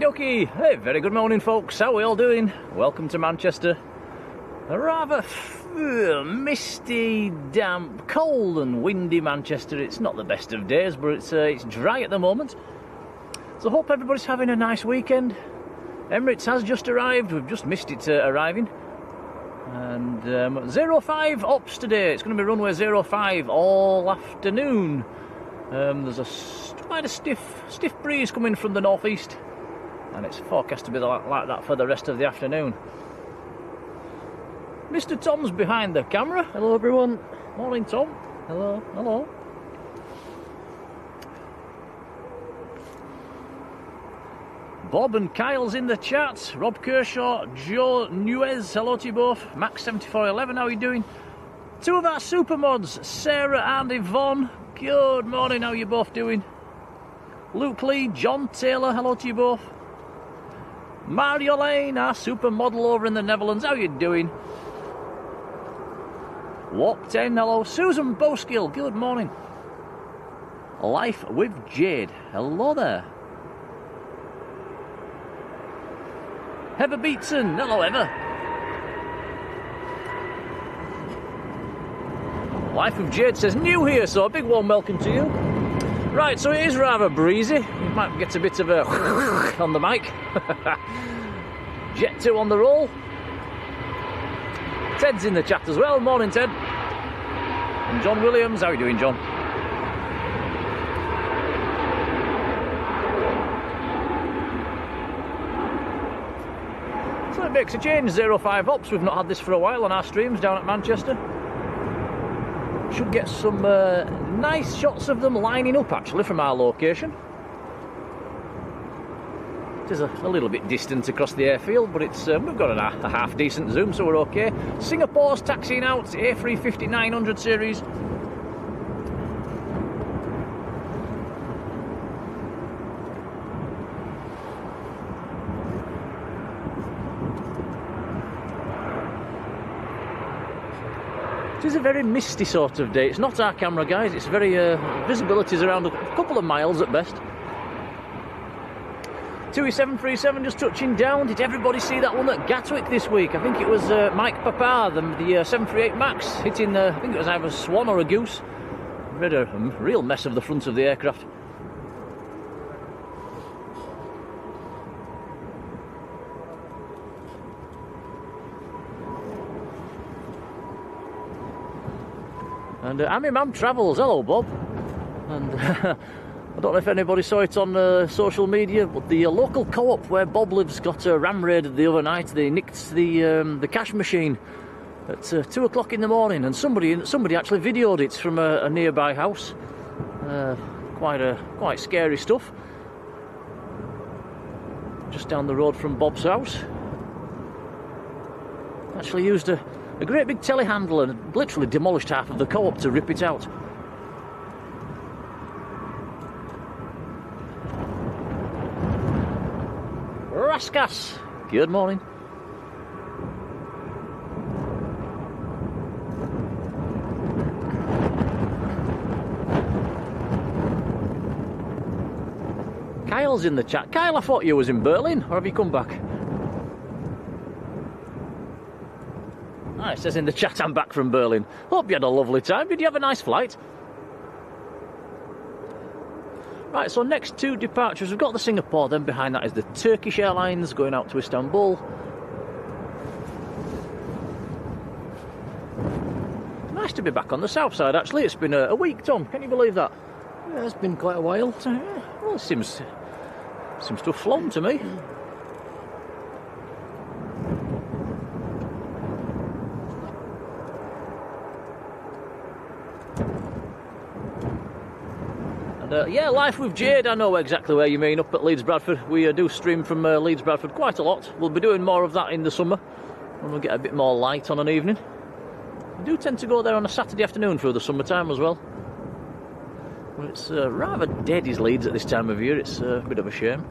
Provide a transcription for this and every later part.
dokie. Hey, very good morning, folks. How are we all doing? Welcome to Manchester. A rather misty, damp, cold and windy Manchester. It's not the best of days, but it's dry at the moment. So hope everybody's having a nice weekend. Emirates has just arrived. We've just missed it arriving. And 05 ops today. It's going to be runway 05 all afternoon. There's quite a stiff breeze coming from the northeast, and it's forecast to be like that for the rest of the afternoon. Mr. Tom's behind the camera. Hello everyone. Morning, Tom. Hello. Hello. Bob and Kyle's in the chat. Rob Kershaw, Joe Nuez, hello to you both. Max7411, how are you doing? Two of our super mods, Sarah and Yvonne. Good morning, how are you both doing? Luke Lee, John Taylor, hello to you both. Marjolein, our super model over in the Netherlands, how are you doing? Walk 10, hello. Susan Boskill, good morning. Life with Jade, hello there. Heather Beatson, hello Heather. Life with Jade says new here, so a big warm welcome to you. Right, so it is rather breezy. You might get a bit of a on the mic. Jet 2 on the roll. Ted's in the chat as well. Morning, Ted. And John Williams, how are you doing, John? So it makes a change, 05 ops. We've not had this for a while on our streams down at Manchester. Should get some nice shots of them lining up actually from our location. It is a little bit distant across the airfield, but it's we've got a half decent zoom, so we're okay. Singapore's taxiing out, A350-900 series. It is a very misty sort of day. It's not our camera, guys. It's very visibility's around a couple of miles at best. 2E737 just touching down. Did everybody see that one at Gatwick this week? I think it was Mike Papa, the 738 Max, hitting, I think it was either a swan or a goose. Made a real mess of the front of the aircraft. And Amy Mam Travels, hello Bob. And I don't know if anybody saw it on social media, but the local co-op where Bob lives got ram raided the other night. They nicked the cash machine at 2 o'clock in the morning, and somebody actually videoed it from a nearby house. Quite scary stuff. Just down the road from Bob's house. Actually used a great big telehandler and literally demolished half of the co-op to rip it out. Raskas, good morning. Kyle's in the chat. Kyle, I thought you was in Berlin, or have you come back? Ah, it says in the chat I'm back from Berlin. Hope you had a lovely time. Did you have a nice flight? Right, so next two departures, we've got the Singapore, then behind that is the Turkish Airlines going out to Istanbul. Nice to be back on the south side, actually. It's been a week, Tom. Can you believe that? Yeah, it's been quite a while. Well, it seems to have flown to me. And yeah, Life with Jade, I know exactly where you mean, up at Leeds Bradford. We do stream from Leeds Bradford quite a lot. We'll be doing more of that in the summer when we get a bit more light on an evening. We do tend to go there on a Saturday afternoon through the summertime as well. But it's rather dead is Leeds at this time of year. It's a bit of a shame.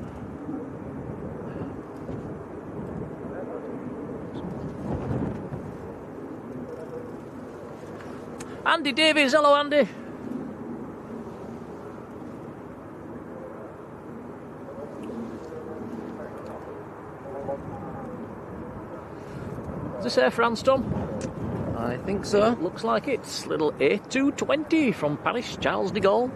Andy Davies, hello Andy. this Air France, Tom? I think so. Looks like it's little A220 from Paris Charles de Gaulle.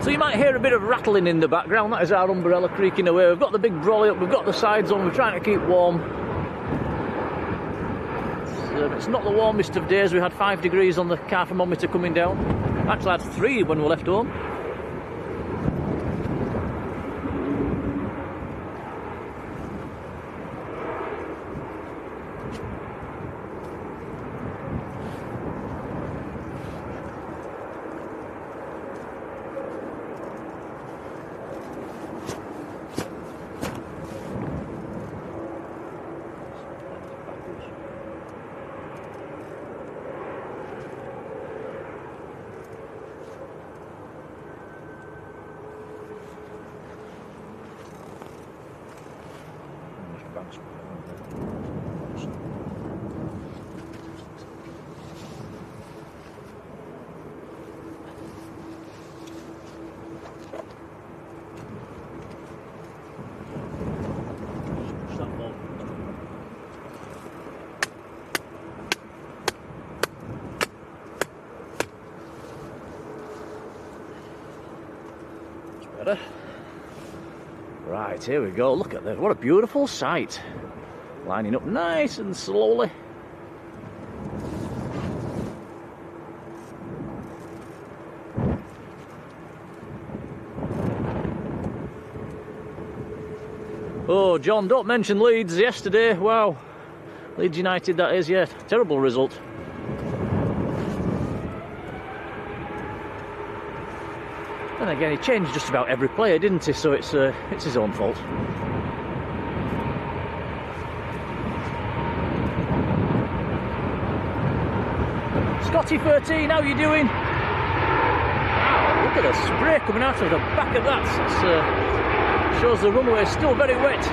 So you might hear a bit of rattling in the background. That is our umbrella creaking away. We've got the big brolly up, we've got the sides on, we're trying to keep warm. It's not the warmest of days. We had 5 degrees on the car thermometer coming down. Actually, I had 3 when we left home. Better. Right, here we go. Look at that. What a beautiful sight. Lining up nice and slowly. Oh, John, don't mention Leeds yesterday. Wow. Leeds United, that is, yeah. Terrible result. And again, he changed just about every player, didn't he? So it's his own fault. Scotty 13, how you doing? Wow, look at the spray coming out of the back of that. It shows the runway is still very wet.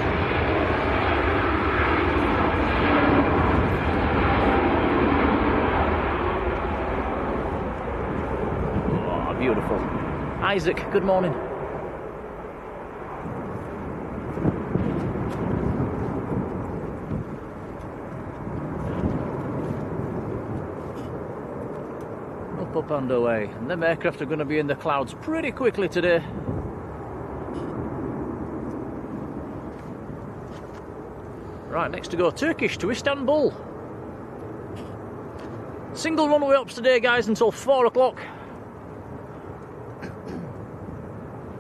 Oh, beautiful. Isaac, good morning. Up and away. And them aircraft are going to be in the clouds pretty quickly today. Right, next to go Turkish to Istanbul. Single runway ups today, guys, until 4 o'clock.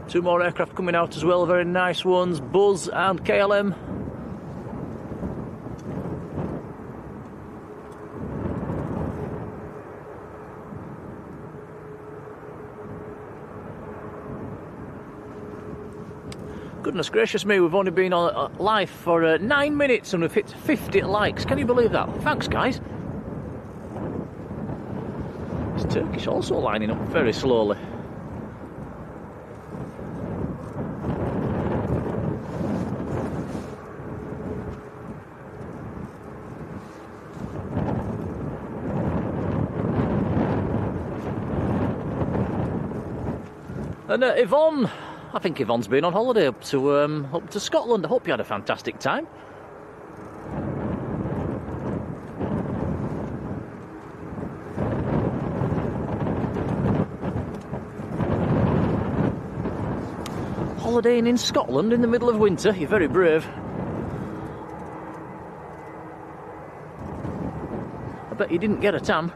2 more aircraft coming out as well, very nice ones, Buzz and KLM. Goodness gracious me, we've only been on live for 9 minutes and we've hit 50 likes. Can you believe that? Thanks, guys. It's Turkish also lining up very slowly. And Yvonne, I think Yvonne's been on holiday up to Scotland. I hope you had a fantastic time. Holidaying in Scotland in the middle of winter, you're very brave. I bet you didn't get a tan.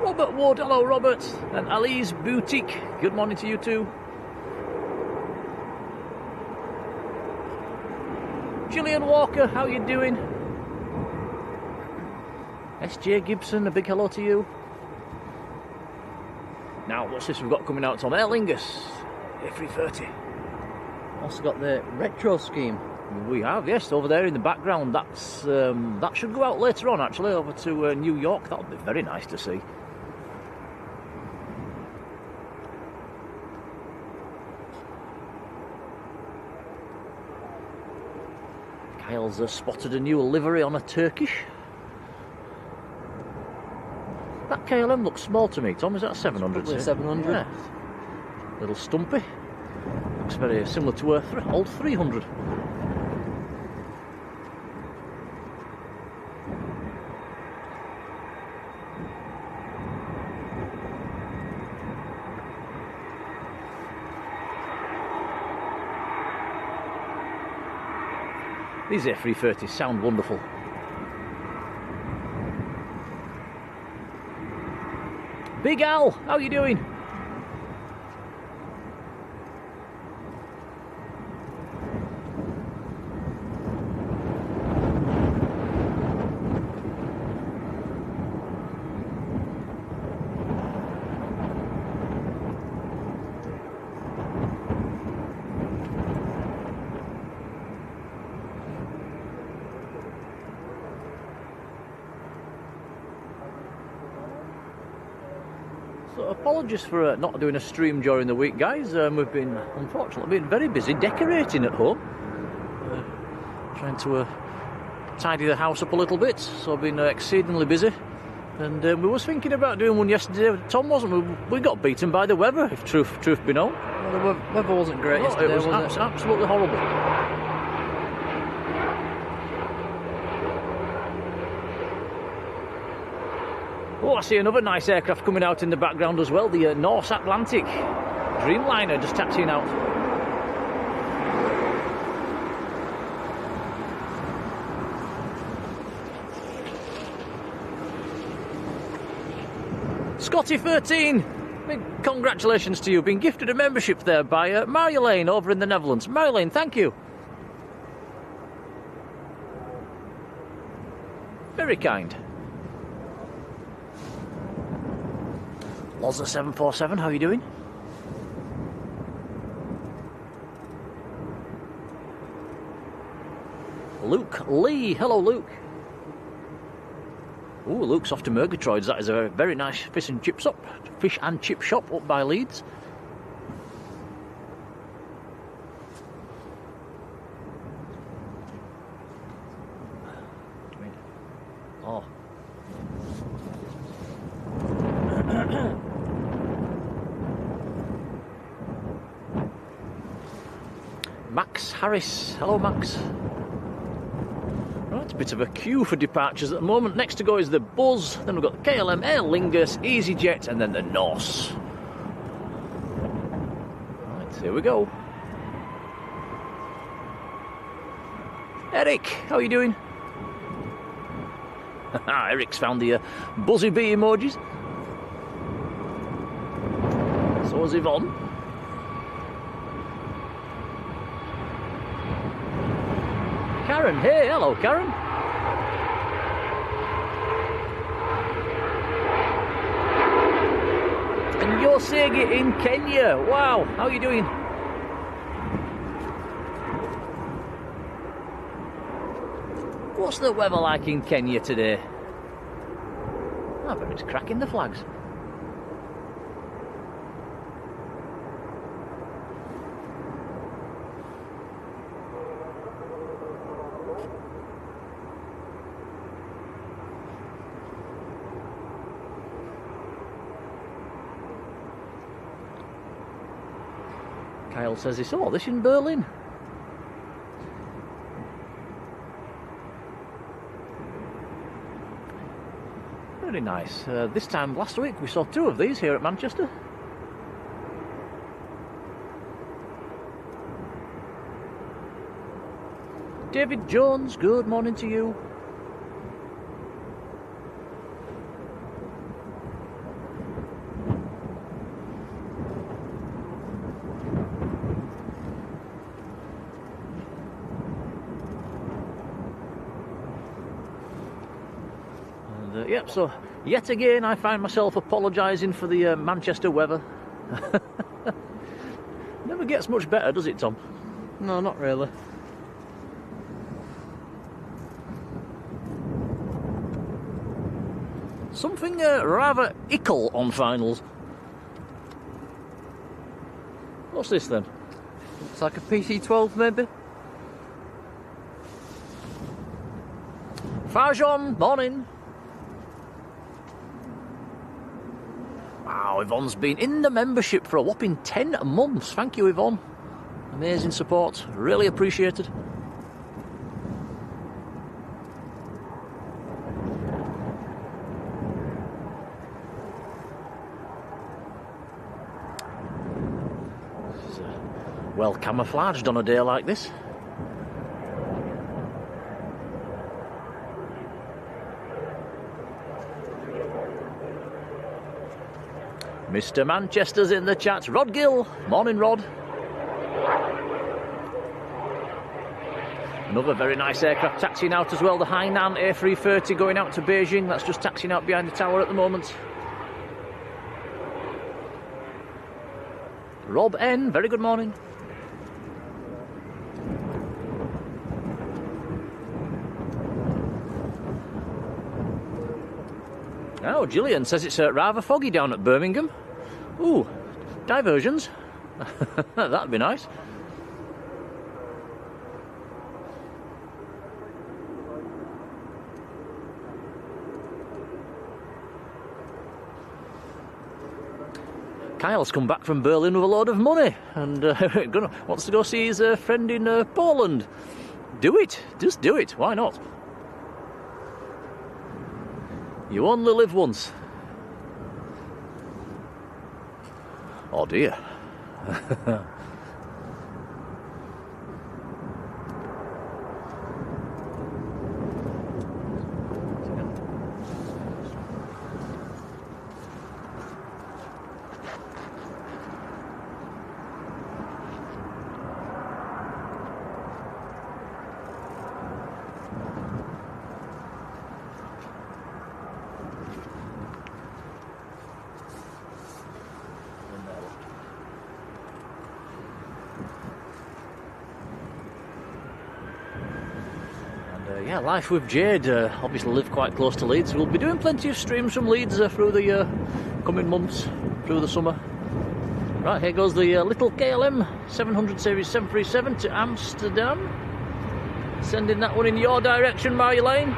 Robert Wood, hello Robert, and Ali's Boutique, good morning to you too. Gillian Walker, how you doing? SJ Gibson, a big hello to you. Now, what's this we've got coming out, Tom? Aer Lingus, A330. Also got the retro scheme. We have, yes, over there in the background. That's that should go out later on, actually, over to New York. That'll be very nice to see. Kyle's spotted a new livery on a Turkish. That KLM looks small to me, Tom. Is that a 700? Probably a 700. Yeah. Little stumpy. Looks very similar to a old 300. These A330s sound wonderful. Big Al, how you doing? So apologies for not doing a stream during the week, guys. We've been, unfortunately, very busy decorating at home. Trying to tidy the house up a little bit, so I've been exceedingly busy. And we was thinking about doing one yesterday, Tom, wasn't we? We got beaten by the weather, if truth be known. Well, the weather wasn't great yesterday, it was absolutely horrible. Oh, I see another nice aircraft coming out in the background as well, the North Atlantic Dreamliner just taxiing out. Scotty13, big congratulations to you. Been gifted a membership there by Marjolein over in the Netherlands. Marjolein, thank you. Very kind. Loza 747, how are you doing? Luke Lee, hello Luke. Ooh, Luke's off to Murgatroyd's. That is a very nice fish and chip shop up by Leeds. Oh. Max Harris, hello Max. Right, a bit of a queue for departures at the moment. Next to go is the Buzz, then we've got the KLM, Aer Lingus, EasyJet, and then the Norse. Right, here we go. Eric, how are you doing? Eric's found the buzzy bee emojis. So is Yvonne. Karen, hey, hello Karen. And you're seeing it in Kenya. Wow, how are you doing? What's the weather like in Kenya today? I bet it's cracking the flags. Kyle says he saw this in Berlin. Very nice. This time last week we saw two of these here at Manchester. David Jones, good morning to you. And yep, so yet again I find myself apologising for the Manchester weather. Never gets much better, does it, Tom? No, not really. Something rather ickle on finals. What's this then? It's like a PC-12 maybe. Fajon, morning. Wow, Yvonne's been in the membership for a whopping 10 months. Thank you, Yvonne. Amazing support, really appreciated. This is well camouflaged on a day like this. Mr. Manchester's in the chat. Rod Gill. Morning, Rod. Another very nice aircraft taxiing out as well. The Hainan A330 going out to Beijing. That's just taxiing out behind the tower at the moment. Rob N. Very good morning. Oh, Gillian says it's rather foggy down at Birmingham. Ooh, diversions. That'd be nice. Kyle's come back from Berlin with a load of money and wants to go see his friend in Poland. Do it. Just do it. Why not? You only live once. Oh dear. Yeah, life with Jade. Obviously live quite close to Leeds. We'll be doing plenty of streams from Leeds through the coming months, through the summer. Right, here goes the little KLM 700 Series 737 to Amsterdam. Sending that one in your direction, Marjolein.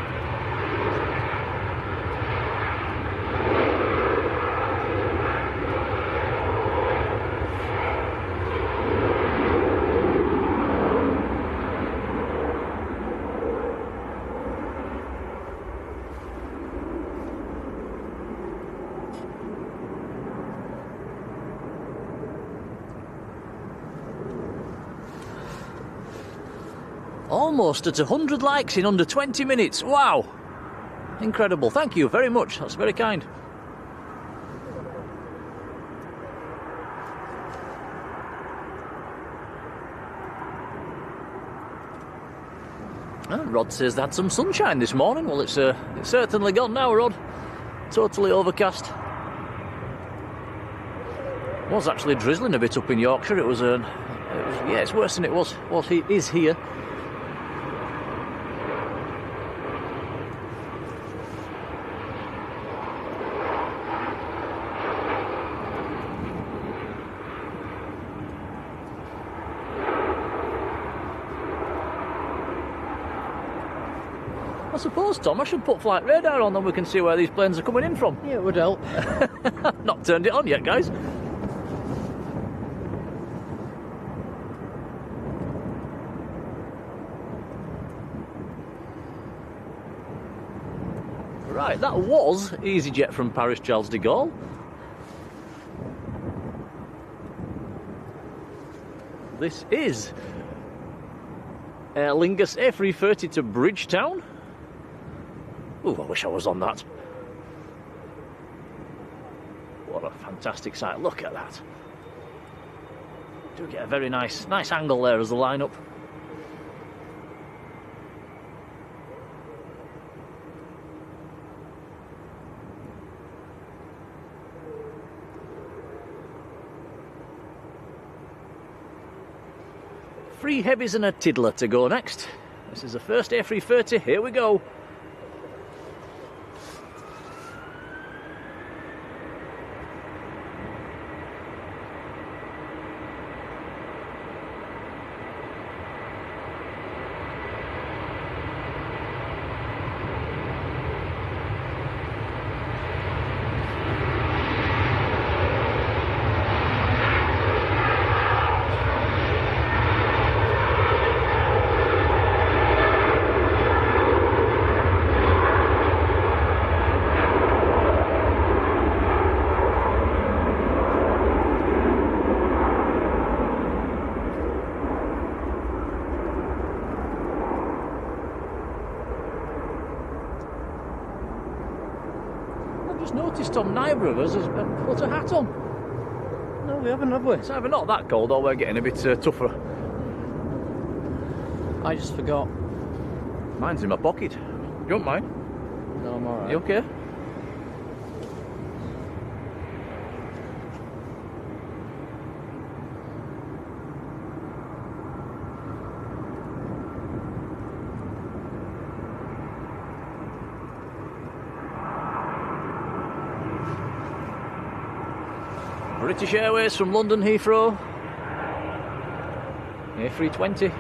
Almost at 100 likes in under 20 minutes. Wow! Incredible. Thank you very much. That's very kind. Rod says they had some sunshine this morning. Well, it's certainly gone now, Rod. Totally overcast. It was actually drizzling a bit up in Yorkshire. It was yeah, it's worse than it is here. I suppose, Tom, I should put flight radar on, then we can see where these planes are coming in from. Yeah, it would help. Not turned it on yet, guys. Right, that was EasyJet from Paris Charles de Gaulle. This is Aer Lingus A330 to Bridgetown. Ooh, I wish I was on that. What a fantastic sight. Look at that. Do get a very nice angle there as the line-up. 3 heavies and a tiddler to go next. This is the first A330, here we go. Noticed Tom, neither of us has put a hat on. No, we haven't, have we? It's either not that cold or we're getting a bit tougher. I just forgot. Mine's in my pocket. You don't mind? No, I'm alright. You okay? British Airways from London Heathrow, A320.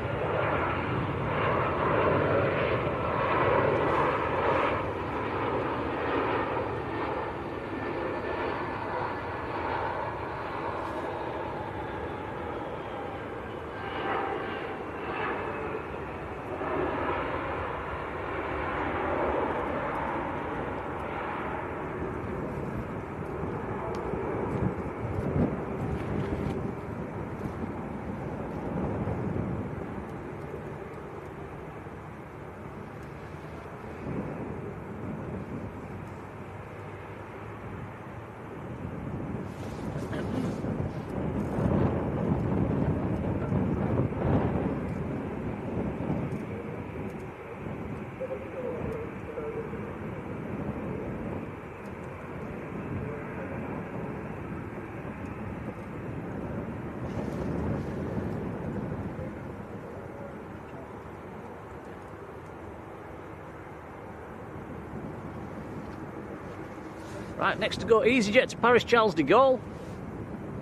Right, next to go EasyJet to Paris Charles de Gaulle.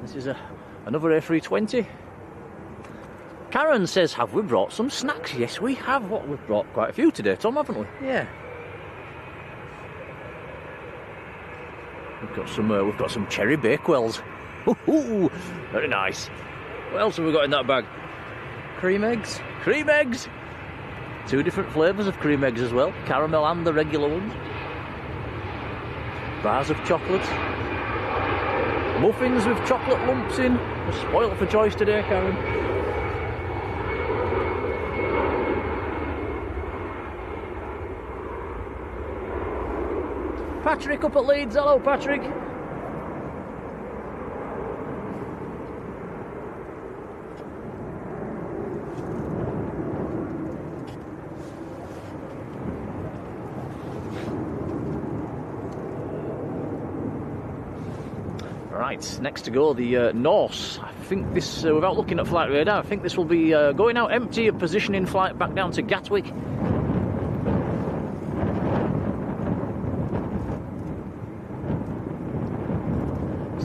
This is another A320. Karen says, have we brought some snacks? Yes, we have. What, we've brought quite a few today, Tom, haven't we? Yeah. We've got some cherry bakewells. Ooh, very nice. What else have we got in that bag? Cream eggs. Cream eggs. 2 different flavours of cream eggs as well. Caramel and the regular ones. Bars of chocolate. Muffins with chocolate lumps in. We're spoiled for choice today, Karen. Patrick up at Leeds. Hello, Patrick. Right, next to go, the Norse. I think this, without looking at flight radar, I think this will be going out empty and positioning flight back down to Gatwick.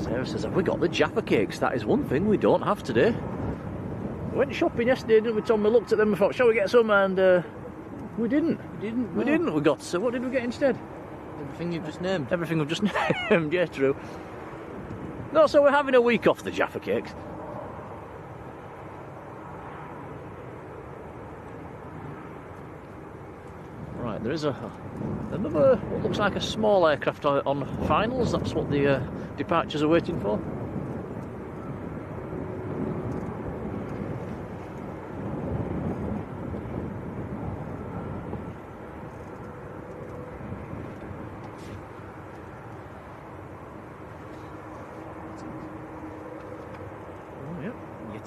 Sarah says, have we got the Jaffa cakes? That is one thing we don't have today. We went shopping yesterday, didn't we, Tom? We looked at them and thought, shall we get some? And we didn't. We didn't. We got, what did we get instead? Everything you've just named. Everything we've just named, yeah, true. No, so we're having a week off the Jaffa cakes. Right, there is another, what looks like a small aircraft on finals. That's what the departures are waiting for.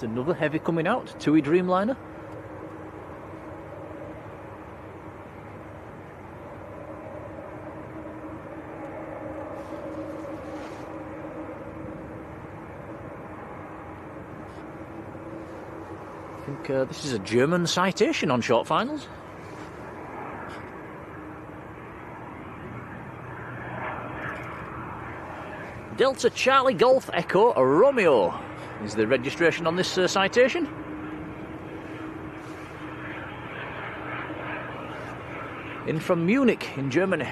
Another heavy coming out, TUI Dreamliner. I think this is a German citation on short finals. Delta Charlie Golf Echo Romeo is the registration on this citation. In from Munich in Germany.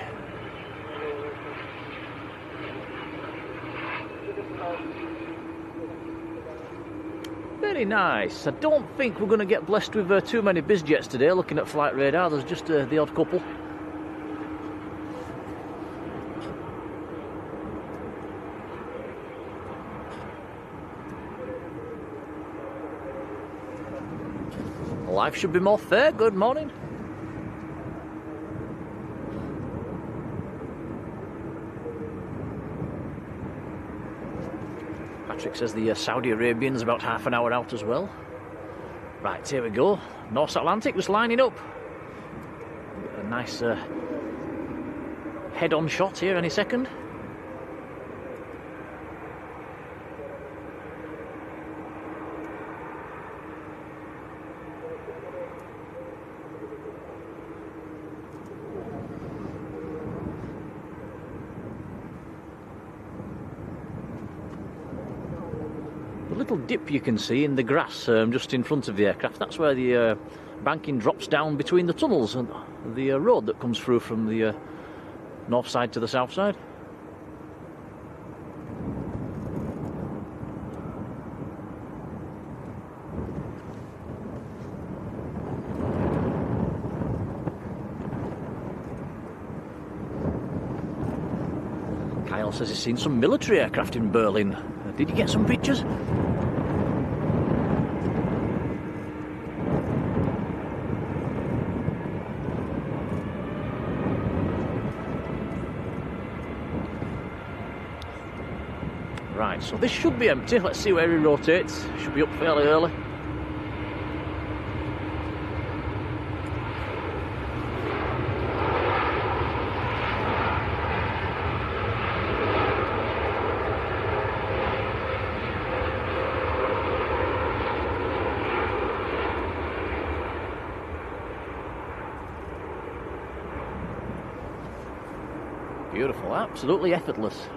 Very nice. I don't think we're going to get blessed with too many biz jets today, looking at flight radar. There's just the odd couple. Life should be more fair. Good morning. Patrick says the Saudi Arabian's about half an hour out as well. Right, here we go. North Atlantic just lining up. A nice head-on shot here any second. Little dip you can see in the grass just in front of the aircraft. That's where the banking drops down between the tunnels and the road that comes through from the north side to the south side. Kyle says he's seen some military aircraft in Berlin. Did you get some pictures? Right, so this should be empty. Let's see where he rotates. Should be up fairly early. Beautiful, absolutely effortless.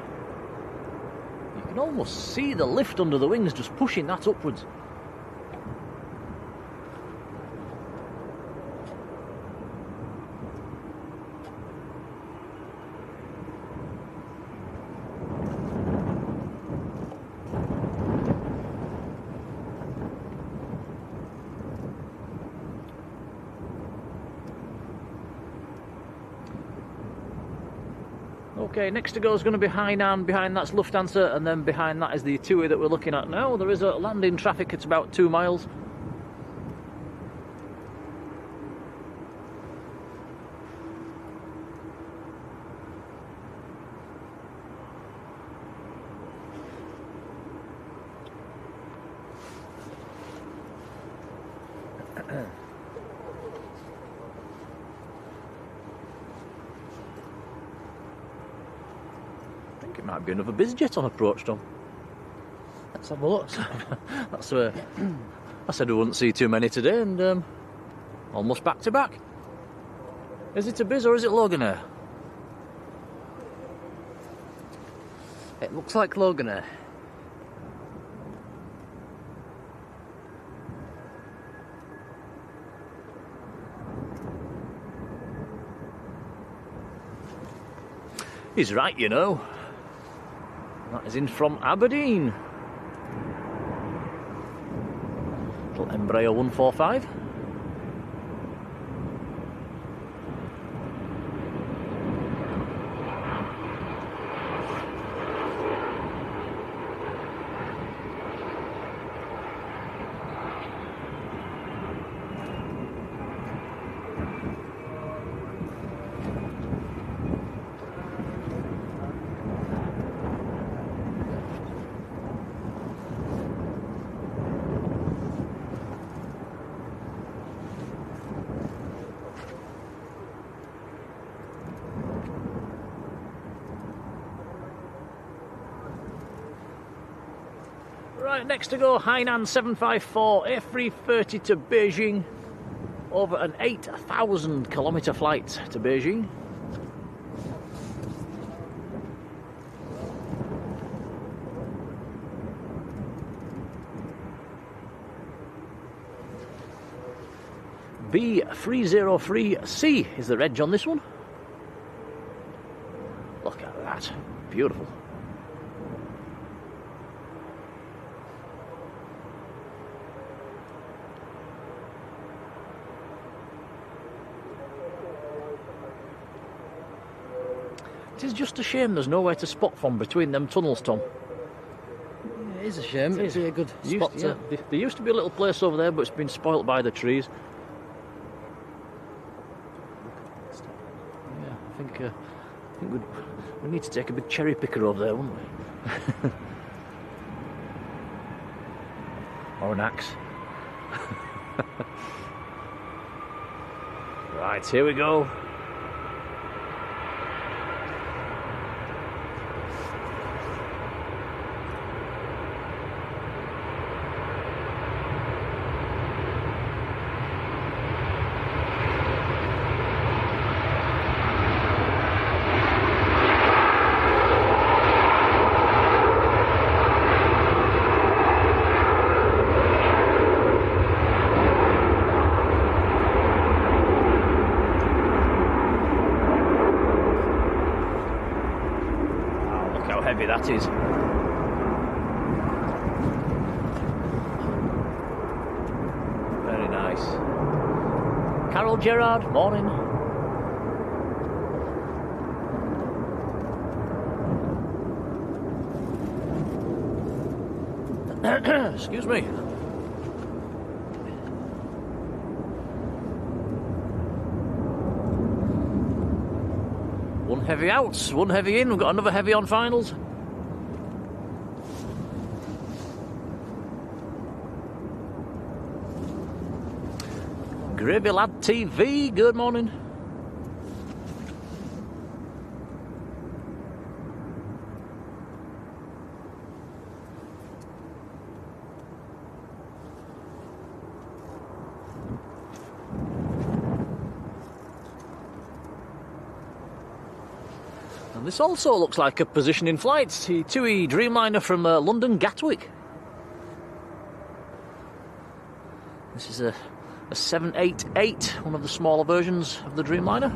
You can almost see the lift under the wings just pushing that upwards. Okay, next to go is going to be Hainan, behind that's Lufthansa, and then behind that is the TUI that we're looking at now. There is a landing traffic, it's about 2 miles. It might be another BizJet on approach, Tom. Let's have a look. That's where I said we wouldn't see too many today, and almost back to back. Is it a Biz or is it Loganair? It looks like Loganair. He's right, you know. That is in from Aberdeen. Little Embraer 145. Right, next to go, Hainan 754, A330 to Beijing. Over an 8,000 kilometre flight to Beijing. B303C is the reg on this one. Look at that, beautiful. It is just a shame there's nowhere to spot from between them tunnels, Tom. Yeah, it is a shame. It'd be a good spot to... There used to be a little place over there, but it's been spoilt by the trees. Yeah, I think we need to take a big cherry picker over there, wouldn't we? Or an axe. Right, here we go. Heavy that is. Very nice. Carol Gerard, morning. Excuse me. One heavy out, one heavy in. We've got another heavy on finals. Gravy Lad TV, good morning. And this also looks like a position in flight. The 2E Dreamliner from London Gatwick. This is a 788, one of the smaller versions of the Dreamliner.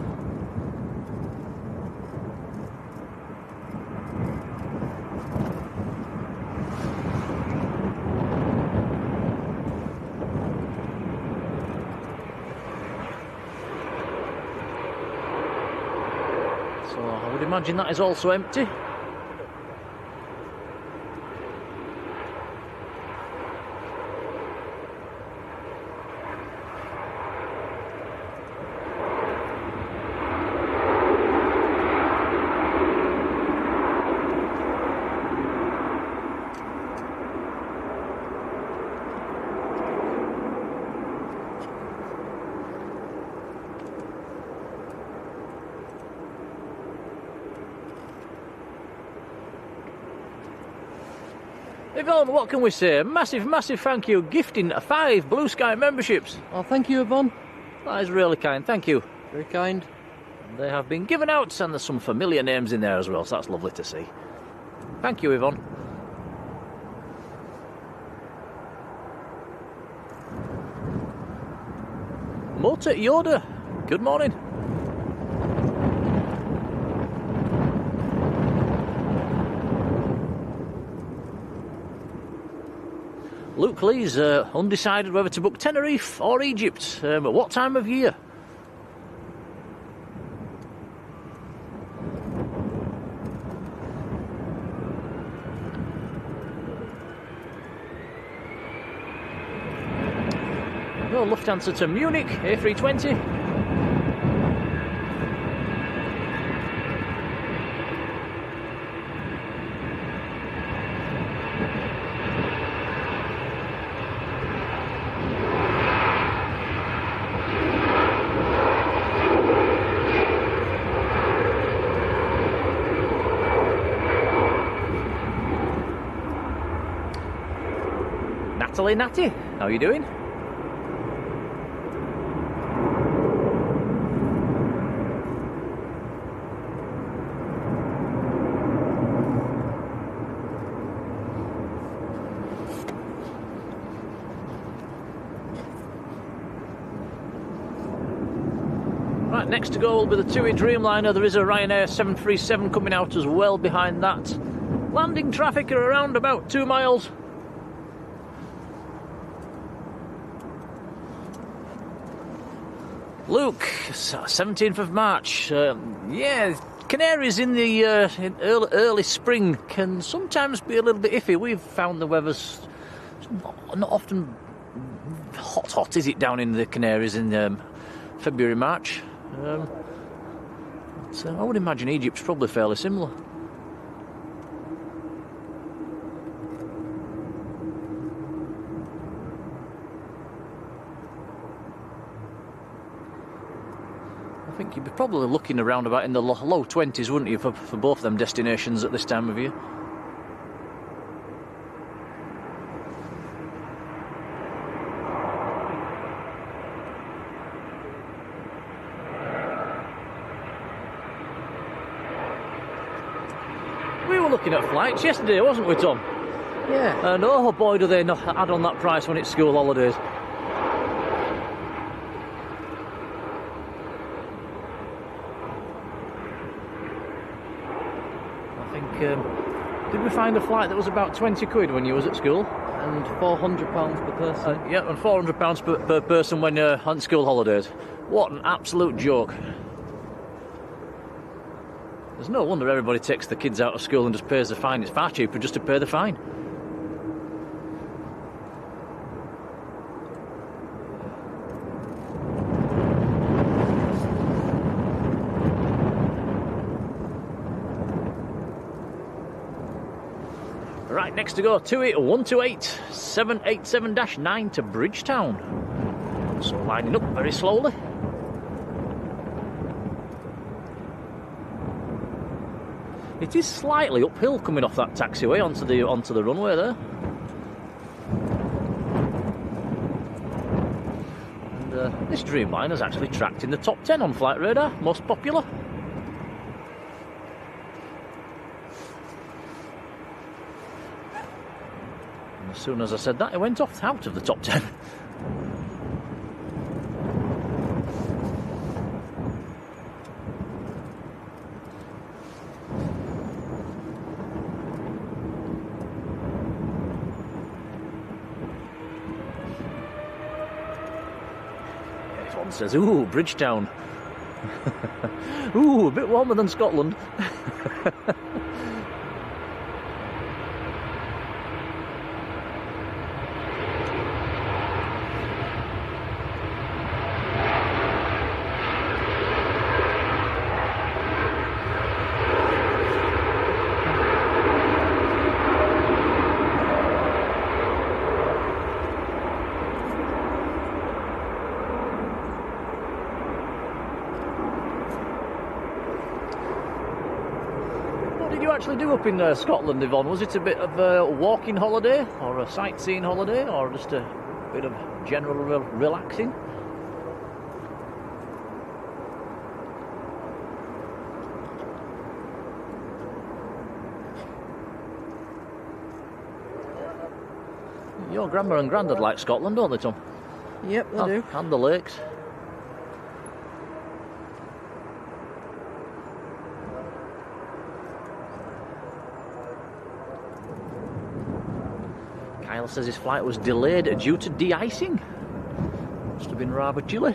So I would imagine that is also empty. Yvonne, what can we say? Massive thank you, gifting 5 Blue Sky memberships. Oh, thank you, Yvonne. That is really kind, thank you. Very kind. They have been given out, and there's some familiar names in there as well, so that's lovely to see. Thank you, Yvonne. Motor Yoda, good morning. Luke Lee's undecided whether to book Tenerife or Egypt. At what time of year? No Lufthansa to Munich, A320. Natalie, Natty, how are you doing? Right, next to go will be the TUI Dreamliner. There is a Ryanair 737 coming out as well behind that. Landing traffic are around about 2 miles. Luke, 17th of March. Yeah, Canaries in the in early spring can sometimes be a little bit iffy. We've found the weather's not often hot, is it, down in the Canaries in February, March? So I would imagine Egypt's probably fairly similar. I think you'd be probably looking around about in the low 20s, wouldn't you, for both them destinations at this time of year? We were looking at flights yesterday, wasn't we, Tom? Yeah. And oh boy, do they not add on that price when it's school holidays. Did we find a flight that was about 20 quid when you was at school? And £400 per person. Yeah, and £400 per person when you're on school holidays. What an absolute joke. There's no wonder everybody takes the kids out of school and just pays the fine. It's far cheaper just to pay the fine. Right, next to go, TUI 128 787-9 to Bridgetown. So lining up very slowly. It is slightly uphill coming off that taxiway onto the runway there. And this Dreamliner is actually tracked in the top 10 on Flight Radar, most popular. And as soon as I said that, it went off out of the top 10. Yvonne says, ooh, Bridgetown. Ooh, a bit warmer than Scotland. Actually do up in Scotland, Yvonne? Was it a bit of a walking holiday or a sightseeing holiday or just a bit of general relaxing? Your grandma and granddad like Scotland, don't they, Tom? Yep, they do. And the lakes. Kyle says his flight was delayed due to de-icing. Must have been rather chilly.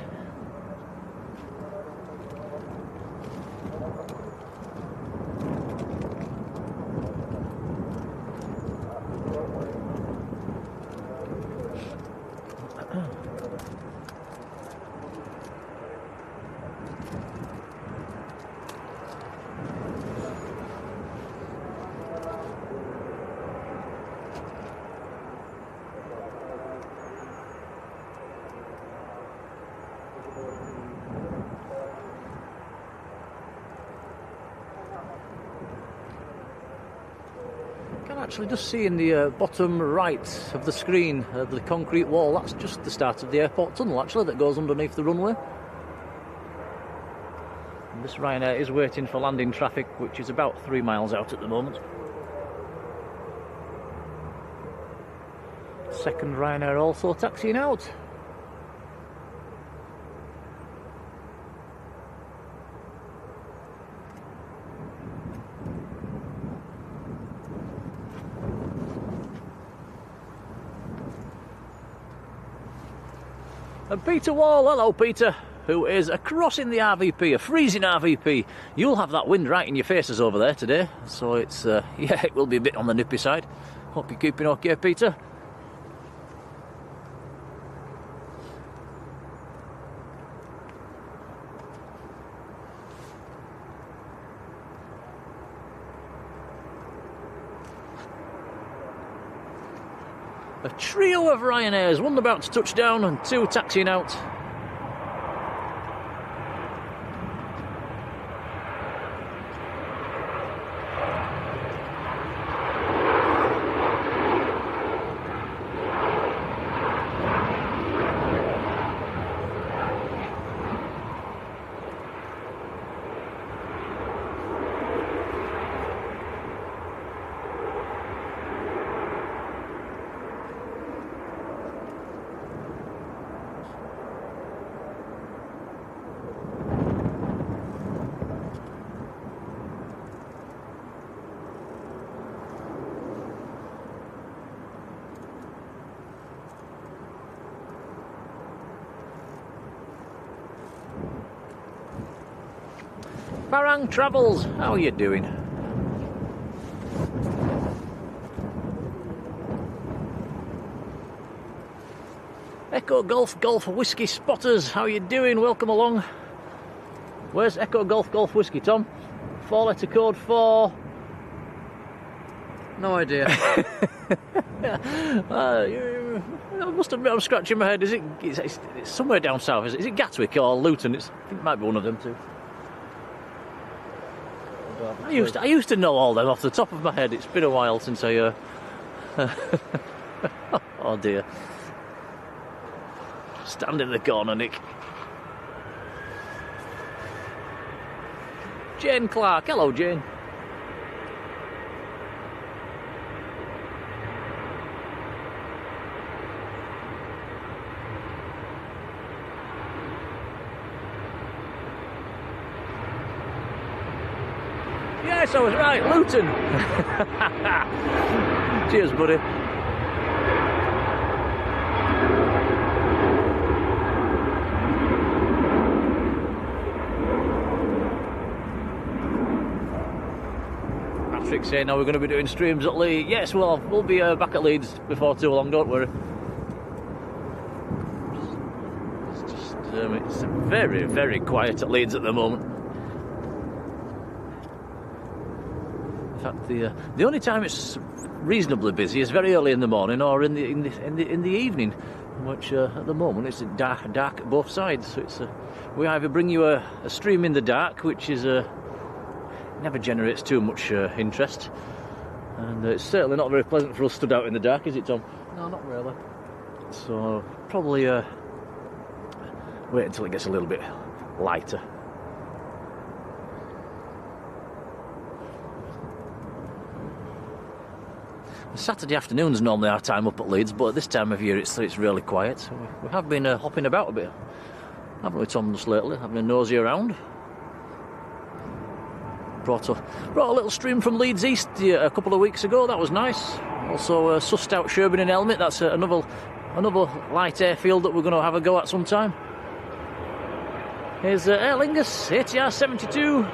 Actually, just seeing the bottom right of the screen, the concrete wall, that's just the start of the airport tunnel, actually, that goes underneath the runway. And this Ryanair is waiting for landing traffic, which is about 3 miles out at the moment. Second Ryanair also taxiing out. And Peter Wall, hello Peter, who is crossing the RVP, a freezing RVP. You'll have that wind right in your faces over there today, so it's, yeah, it will be a bit on the nippy side. Hope you're keeping okay, Peter. A trio of Ryanairs, one about to touch down and two taxiing out. Barang Travels, how are you doing? Echo Golf Golf Whiskey Spotters, how are you doing? Welcome along. Where's Echo Golf Golf Whiskey, Tom? 4-letter code for... No idea. I must admit I'm scratching my head. It's somewhere down south, is it Gatwick or Luton? I think it might be one of them too. I used to know all them off the top of my head. It's been a while since I... Oh dear. Stand in the corner, Nick. Jane Clark. Hello, Jane. Yes, I was right, Luton. Cheers, buddy. Patrick saying, now we're going to be doing streams at Leeds. Yes, well, we'll be back at Leeds before too long, don't worry. It's very, very quiet at Leeds at the moment. In fact, the only time it's reasonably busy is very early in the morning or in the evening, which at the moment it's dark at both sides. So it's we either bring you a stream in the dark, which is never generates too much interest, and it's certainly not very pleasant for us stood out in the dark, is it, Tom? No, not really. So probably wait until it gets a little bit lighter. Saturday afternoon's normally our time up at Leeds, but at this time of year it's really quiet. So we have been hopping about a bit, haven't we, Tom, just lately, having a nosy around. Brought a little stream from Leeds East a couple of weeks ago, that was nice. Also sussed out Sherburn and Helmet, that's another light airfield that we're going to have a go at sometime. Here's Aer Lingus, ATR 72.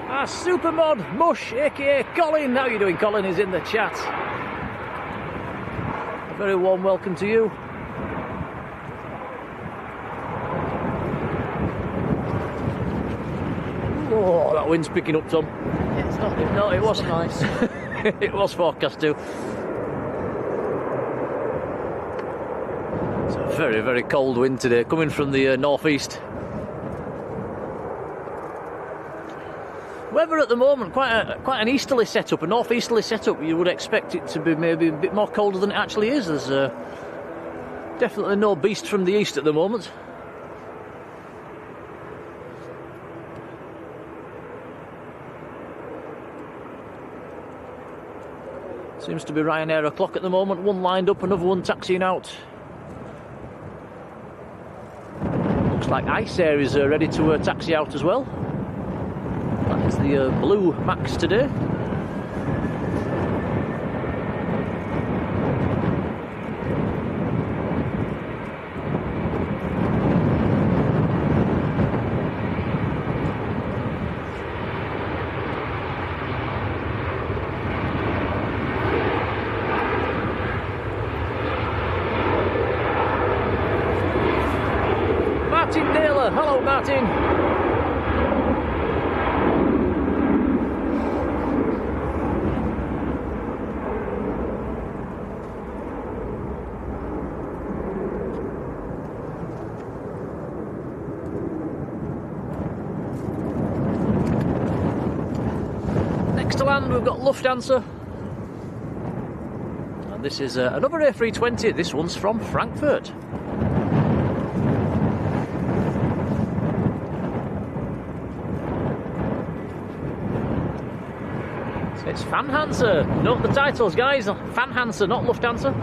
Our Supermod Mush, aka Colin. How are you doing, Colin? Is in the chat. A very warm welcome to you. Oh, that wind's picking up, Tom. Yeah, it's not. No, it was nice. It was forecast to. So very, very cold wind today, coming from the northeast. Weather at the moment, quite an easterly setup, a northeasterly setup. You would expect it to be maybe a bit more colder than it actually is. There's definitely no beast from the east at the moment. Seems to be Ryanair o'clock at the moment. One lined up, another one taxiing out. Looks like Ice-Air is ready to taxi out as well. That is the Blue Max today. Hello, Martin. Next to land, we've got Lufthansa. And this is another A320. This one's from Frankfurt. It's Fanhansa. Note the titles, guys. Fanhansa, not Lufthansa.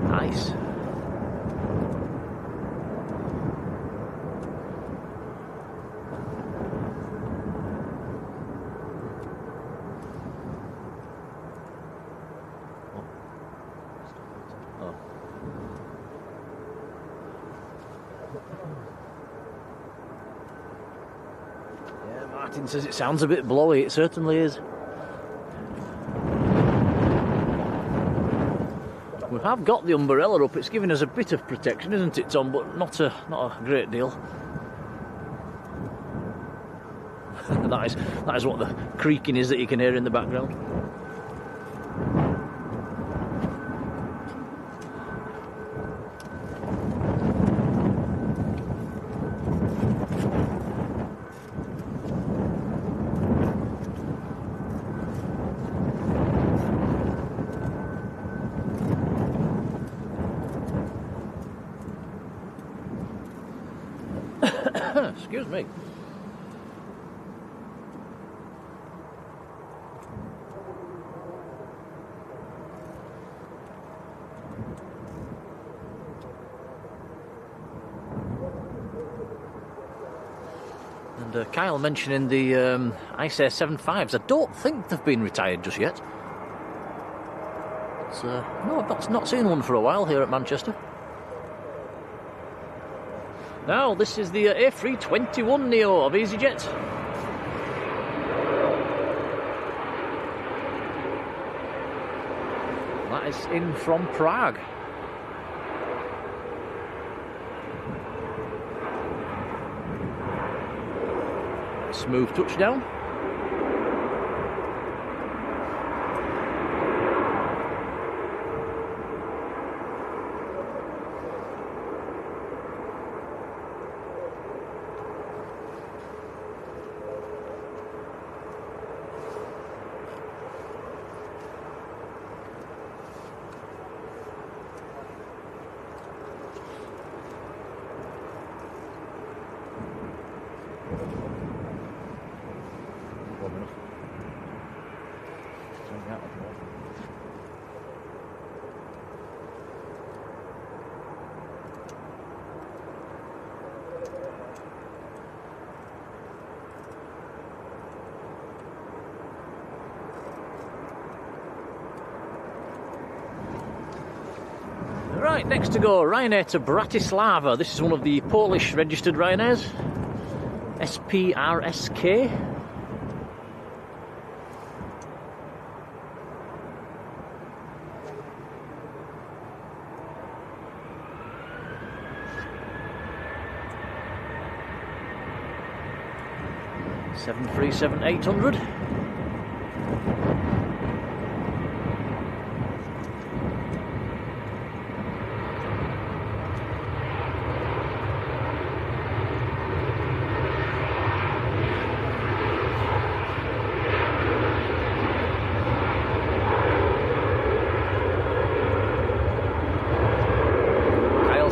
Nice. Martin says it sounds a bit blowy. It certainly is. We have got the umbrella up. It's giving us a bit of protection, isn't it, Tom? But not a great deal. that is what the creaking is that you can hear in the background. Excuse me. And Kyle mentioning the Ice-Air 75s. I don't think they've been retired just yet. It's, no, I've not seen one for a while here at Manchester. Now, this is the A321neo of EasyJet. That is in from Prague. Smooth touchdown. Right, next to go, Ryanair to Bratislava. This is one of the Polish registered Ryanairs. SPRSK. 737 800.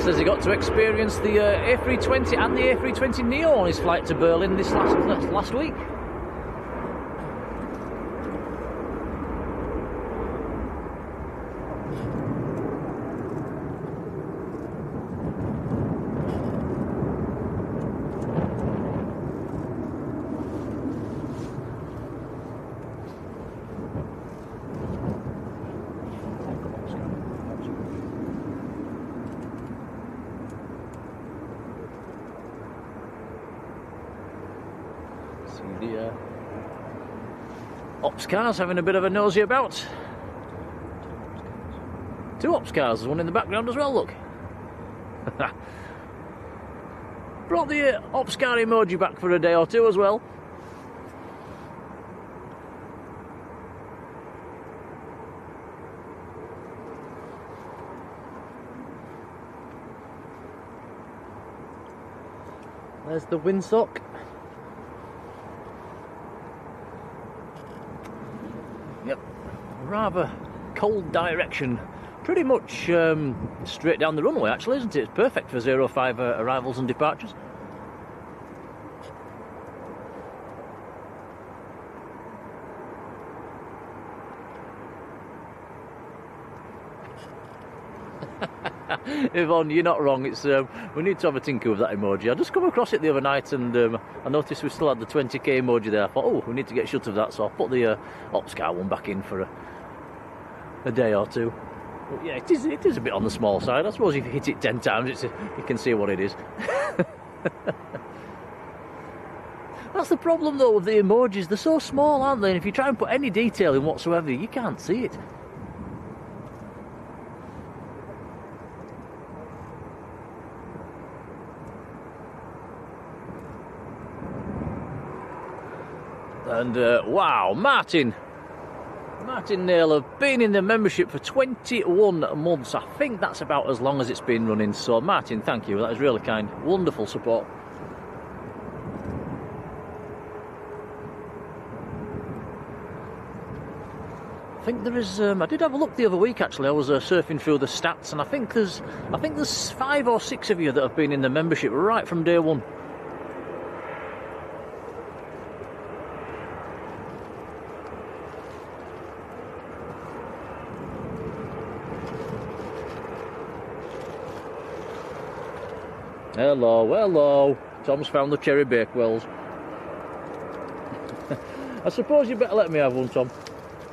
Says he got to experience the A320 and the A320 Neo on his flight to Berlin this last week. The ops cars having a bit of a nosy about. 2 ops cars, there's one in the background as well, look. Brought the ops car emoji back for a day or two as well. There's the windsock. Yep, rather cold direction. Pretty much straight down the runway, actually, isn't it? It's perfect for 05 arrivals and departures. Yvonne, you're not wrong. It's we need to have a tinker with that emoji. I just come across it the other night and I noticed we still had the 20k emoji there. I thought, oh, we need to get shut of that, so I put the ops car one back in for a day or two. But yeah, it is a bit on the small side. I suppose if you hit it 10 times, you can see what it is. That's the problem though with the emojis. They're so small, aren't they? And if you try and put any detail in whatsoever, you can't see it. And wow, Martin Naylor, been in the membership for 21 months. I think that's about as long as it's been running. So Martin, thank you, that is really kind. Wonderful support. I think there is, I did have a look the other week actually. I was surfing through the stats and I think there's 5 or 6 of you that have been in the membership right from day one. Hello. Tom's found the cherry bakewells. I suppose you better let me have one, Tom.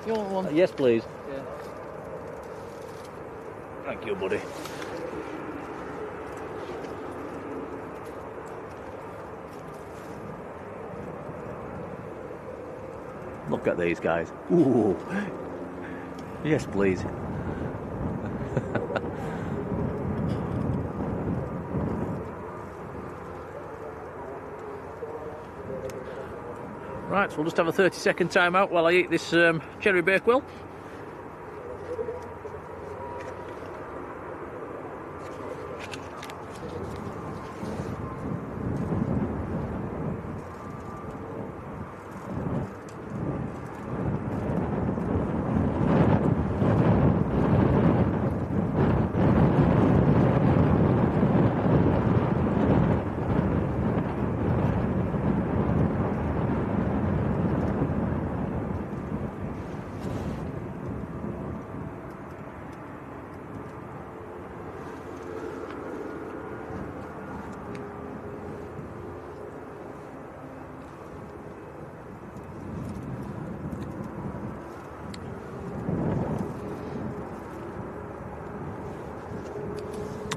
You want one? Yes, please. Yeah. Thank you, buddy. Look at these guys. Ooh. Yes, please. Right, so we'll just have a 30-second timeout while I eat this cherry bakewell.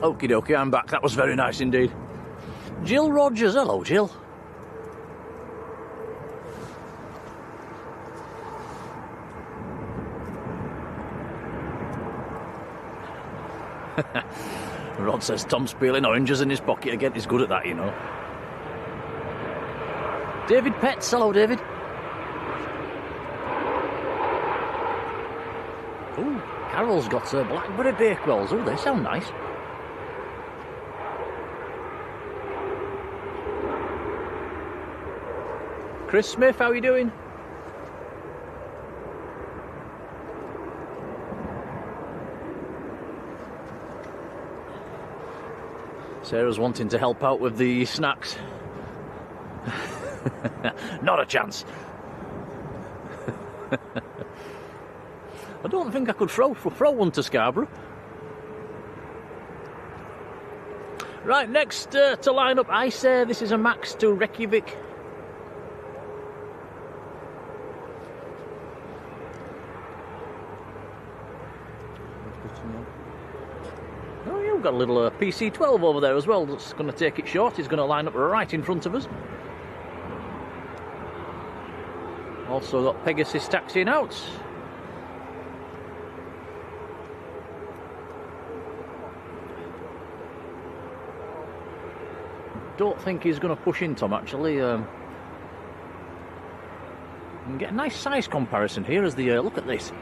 Okie dokie, I'm back. That was very nice indeed. Jill Rogers, hello Jill. Rod says Tom's peeling oranges in his pocket again. He's good at that, you know. David Petts, hello David. Ooh, Carol's got blackberry bakewells. Oh, they sound nice. Chris Smith, how are you doing? Sarah's wanting to help out with the snacks. Not a chance. I don't think I could throw one to Scarborough. Right, next to line up, I say this is a Max to Reykjavik. Oh, you've got a little PC-12 over there as well. That's going to take it short. He's going to line up right in front of us. Also got Pegasus taxiing out. Don't think he's going to push in, Tom, actually. You can get a nice size comparison here as the look at this.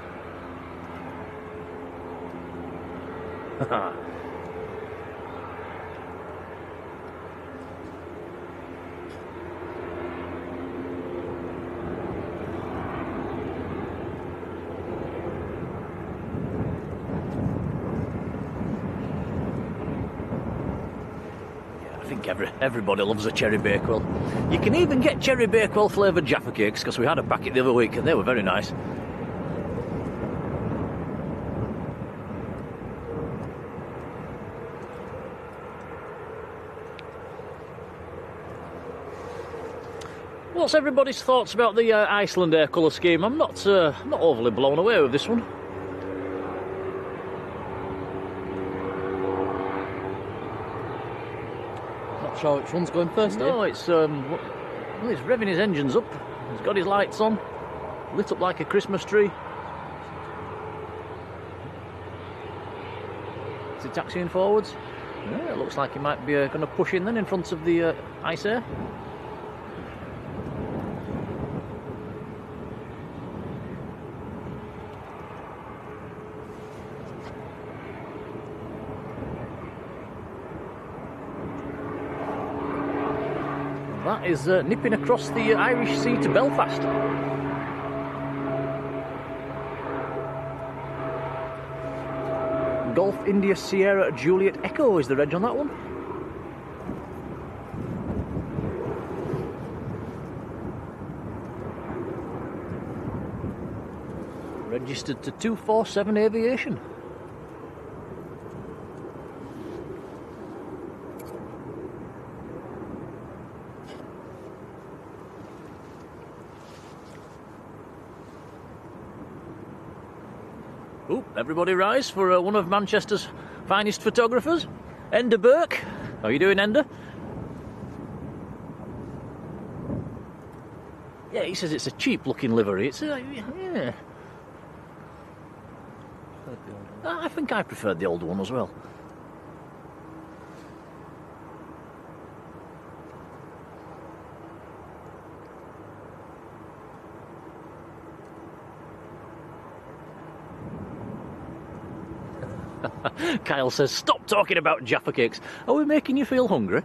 Everybody loves a cherry bakewell. You can even get cherry bakewell flavoured Jaffa cakes, because we had a packet the other week and they were very nice. What's everybody's thoughts about the Iceland air colour scheme? I'm not overly blown away with this one. Sure which one's going first, No, it's well, he's revving his engines up. He's got his lights on, lit up like a Christmas tree. Is he taxiing forwards? Yeah, it looks like he might be going to push in then in front of the ice air. That is nipping across the Irish Sea to Belfast. Golf India Sierra Juliet Echo is the reg on that one. Registered to 247 Aviation. Ooh, everybody rise for one of Manchester's finest photographers, Ender Burke. How are you doing, Ender? Yeah, he says it's a cheap-looking livery. It's yeah. I think I preferred the old one as well. Kyle says, stop talking about Jaffa cakes. Are we making you feel hungry?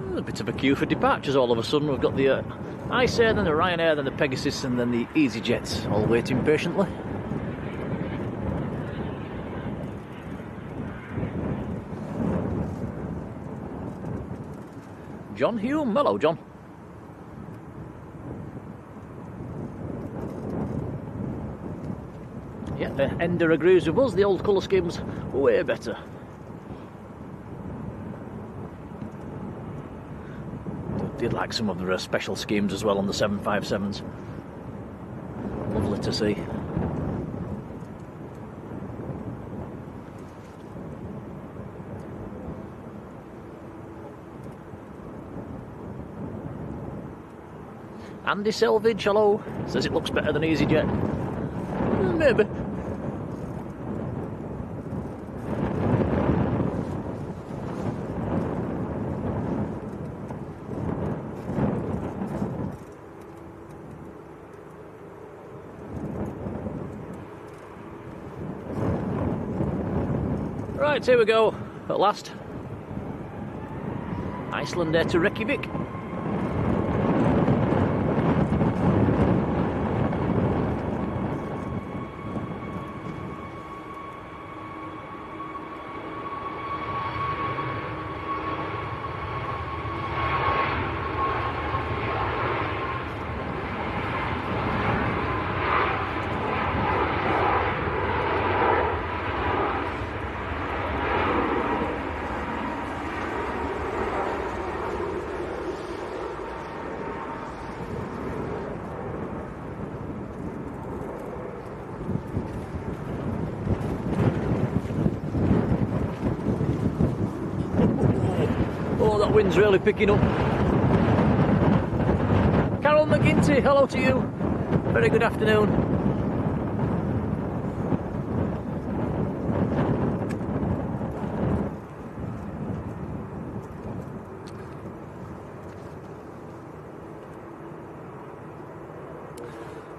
There's a bit of a queue for departures all of a sudden. We've got the Ice Air, then the Ryanair, then the Pegasus, and then the EasyJet, all waiting patiently. John Hume, hello John. Yeah, Ender agrees with us, the old colour scheme's way better. Did like some of the special schemes as well on the 757s. Lovely to see. Andy Selvage, hello. Says it looks better than EasyJet. Maybe. Right, here we go, at last. Iceland Air to Reykjavik. Oh, that wind's really picking up. Carol McGinty, hello to you. Very good afternoon.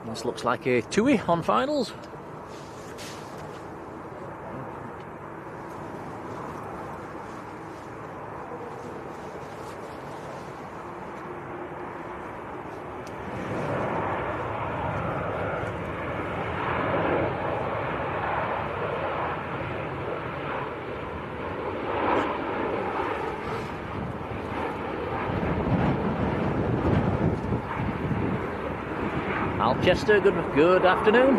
This looks like a TUI on finals. Alchester, good afternoon.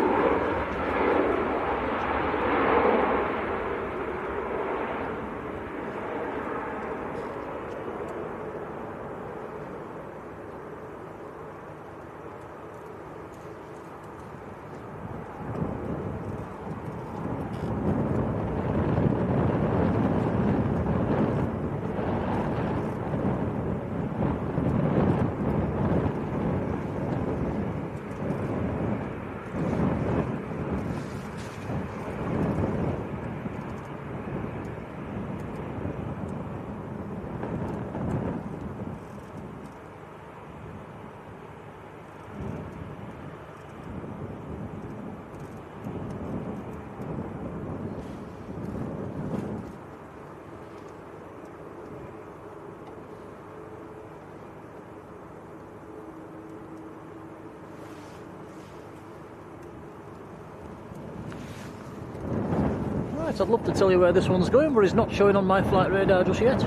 Right, I'd love to tell you where this one's going, but it's not showing on my flight radar just yet.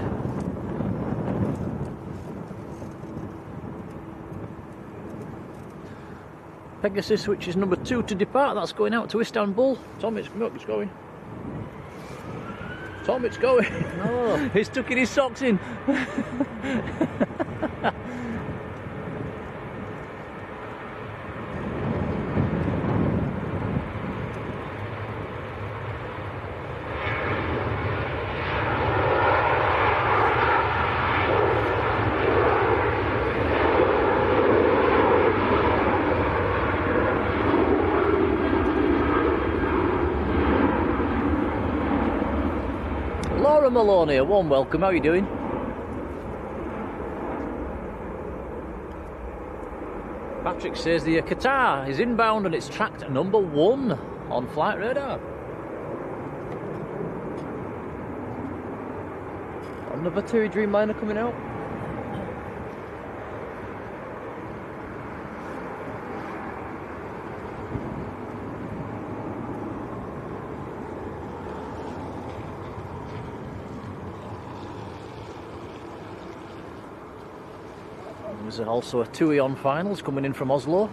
Pegasus, which is number 2 to depart, that's going out to Istanbul. Tom, it's going. Tom, it's going. Oh. He's tucking his socks in. Laura Maloney, a warm welcome, how are you doing? Patrick says the Qatar is inbound and it's tracked at number 1 on flight radar. Another TUI Dreamliner coming out. There's also a TUI on finals coming in from Oslo.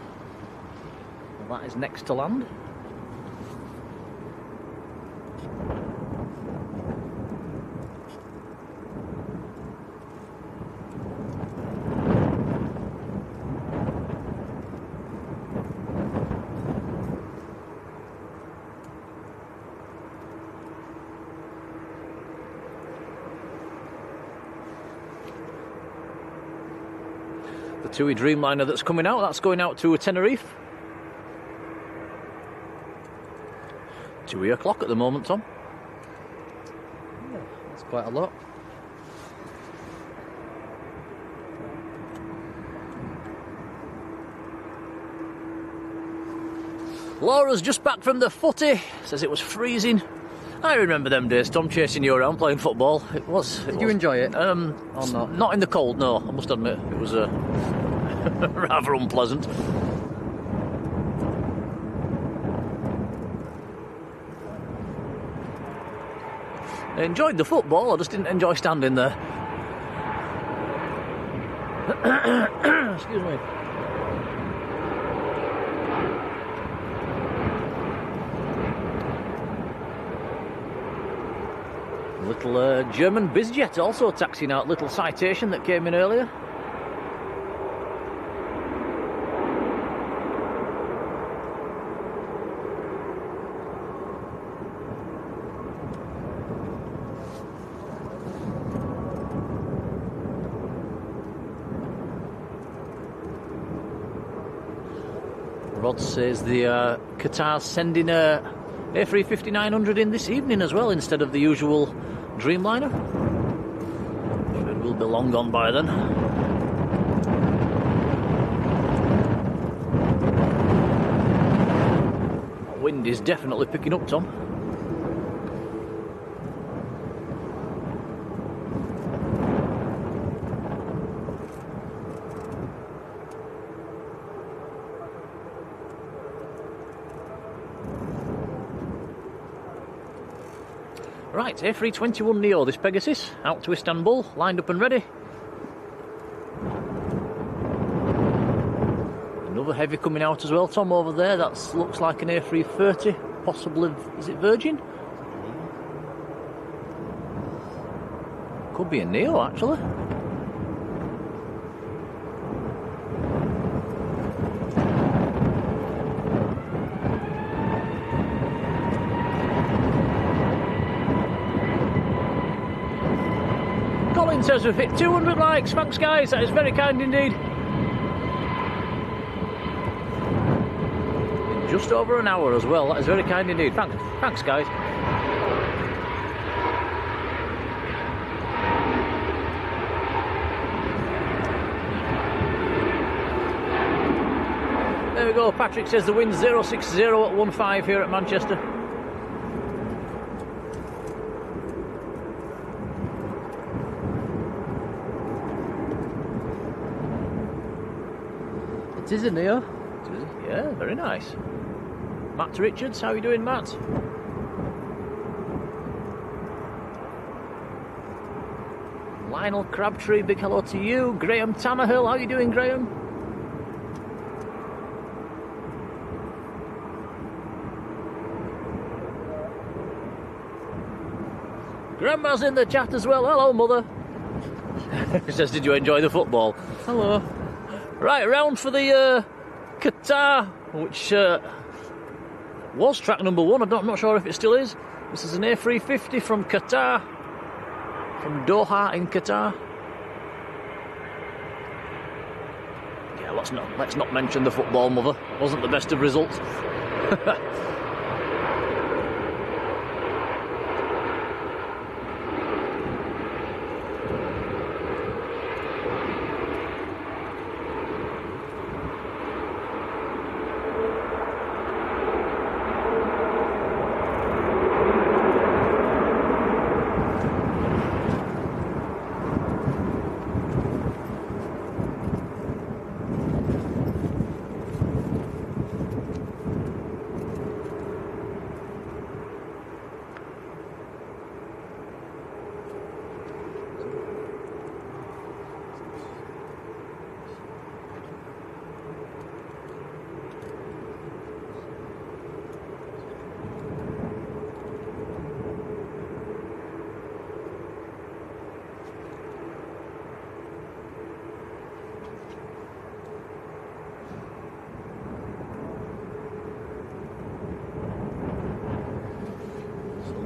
Well, that is next to land. The TUI Dreamliner that's coming out, that's going out to Tenerife. 2 o'clock at the moment, Tom. Yeah, that's quite a lot. Laura's just back from the footy, says it was freezing. I remember them days, Tom, chasing you around playing football. Did you enjoy it? Or not? Not in the cold, no. I must admit, it was rather unpleasant. I enjoyed the football, I just didn't enjoy standing there. Excuse me. Little German bizjet also taxiing out, little citation that came in earlier. Rod says the Qatar's sending a A350-900 in this evening as well, instead of the usual Dreamliner. Sure it will be long gone by then. That wind is definitely picking up, Tom. Right, A321neo, this Pegasus, out to Istanbul, lined up and ready. Another heavy coming out as well, Tom, over there. That looks like an A330, possibly, is it Virgin? Could be a Neo, actually. Colin says we've hit 200 likes. Thanks, guys. That is very kind indeed. In just over an hour as well. That is very kind indeed. Thanks, guys. There we go. Patrick says the wind's 060 at 15 here at Manchester. It is a Neo. Yeah, very nice. Matt Richards, how are you doing, Matt? Lionel Crabtree, big hello to you. Graham Tannehill, how are you doing, Graham? Grandma's in the chat as well. Hello, mother. Says, did you enjoy the football? Hello. Right, round for the Qatar, which was track number 1. I'm not sure if it still is. This is an A350 from Qatar, from Doha in Qatar. Yeah, let's not mention the football, mother. It wasn't the best of results.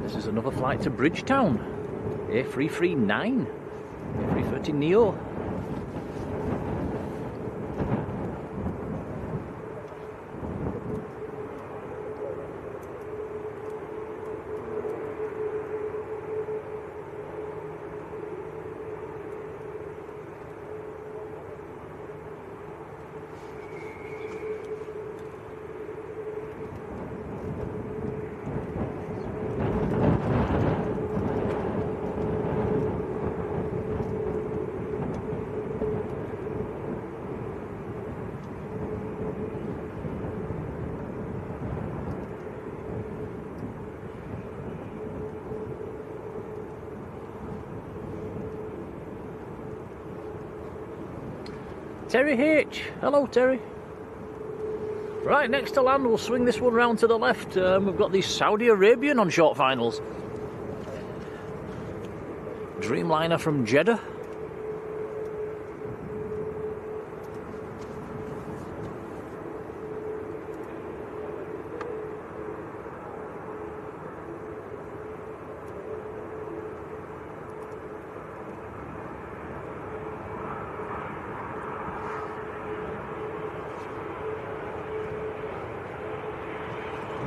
This is another flight to Bridgetown. A339. A330neo. Terry H. Hello, Terry. Right, next to land, we'll swing this one round to the left. We've got the Saudi Arabian on short finals. Dreamliner from Jeddah.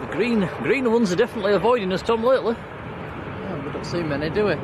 The green ones are definitely avoiding us, Tom, lately. Yeah, we don't see many, do we?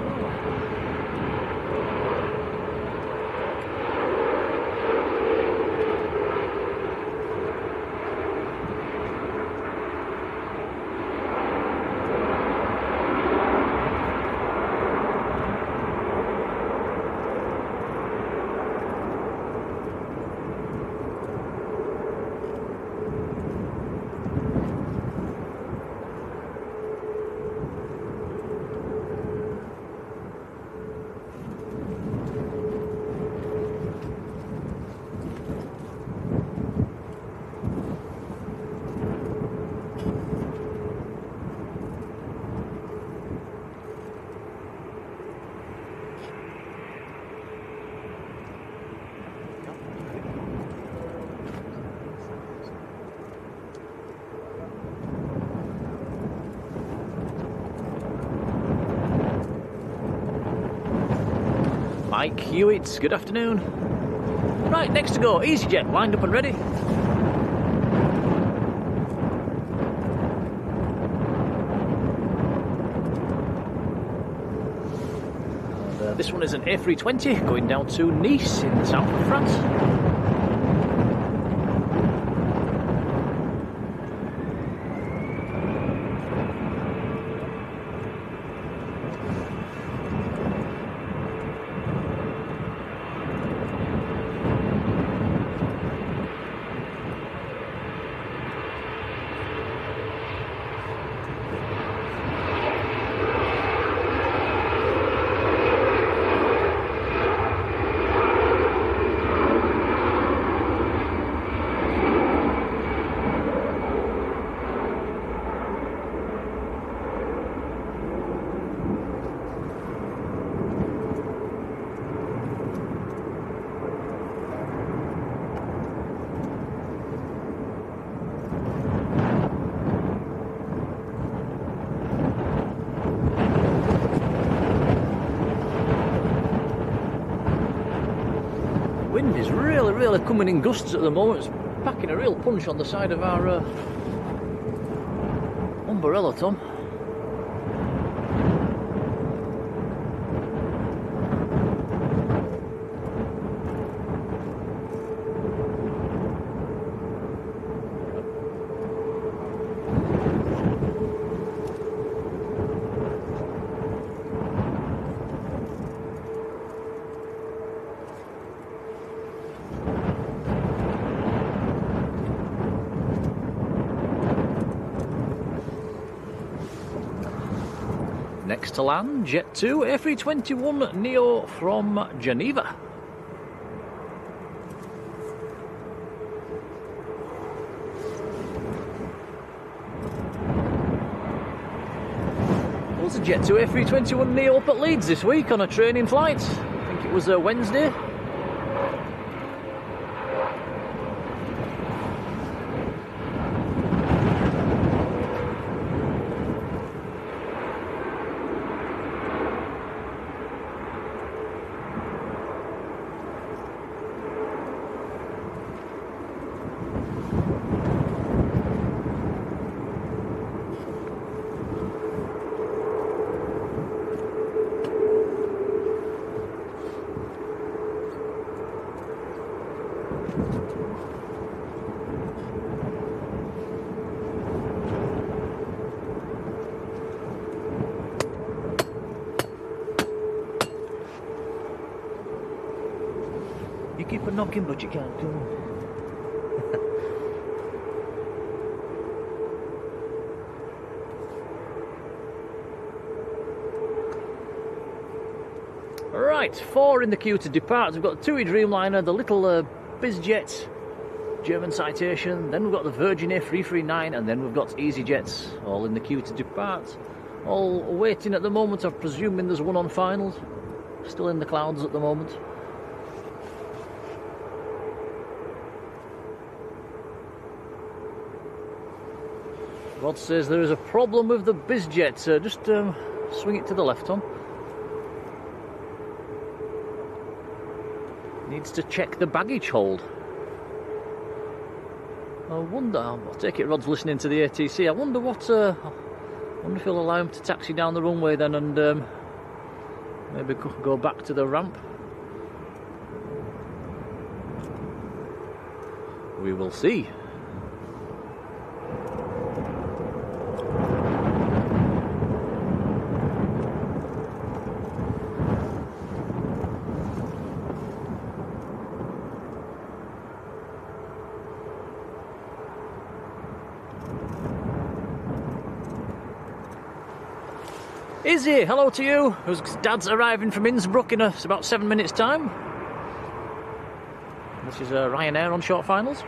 Mike Hewitt, good afternoon. Right, next to go, EasyJet, lined up and ready. And, this one is an A320 going down to Nice in the south of France. Wind is really coming in gusts at the moment. It's packing a real punch on the side of our umbrella, Tom. Next to land, Jet 2, A321 Neo from Geneva. Was a Jet 2 A321 Neo up at Leeds this week on a training flight. I think it was a Wednesday. You keep on knocking, but you can't come. Right, 4 in the queue to depart. We've got the TUI Dreamliner, the little BizJet, German Citation, then we've got the Virgin Air 339, and then we've got EasyJets, all in the queue to depart. All waiting at the moment. I'm presuming there's one on finals. Still in the clouds at the moment. Rod says there is a problem with the BizJet, so just swing it to the left, Tom. Needs to check the baggage hold. I wonder, I take it Rod's listening to the ATC. I wonder what, I wonder if he'll allow him to taxi down the runway then and maybe go back to the ramp. We will see. Izzy, hello to you, whose dad's arriving from Innsbruck in about 7 minutes' time. This is Ryanair on short finals.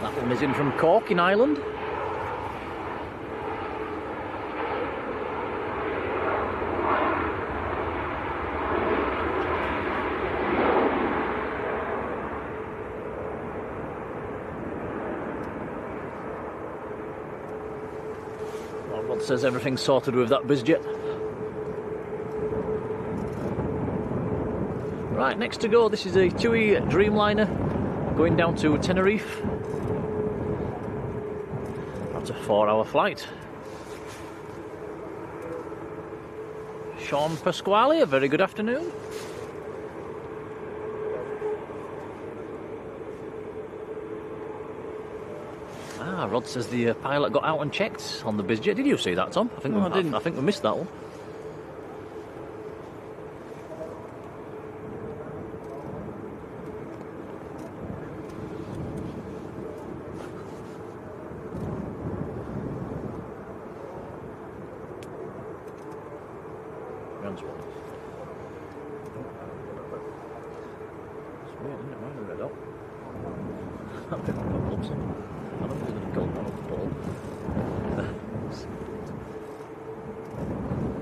That one is in from Cork in Ireland. Rod says everything's sorted with that BizJet. Right, next to go, this is a TUI Dreamliner going down to Tenerife. That's a 4-hour flight. Sean Pasquale, a very good afternoon. Rod says the pilot got out and checked on the BizJet. Did you see that, Tom? I think no, I didn't. I think we missed that one.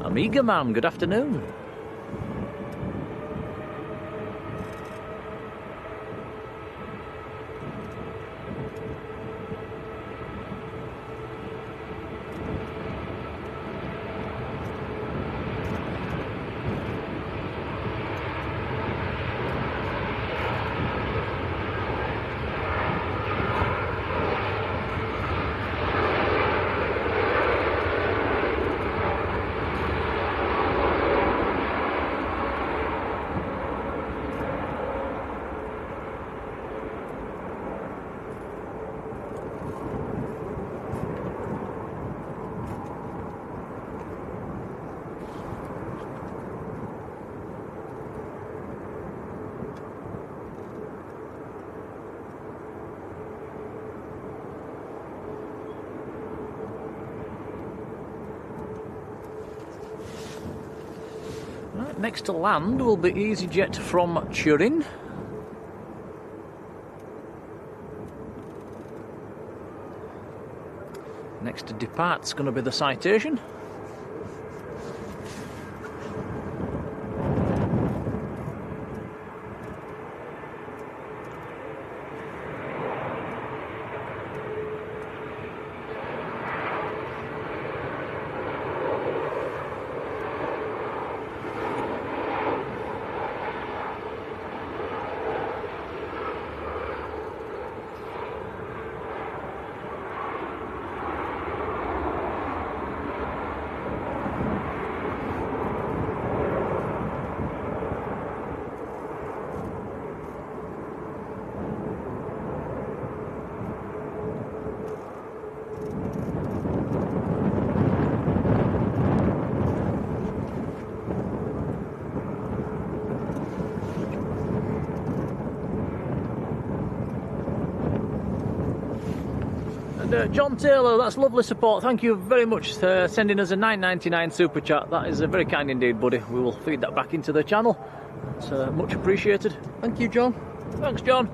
Amiga Man, good afternoon. Next to land will be EasyJet from Turin. Next to depart's going to be the Citation. John Taylor, that's lovely support. Thank you very much for sending us a £9.99 super chat. That is very kind indeed, buddy. We will feed that back into the channel. It's much appreciated. Thank you, John. Thanks, John.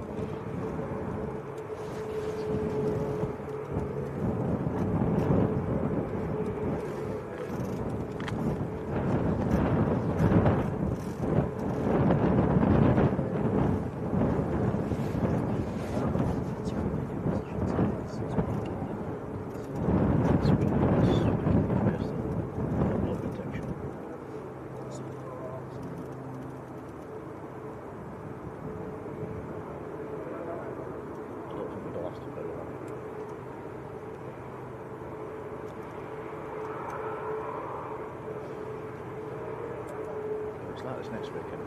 Like this next weekend.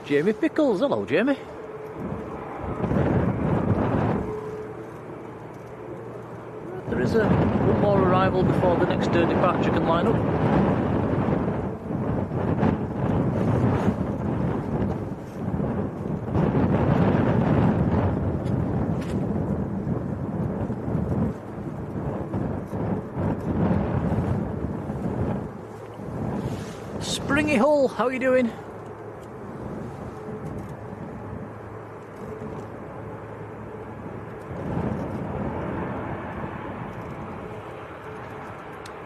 Jamie Pickles, hello Jamie. There is one more arrival before the next departure can line up. Springy Hull, how are you doing?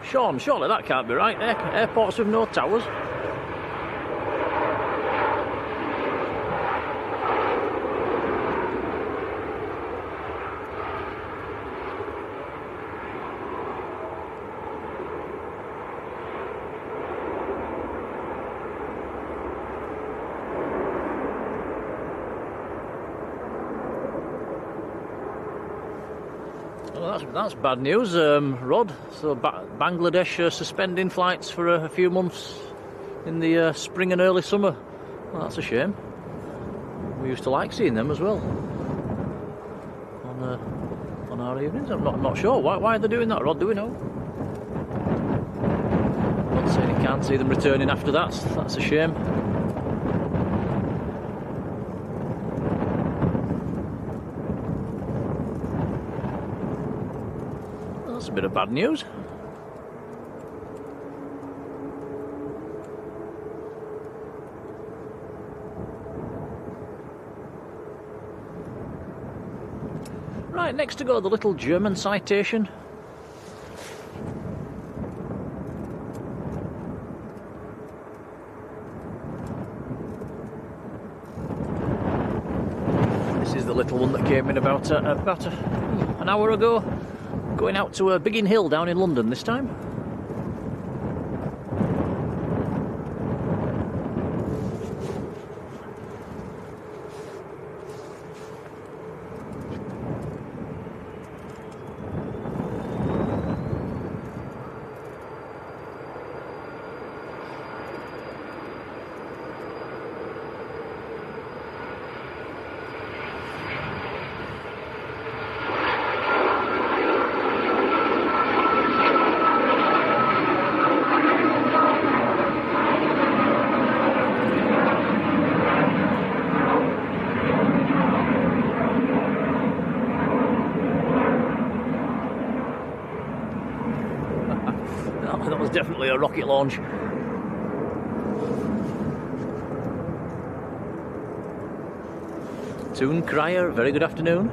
Sean, surely that can't be right. Airports with no towers. Well, that's bad news, Rod. So Bangladesh suspending flights for a few months in the spring and early summer. Well, that's a shame. We used to like seeing them as well on our evenings. I'm not sure why are they doing that, Rod. Do we know? Not saying you can't see them returning after that. That's a shame. That's a bit of bad news. Right, next to go, the little German citation. This is the little one that came in about an hour ago. Going out to Biggin Hill down in London this time. That was definitely a rocket launch. Toon Crier, very good afternoon.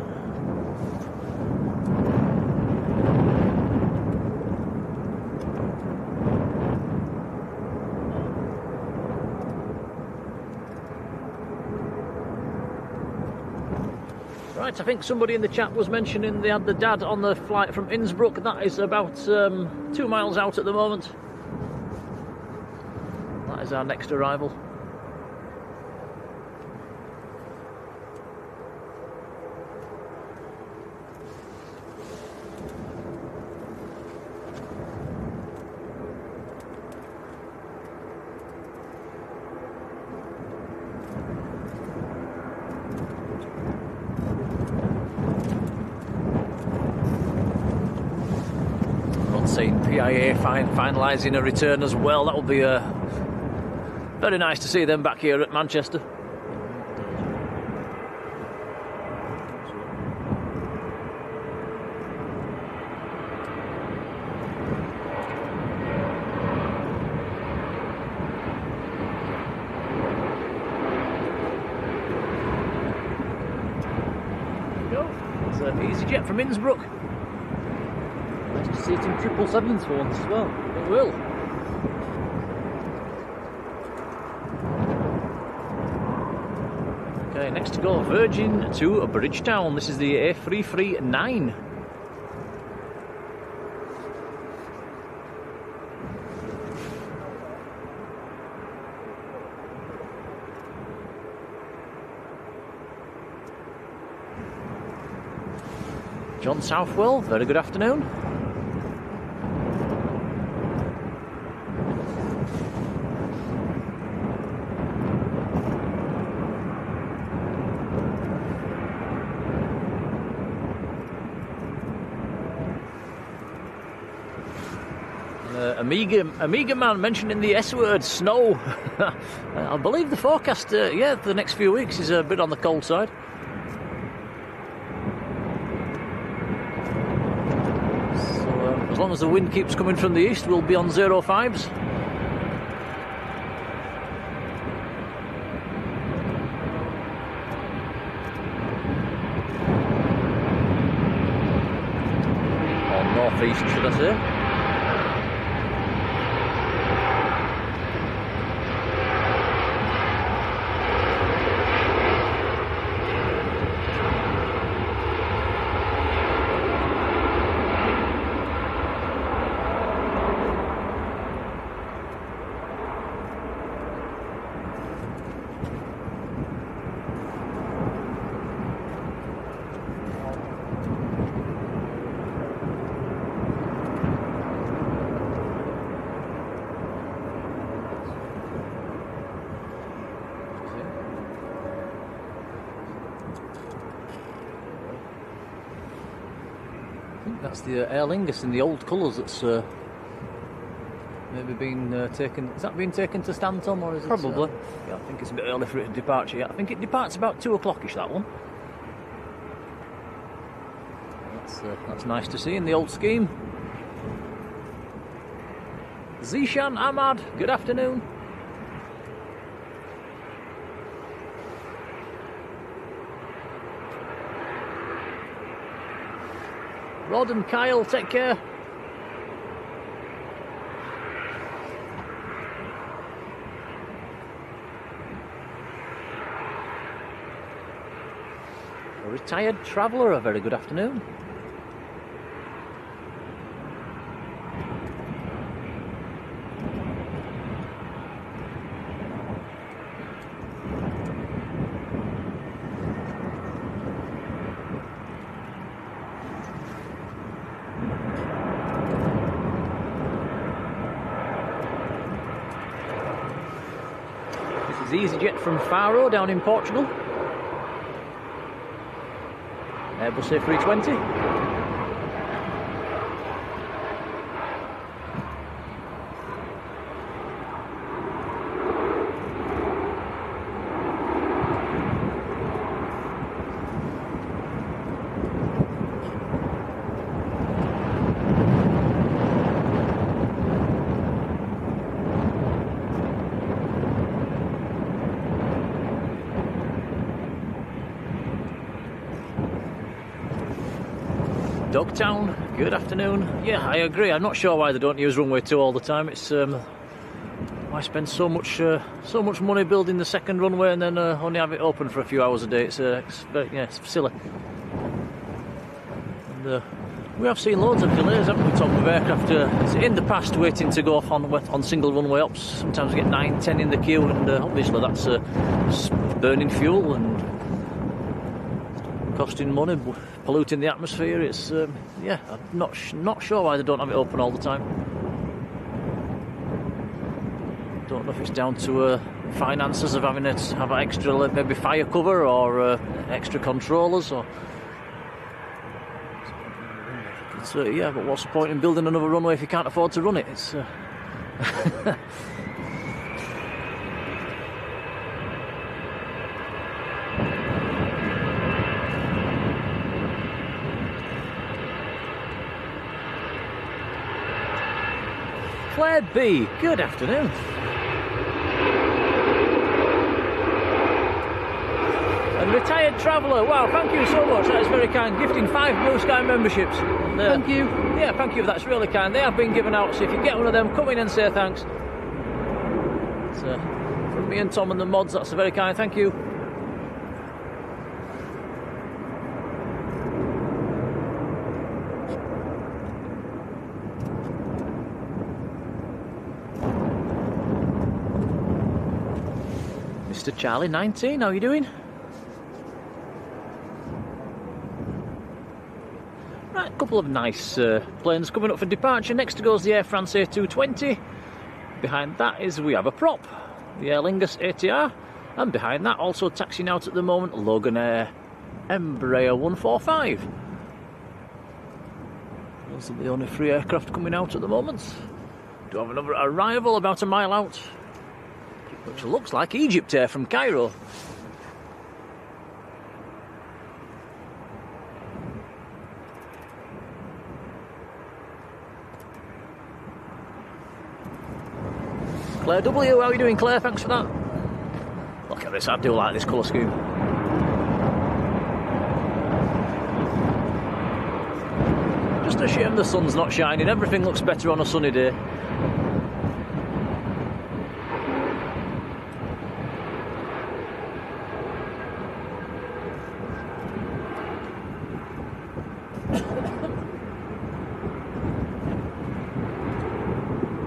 Right, I think somebody in the chat was mentioning they had the dad on the flight from Innsbruck. That is about 2 miles out at the moment. That is our next arrival. Saying PIA finalising a return as well. That would be very nice to see them back here at Manchester. go. It's EasyJet from Innsbruck. Nice to see it in 777s for once as well. It will. Okay, next to go, Virgin to Bridgetown. This is the A339. John Southwell, very good afternoon. Amiga man mentioning the S word, snow. I believe the forecast, for the next few weeks is a bit on the cold side. So as long as the wind keeps coming from the east, we'll be on 05s. Or northeast, should I say. That's the Aer Lingus in the old colours that's maybe been taken. Is that been taken to Stanton or is it? Probably. Yeah, I think it's a bit early for it to depart yet. I think it departs about 2 o'clockish, that one. That's nice to see in the old scheme. Zishan Ahmad, good afternoon. Rod and Kyle, take care. A retired traveller, a very good afternoon. EasyJet from Faro down in Portugal. Airbus A320. Dogtown, good afternoon. Yeah, I agree. I'm not sure why they don't use runway 2 all the time. It's why spend so much money building the second runway and then only have it open for a few hours a day. It's silly. And, we have seen loads of delays, haven't we, Tom, with aircraft in the past waiting to go off on single runway ops. Sometimes we get 9, 10 in the queue, and obviously that's burning fuel and costing money, polluting the atmosphere. It's I'm not sure why they don't have it open all the time. Don't know if it's down to finances of having it have extra maybe fire cover or extra controllers or. But what's the point in building another runway if you can't afford to run it? It's Claire B, good afternoon. And Retired Traveller, wow, thank you so much, that is very kind. Gifting 5 Blue Sky memberships. Thank you. Yeah, thank you, that's really kind. They have been given out, so if you get one of them, come in and say thanks. It's, from me and Tom and the mods, that's very kind, thank you. Mr. Charlie 19, how are you doing? Right, a couple of nice planes coming up for departure. Next goes the Air France A220. Behind that we have a prop, the Aer Lingus ATR, and behind that, also taxiing out at the moment, Loganair Embraer 145. Those are the only 3 aircraft coming out at the moment. Do have another arrival about a mile out, which looks like Egypt Air from Cairo. Claire W, how are you doing, Claire? Thanks for that. Look at this, I do like this colour scheme. Just a shame the sun's not shining, everything looks better on a sunny day.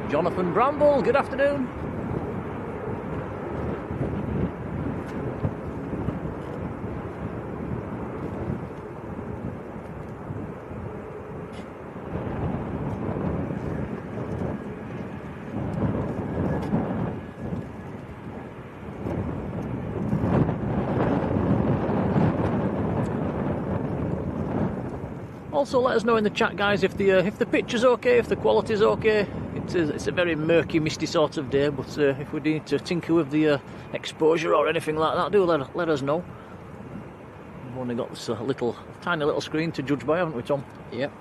Jonathan Bramble, good afternoon. Also, let us know in the chat, guys, if the picture's okay, if the quality's okay. It's a very murky, misty sort of day, but if we need to tinker with the exposure or anything like that, do let us know. We've only got this tiny little screen to judge by, haven't we, Tom? Yep.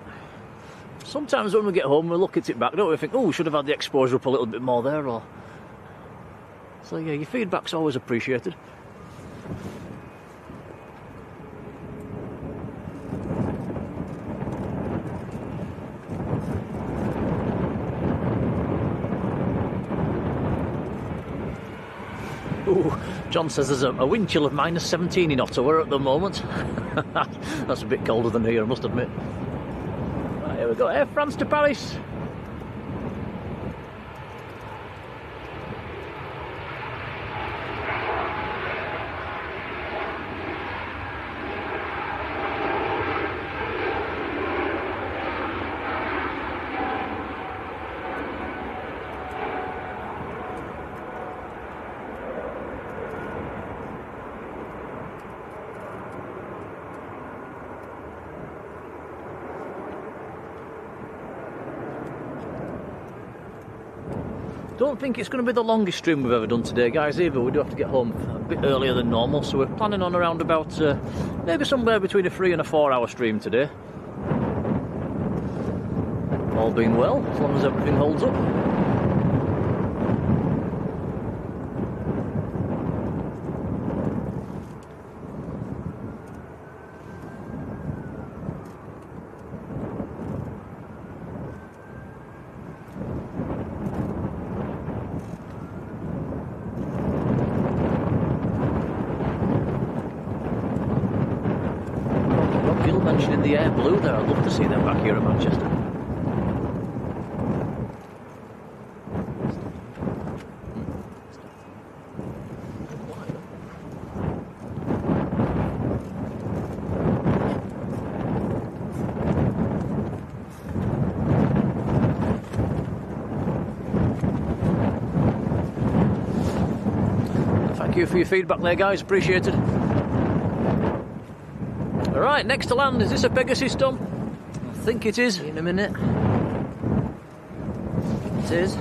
Sometimes when we get home, we look at it back, don't we? Think, oh, we should have had the exposure up a little bit more there, or... So yeah, your feedback's always appreciated. Ooh, John says there's a wind chill of -17 in Ottawa at the moment. That's a bit colder than here, I must admit. Right, here we go, Air France to Paris. Don't think it's going to be the longest stream we've ever done today, guys, either. We do have to get home a bit earlier than normal, so we're planning on around about maybe somewhere between a 3 and a 4 hour stream today. All being well, as long as everything holds up. In the air blue there, I'd love to see them back here in Manchester. Thank you for your feedback there, guys, appreciated. Alright, next to land, is this a Pegasus, Tom? I think it is. In a minute. It is.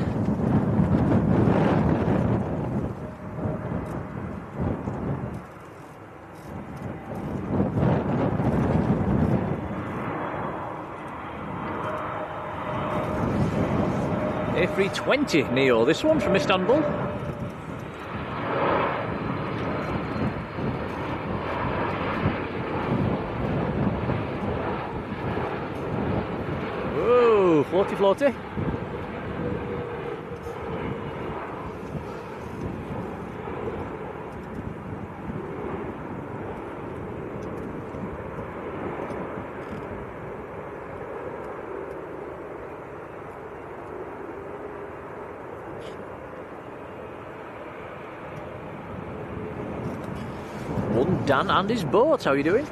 A320 Neo, this one from Istanbul. Floaty, floaty. One Dan and his boat, how are you doing?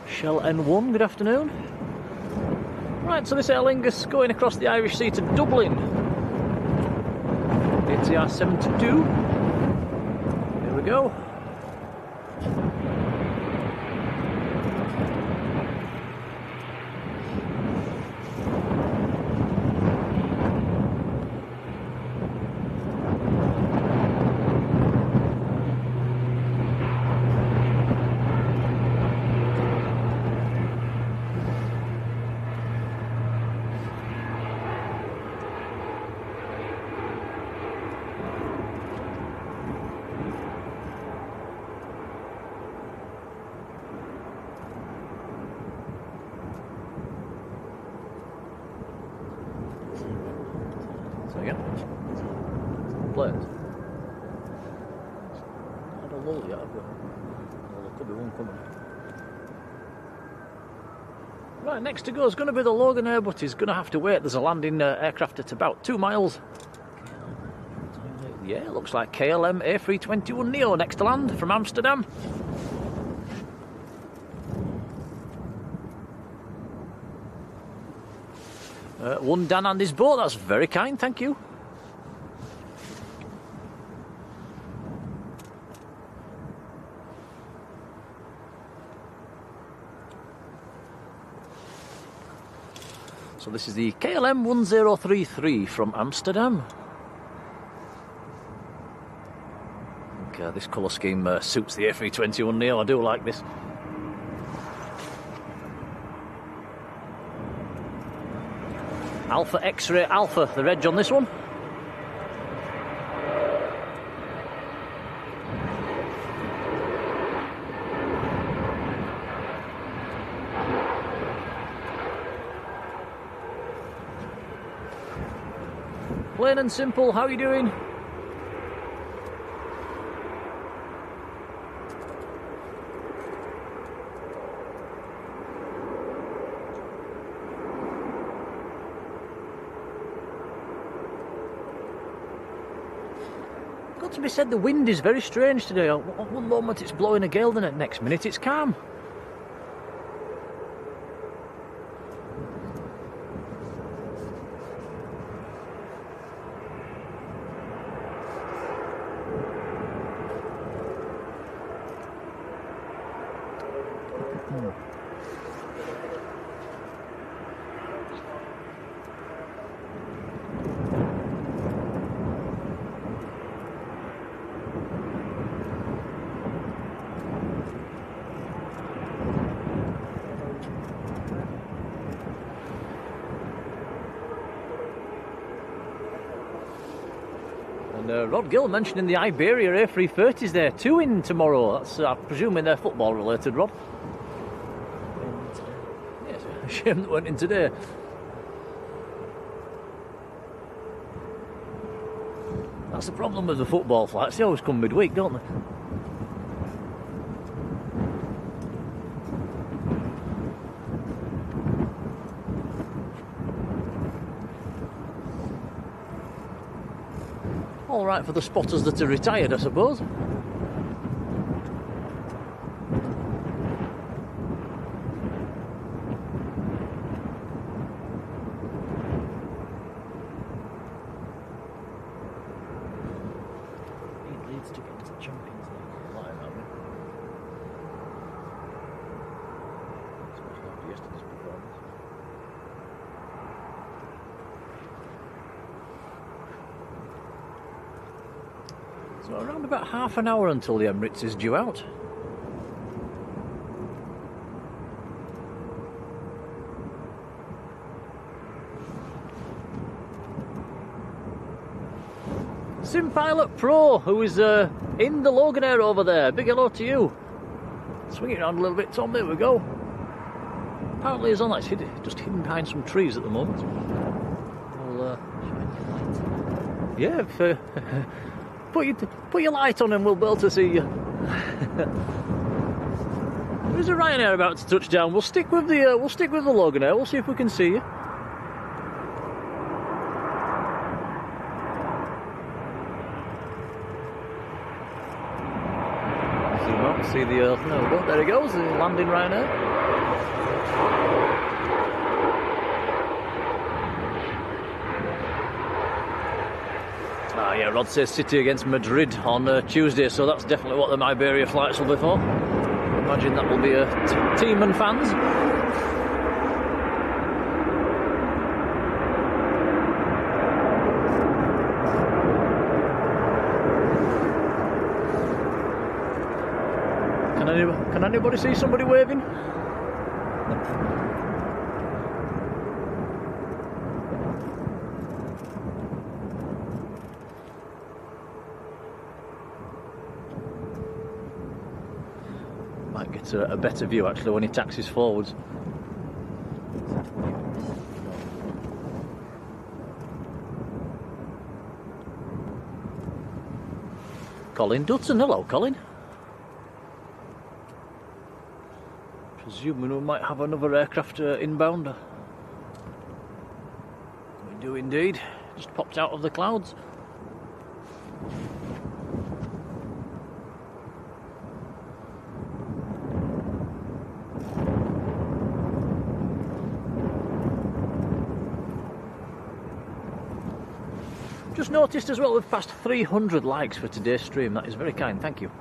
Shell N1, good afternoon. Right, so this Aer Lingus going across the Irish Sea to Dublin. ATR 72. Here we go. Planes. I don't know yet, have we? Well, there could be one coming. Right, next to go is going to be the Loganair, but he's going to have to wait. There's a landing aircraft at about 2 miles. Yeah, looks like KLM A321neo next to land from Amsterdam. One Dan and his boat, that's very kind, thank you. So this is the KLM 1033 from Amsterdam. I think this colour scheme suits the A321neo, I do like this. Alpha X-ray Alpha, the reg on this one. Plain and simple, how are you doing? Got to be said, the wind is very strange today. One moment it's blowing a gale, the next minute it's calm. Rod Gill mentioning the Iberia A330s there, 2 in tomorrow. That's, I'm presuming they're football related, Rod. Yes, shame that went in today. That's the problem with the football flights, they always come midweek, don't they? All right for the spotters that are retired, I suppose. It leads to get to the Champions League. Might have been. Especially after yesterday's performance. So around about half an hour until the Emirates is due out. Sim Pilot Pro, who is in the Loganair over there. Big hello to you. Swing it around a little bit, Tom. There we go. Apparently he's on that. It's just hidden behind some trees at the moment. We'll shine your light. Yeah, put your light on and we'll be able to see you. There's a Ryanair about to touch down. We'll stick with the Loganair. We'll see if we can see you. See the Earth. No, go. There he goes, the landing Ryanair. Ah, yeah, Rod says City against Madrid on Tuesday, so that's definitely what the Iberia flights will be for. Imagine that will be a team and fans. Can anybody see somebody waving? Might get a better view actually when he taxis forwards. Colin Dutton, hello Colin. Presuming we might have another aircraft inbound. We do indeed. Just popped out of the clouds. Just noticed as well we've passed 300 likes for today's stream. That is very kind, thank you.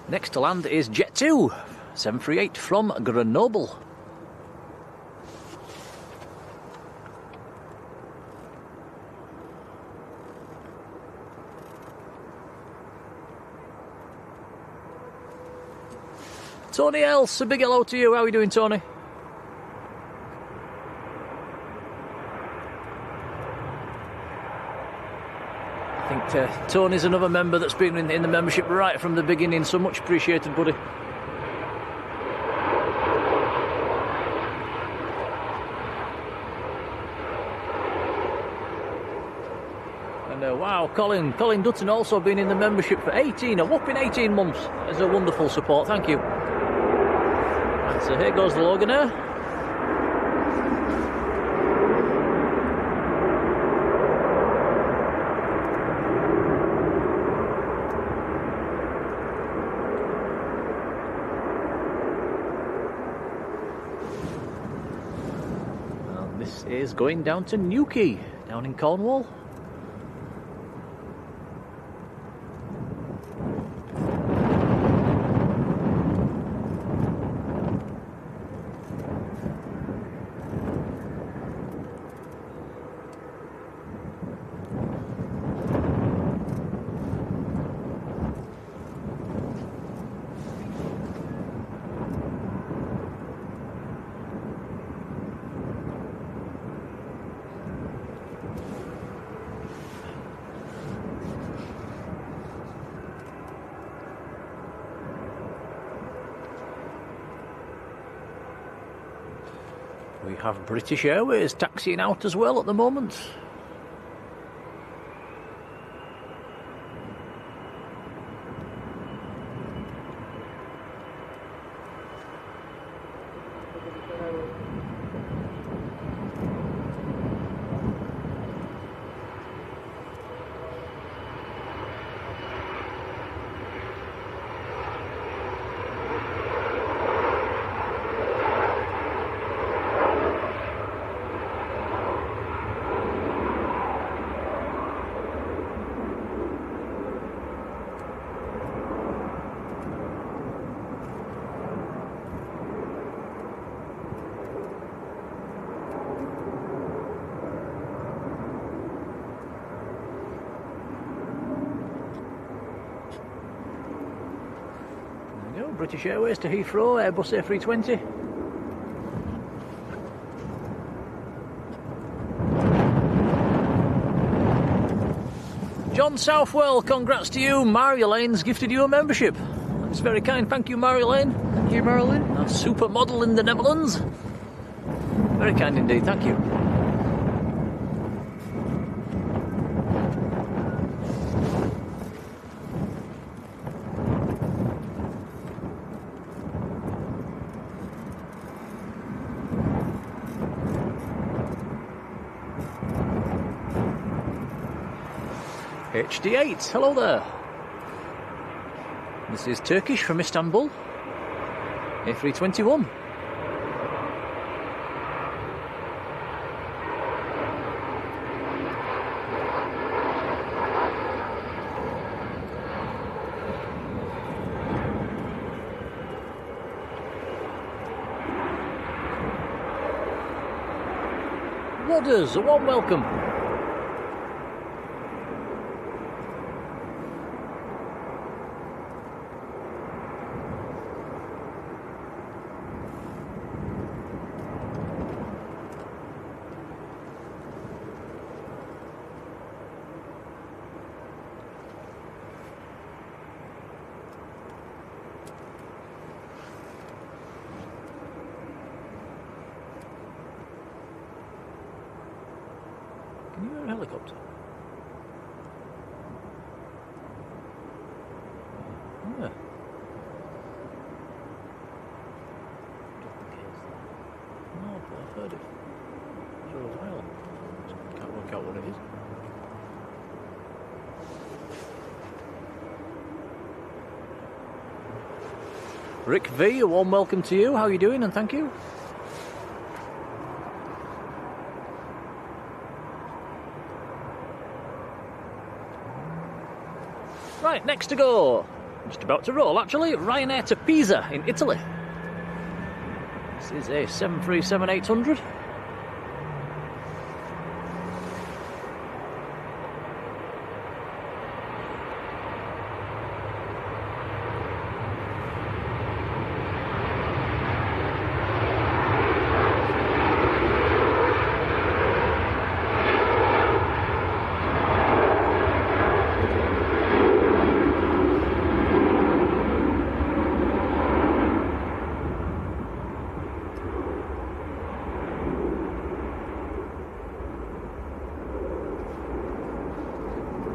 Next to land is Jet 2, 738 from Grenoble. Tony Else, a big hello to you. How are you doing, Tony? I think Tony's another member that's been in the membership right from the beginning, so much appreciated, buddy. And wow, Colin Dutton also been in the membership for a whopping 18 months. That's a wonderful support, thank you. Right, so here goes the Loganair. This is going down to Newquay, down in Cornwall. We have British Airways taxiing out as well at the moment. British Airways to Heathrow, Airbus A320. John Southwell, congrats to you. Marjolein gifted you a membership. That's very kind. Thank you, Marjolein. Thank you, Marjolein. A supermodel in the Netherlands. Very kind indeed. Thank you. HD8, hello there. This is Turkish from Istanbul. A321. Wodders, a warm welcome. Can you hear a helicopter? Yeah. No, but I've heard it for a while. Can't work out what it is. Rick V, a warm welcome to you. How are you doing? And thank you. Right, next to go. Just about to roll, actually. Ryanair to Pisa in Italy. This is a 737-800.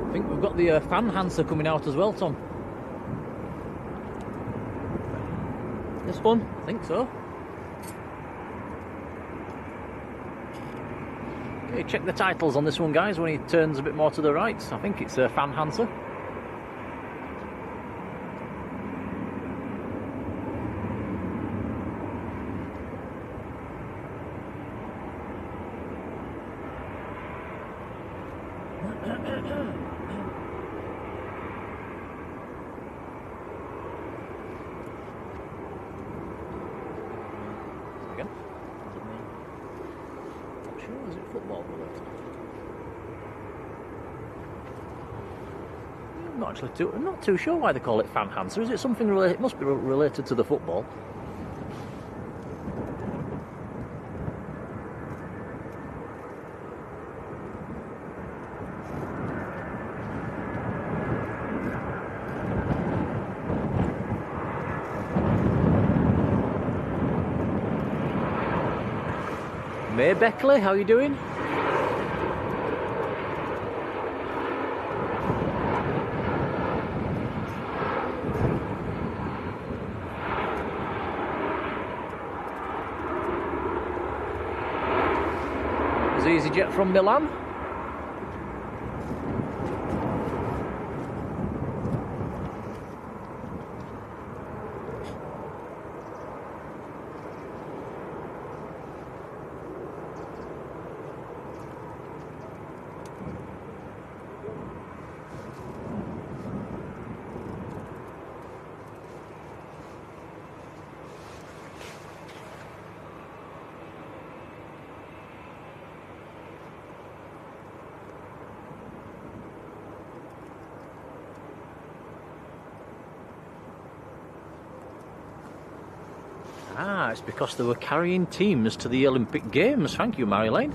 I think we've got the fan Hanser coming out as well, Tom. This one? I think so. Okay, check the titles on this one, guys, when he turns a bit more to the right. I think it's fan Hanser. Again? Not sure, is it football related? I'm not too sure why they call it fan Hanser. Is it something related? It must be related to the football. May Beckley, how are you doing? Is EasyJet from Milan? it's because they were carrying teams to the Olympic Games. Thank you, Marjolein.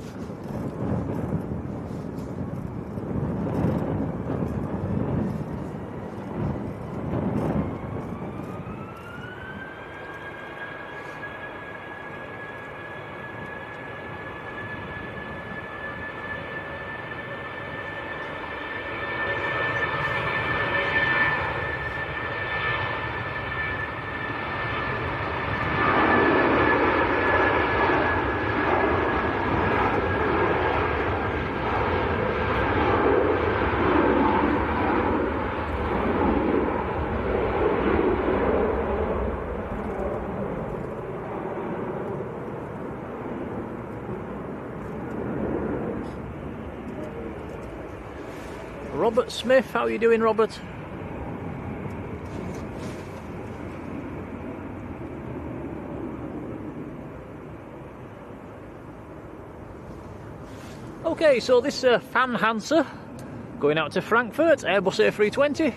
Robert Smith, how are you doing, Robert? Okay, so this fan Hansa going out to Frankfurt, Airbus A320.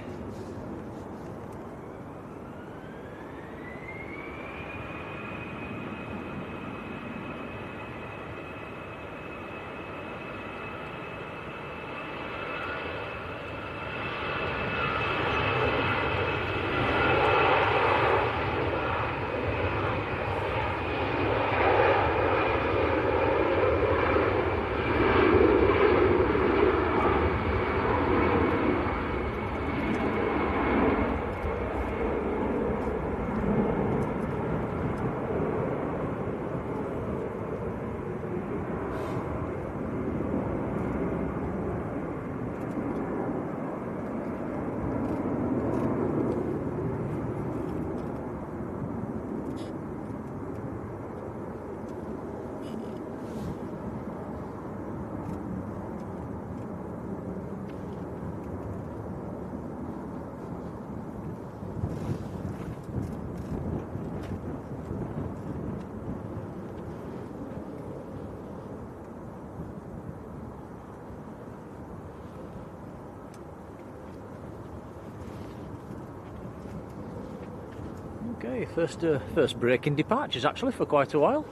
Okay, first break in departures actually for quite a while.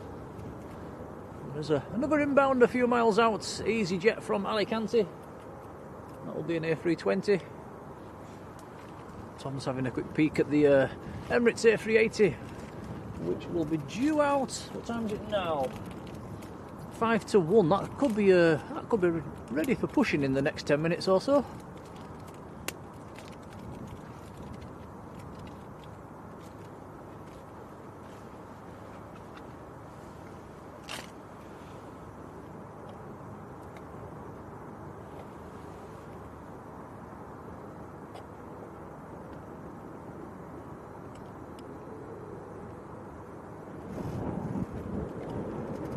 There's another inbound a few miles out, EasyJet from Alicante. That'll be an A320. Tom's having a quick peek at the Emirates A380, which will be due out. What time is it now? 5 to 1. That could be ready for pushing in the next 10 minutes or so.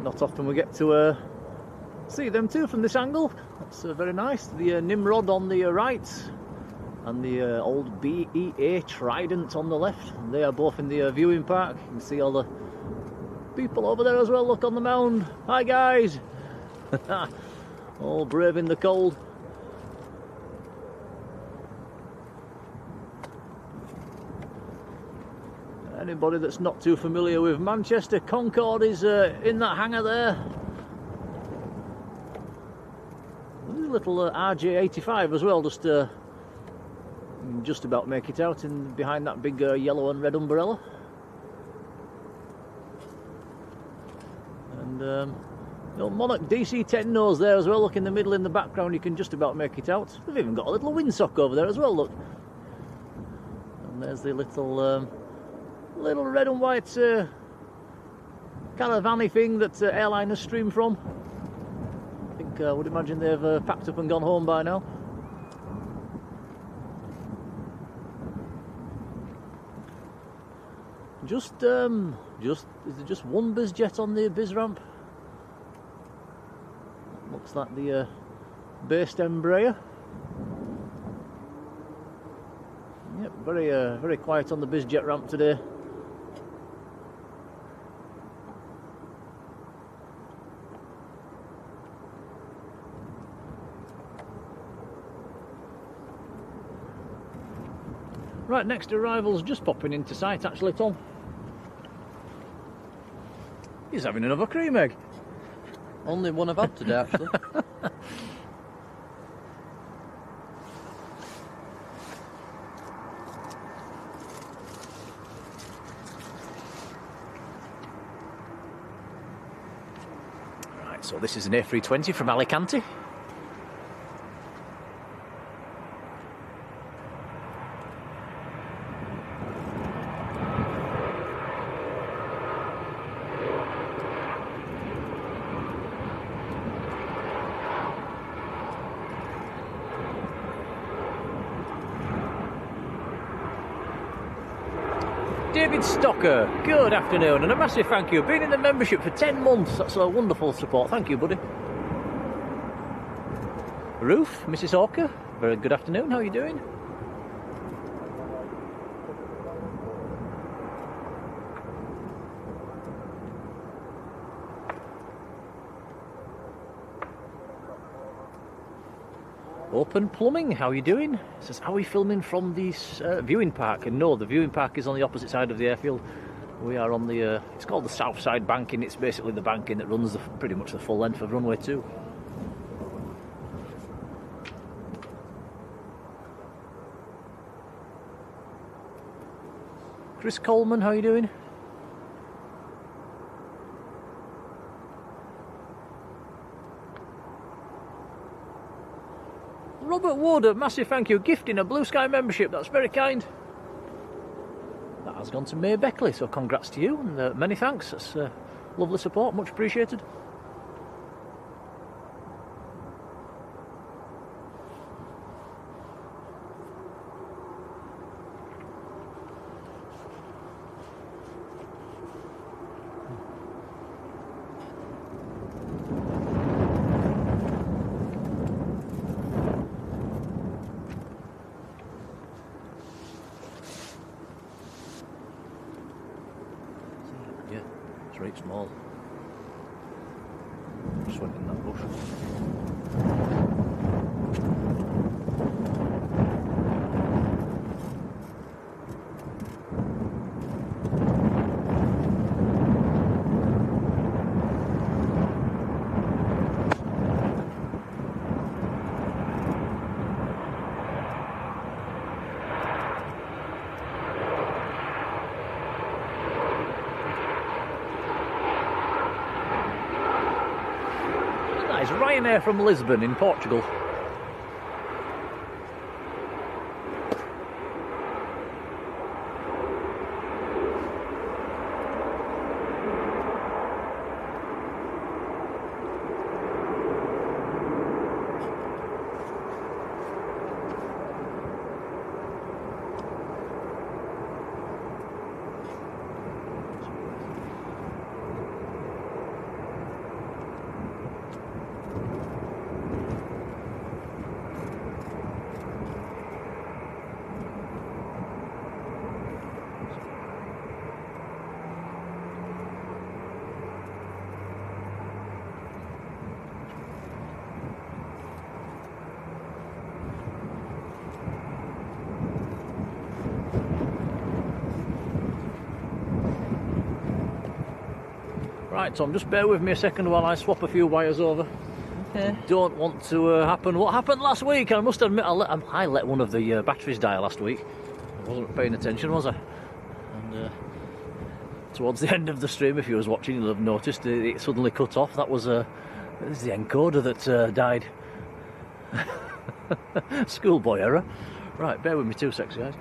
Not often we get to see them two from this angle. That's very nice. The Nimrod on the right and the old BEA Trident on the left. They are both in the viewing park. You can see all the people over there as well. Look on the mound. Hi guys! All brave in the cold. Anybody that's not too familiar with Manchester, Concorde is in that hangar there. There's a little RJ85 as well, just about make it out in behind that big yellow and red umbrella. And Monarch DC-10 nose there as well. Look in the middle in the background, you can just about make it out. They've even got a little windsock over there as well, look. And there's the little red and white caravan-y thing that airliners stream from. I think I would imagine they've packed up and gone home by now. Is there just one biz jet on the biz ramp? Looks like the based Embraer. Yep, very quiet on the biz jet ramp today. Right, next arrival's just popping into sight actually, Tom. He's having another cream egg. Only one I've had today, actually. Right, so this is an A320 from Alicante. David Stocker, good afternoon, and a massive thank you. Been in the membership for 10 months, that's a wonderful support. Thank you, buddy. Ruth, Mrs. Hawker, very good afternoon, how are you doing? Open Plumbing, how are you doing? It says, are we filming from the viewing park? And no, the viewing park is on the opposite side of the airfield. We are on the, it's called the South Side Banking. It's basically the banking that runs pretty much the full length of runway 2. Chris Coleman, how are you doing? Robert Wood, a massive thank you, gifting a Blue Sky membership, that's very kind. That has gone to May Beckley, so congrats to you, and many thanks, that's lovely support, much appreciated. Right small. Just went in that bush. Ryanair from Lisbon in Portugal. Right, Tom, just bear with me a second while I swap a few wires over. Okay. Don't want to happen what happened last week. I must admit, I let one of the batteries die last week. I wasn't paying attention, was I? And towards the end of the stream, if you was watching, you'll have noticed it suddenly cut off. That was the encoder that died. Schoolboy error. Right, bear with me 2 seconds, guys.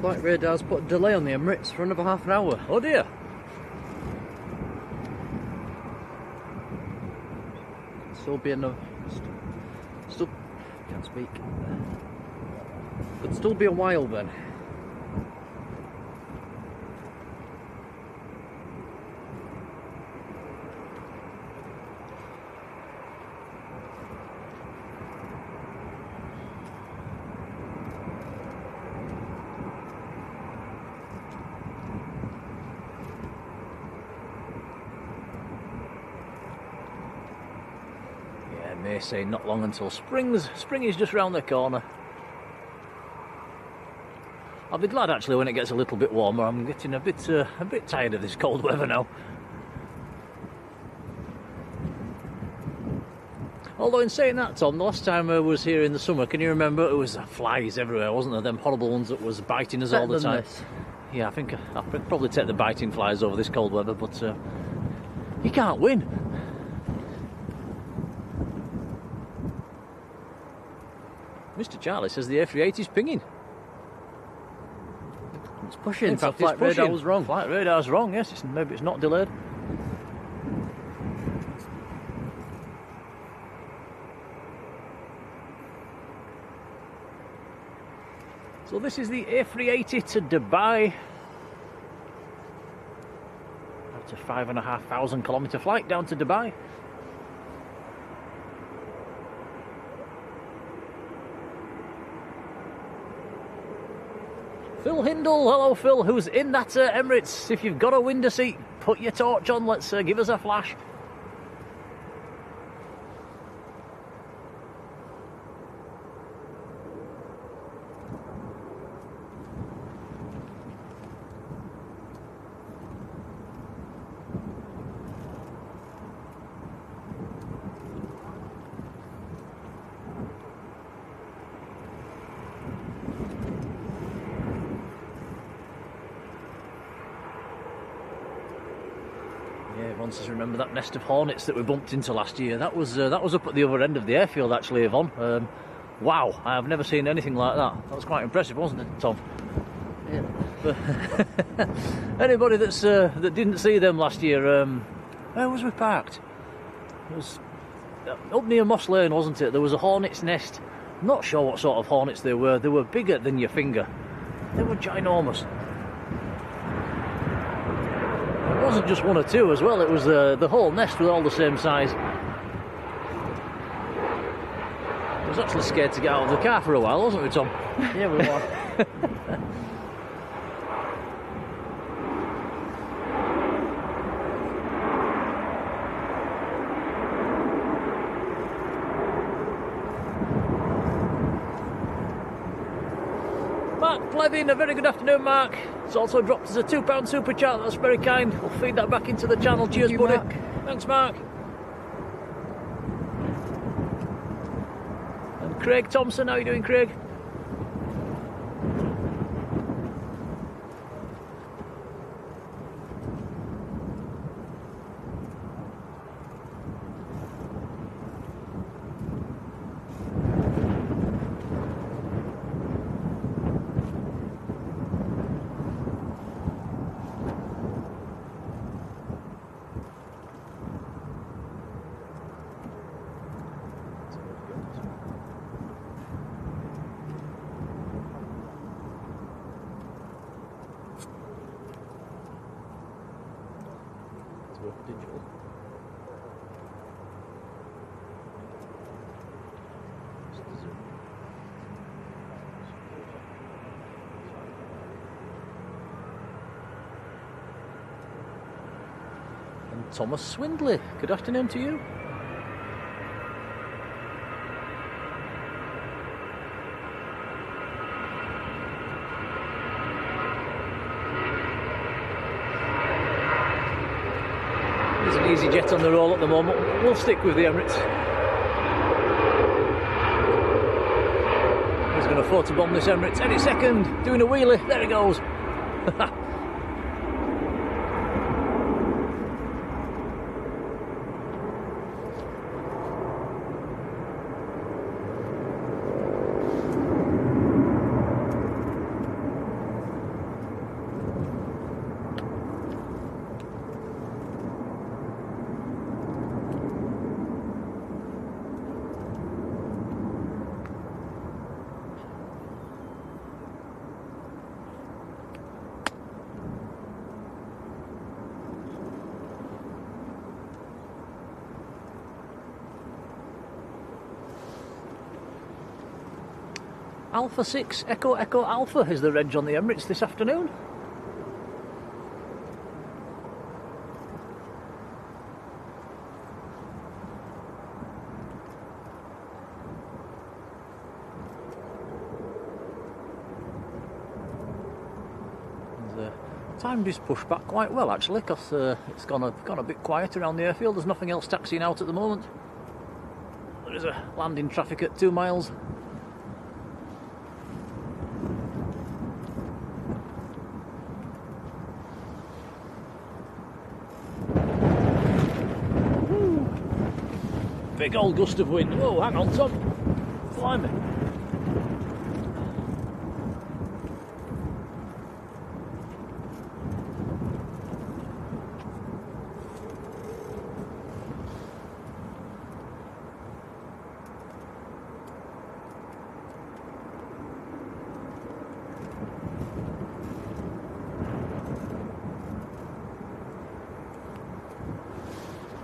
Flight radar's put a delay on the Emirates for another half an hour. Oh dear. Still be enough. Still speak. Could still be a while then. May say not long until spring is just round the corner. I'll be glad actually when it gets a little bit warmer. I'm getting a bit tired of this cold weather now. Although in saying that, Tom, the last time I was here in the summer, can you remember, it was flies everywhere, wasn't there? Them horrible ones that was biting us all the time. Yeah, I think I'll probably take the biting flies over this cold weather, but you can't win. Mr. Charlie says the A380 is pinging. It's pushing. In fact, flight radar was wrong. Flight radar's wrong, yes. Maybe it's not delayed. So this is the A380 to Dubai. That's a 5,500 kilometre flight down to Dubai. Phil Hindle, hello Phil, who's in that Emirates. If you've got a window seat, put your torch on, let's give us a flash. Yvonne says, remember that nest of hornets that we bumped into last year? That was up at the other end of the airfield, actually, Yvonne. Wow, I have never seen anything like that. That was quite impressive, wasn't it, Tom? Yeah. Anybody that didn't see them last year, where was we parked? It was up near Moss Lane, wasn't it? There was a hornet's nest. I'm not sure what sort of hornets they were. They were bigger than your finger. They were ginormous. It wasn't just one or two as well, it was the whole nest was all the same size. I was actually scared to get out of the car for a while, wasn't we, Tom? Yeah, we were. Mark Plevin, a very good afternoon, Mark. It's also dropped us a £2 super chat. That's very kind. We'll feed that back into the channel. Cheers, buddy. Mark. Thanks, Mark. And Craig Thompson, how are you doing, Craig? Digital. And Thomas Swindley, good afternoon to you. Easy jet on the roll at the moment. We'll stick with the Emirates. He's going to photobomb this Emirates any second. Doing a wheelie. There he goes. Alpha 6 Echo Echo Alpha is the reg on the Emirates this afternoon. Time is pushed back quite well actually, because it's gone a bit quiet around the airfield. There's nothing else taxiing out at the moment. There is a landing traffic at 2 miles. Woo. Big old gust of wind. Whoa, hang on Tom. Blimey.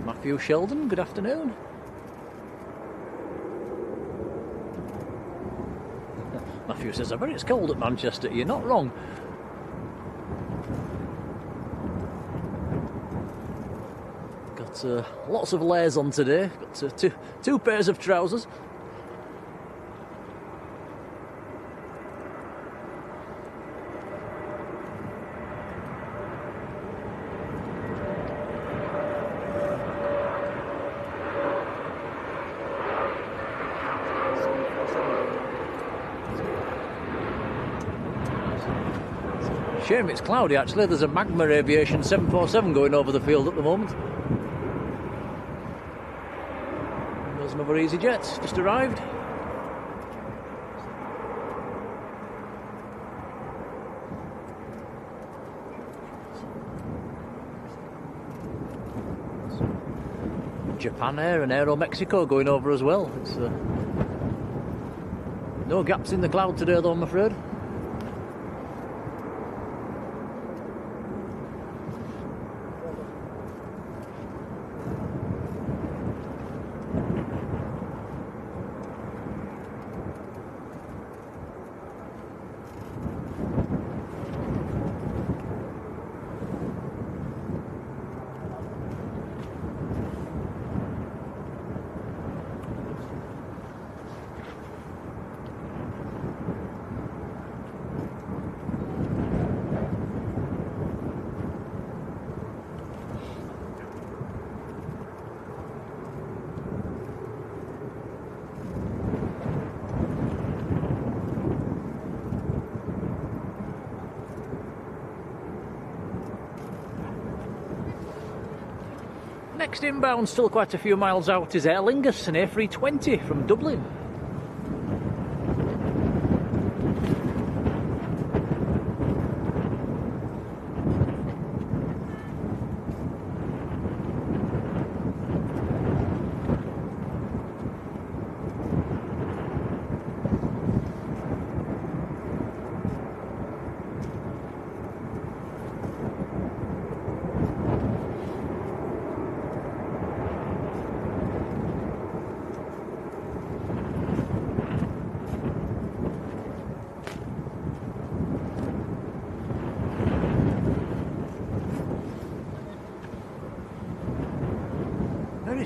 Matthew Sheldon, good afternoon. Matthew says, I bet it's cold at Manchester. You're not wrong. Got lots of layers on today. Got two pairs of trousers. Shame it's cloudy actually. There's a Magma Aviation 747 going over the field at the moment. And there's another EasyJet just arrived. Japan Air and Aero Mexico going over as well. It's no gaps in the cloud today though, I'm afraid. Next inbound, still quite a few miles out, is Aer Lingus, an A320 from Dublin.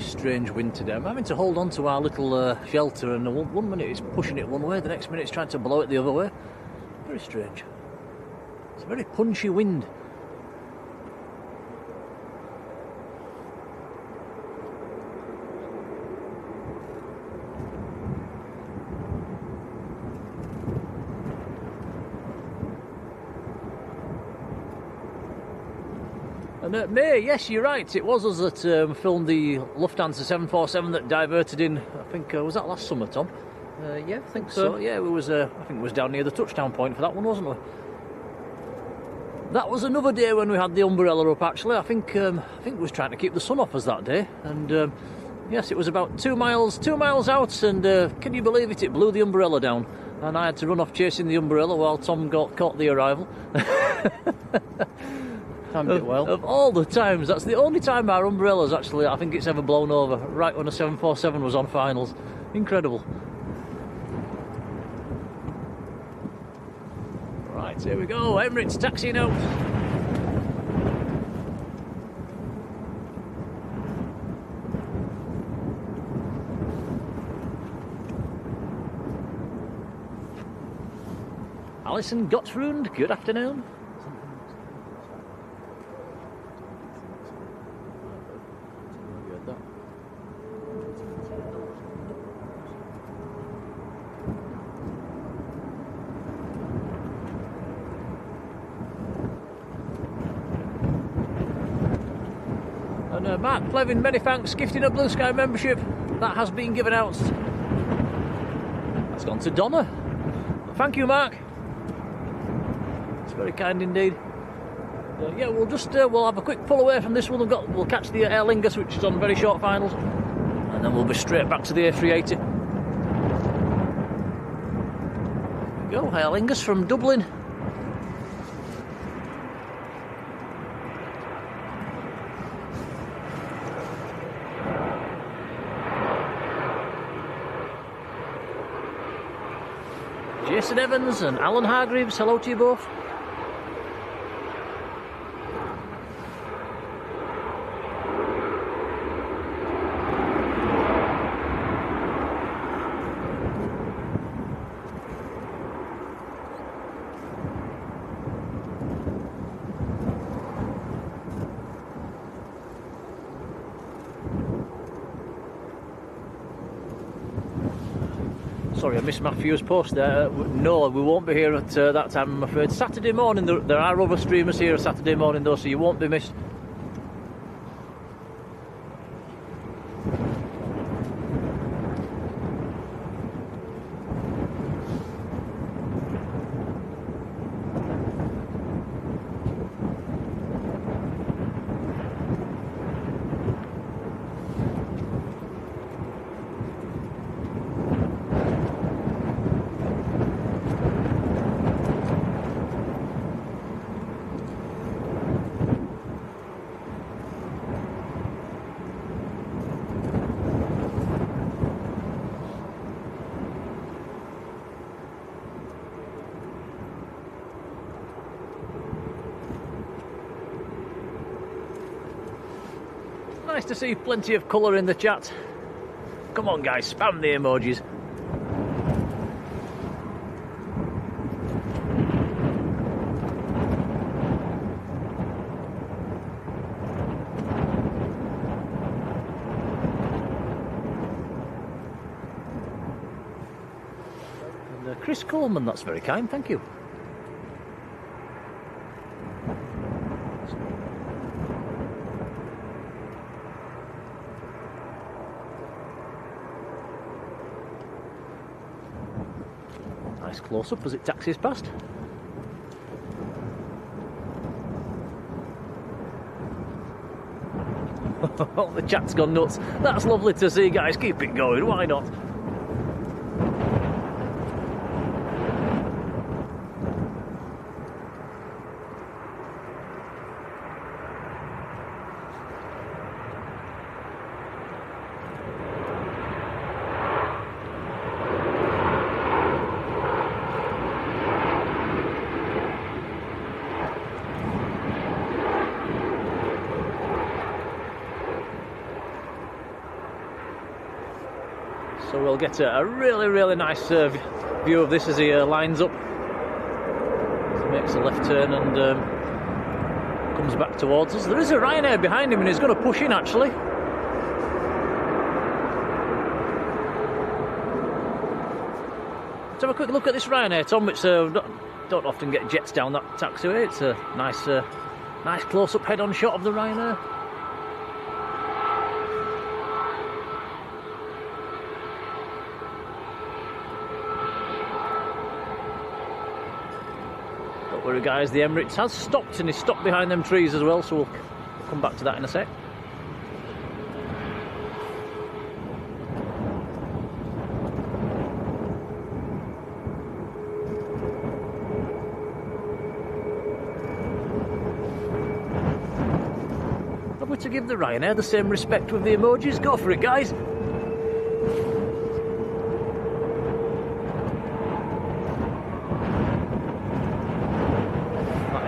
Strange wind today. I'm having to hold on to our little shelter, and one minute it's pushing it one way, the next minute it's trying to blow it the other way. Very strange. It's a very punchy wind. And May, yes, you're right. It was us that filmed the Lufthansa 747 that diverted in. I think was that last summer, Tom? Yeah, I think so. Yeah, we was. I think it was down near the touchdown point for that one, wasn't we? That was another day when we had the umbrella up. Actually, I think we was trying to keep the sun off us that day. And yes, it was about 2 miles out. And can you believe it? It blew the umbrella down, and I had to run off chasing the umbrella while Tom caught the arrival. Timed it well. Of all the times, that's the only time our umbrella's actually, I think it's ever blown over, right when a 747 was on finals. Incredible. Right, here we go. Emirates taxi now. Alison Gottsrund, good afternoon. And Mark Plevin, many thanks, gifting a Blue Sky membership. That has been given out. That's gone to Donna. Thank you, Mark. It's very kind indeed. Yeah, we'll just we'll have a quick pull away from this one. We'll catch the Aer Lingus, which is on very short finals, and then we'll be straight back to the A380. There we go, Aer Lingus from Dublin. Jason Evans and Alan Hargreaves, hello to you both. Sorry, I missed Matthew's post there. No, we won't be here at that time, I'm afraid. Saturday morning, there are other streamers here Saturday morning though, so you won't be missed. Nice to see plenty of colour in the chat. Come on guys, spam the emojis. And Chris Coleman, that's very kind, thank you. Nice close-up as it taxis past. The chat's gone nuts. That's lovely to see, guys. Keep it going, why not? So we'll get a really nice view of this as he lines up. So he makes a left turn and comes back towards us. There is a Ryanair behind him and he's going to push in actually. Let's have a quick look at this Ryanair, Tom, which don't often get jets down that taxiway. It's a nice close-up head-on shot of the Ryanair. Don't worry guys, the Emirates has stopped and he's stopped behind them trees as well, so we'll come back to that in a sec. Have we to give the Ryanair the same respect with the emojis? Go for it guys!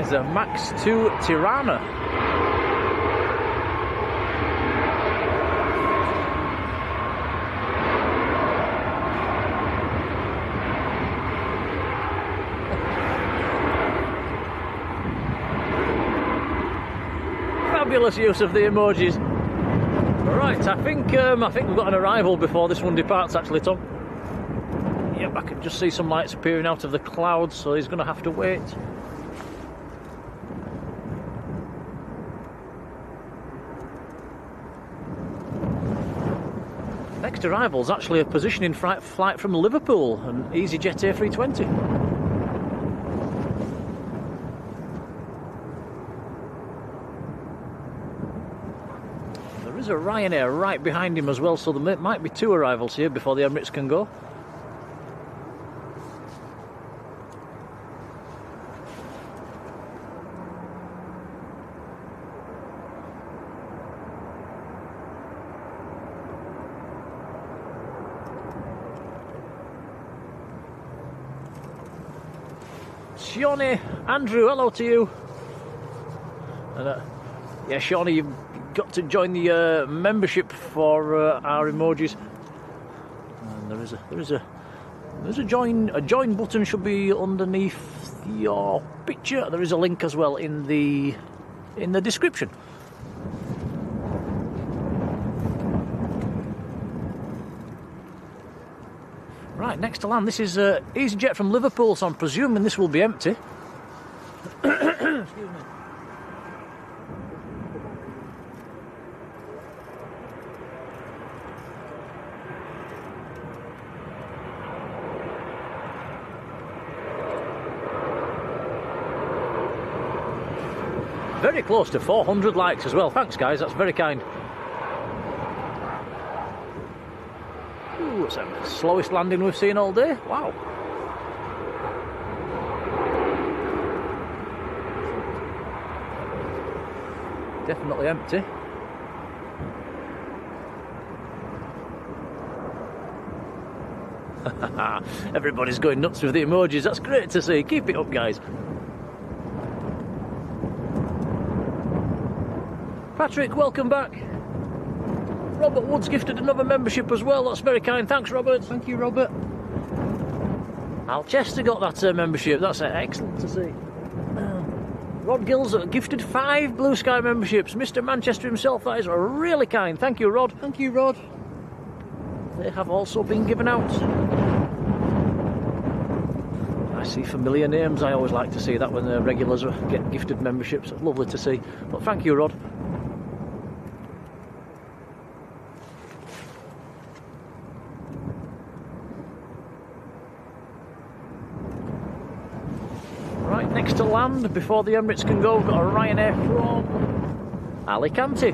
That is a Max 2 Tirana. Fabulous use of the emojis. Right, I think we've got an arrival before this one departs, actually, Tom. Yep, I can just see some lights appearing out of the clouds, so he's going to have to wait. Next arrival is actually a positioning flight from Liverpool, an EasyJet A320. There is a Ryanair right behind him as well, so there might be two arrivals here before the Emirates can go. Shawnee, Andrew, hello to you. And, yeah, Shawnee, you've got to join the membership for our emojis. And there's a join button should be underneath your picture. There is a link as well in the description. Right, next to land, this is EasyJet from Liverpool, so I'm presuming this will be empty. Excuse me. Very close to 400 likes as well. Thanks, guys, that's very kind. Ooh, it's the slowest landing we've seen all day. Wow. Definitely empty. Everybody's going nuts with the emojis. That's great to see. Keep it up, guys. Patrick, welcome back. Robert Woods gifted another membership as well. That's very kind. Thanks, Robert. Thank you, Robert. Alchester got that membership. That's excellent to see. Rod Gills gifted 5 Blue Sky memberships. Mr. Manchester himself, that is really kind. Thank you, Rod. Thank you, Rod. They have also been given out. I see familiar names. I always like to see that when the regulars get gifted memberships. It's lovely to see. But thank you, Rod. Right, next to land, before the Emirates can go, we've got a Ryanair from Alicante,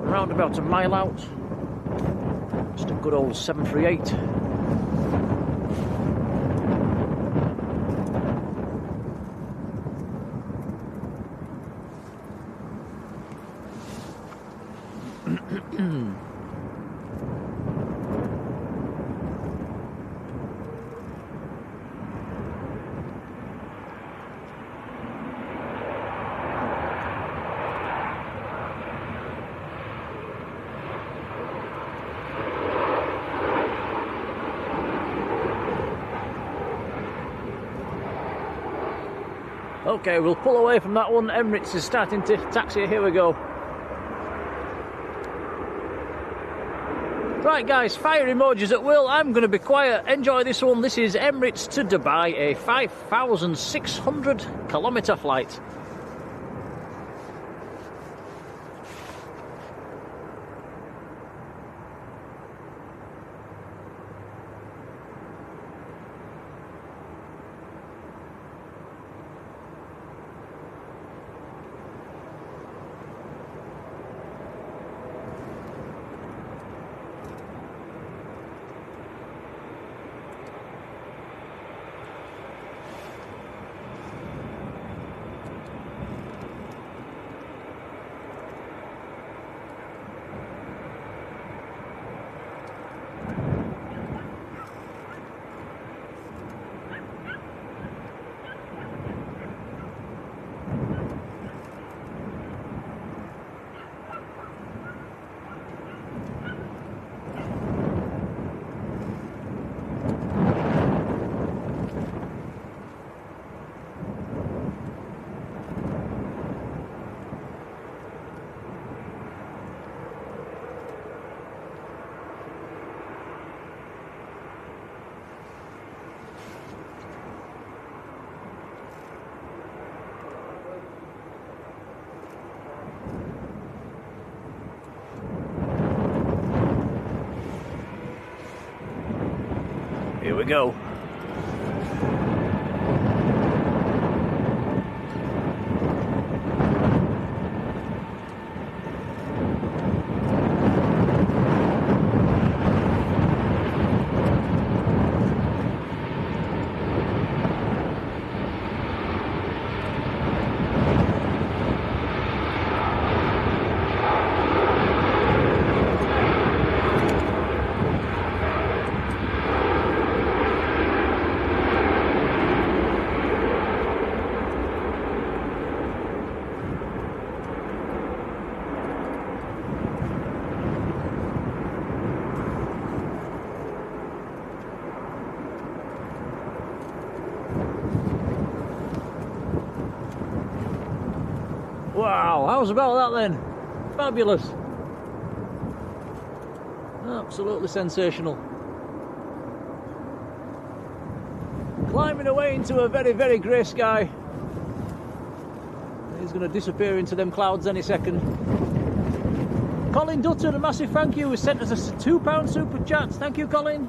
around about a mile out. Just a good old 738. Okay, we'll pull away from that one. Emirates is starting to taxi. Here we go. Right, guys, fire emojis at will. I'm going to be quiet. Enjoy this one. This is Emirates to Dubai, a 5,600 kilometre flight. Here we go. Wow, how's about that then? Fabulous. Absolutely sensational. Climbing away into a very, very grey sky. He's going to disappear into them clouds any second. Colin Dutton, a massive thank you, has sent us a £2 super chat. Thank you, Colin.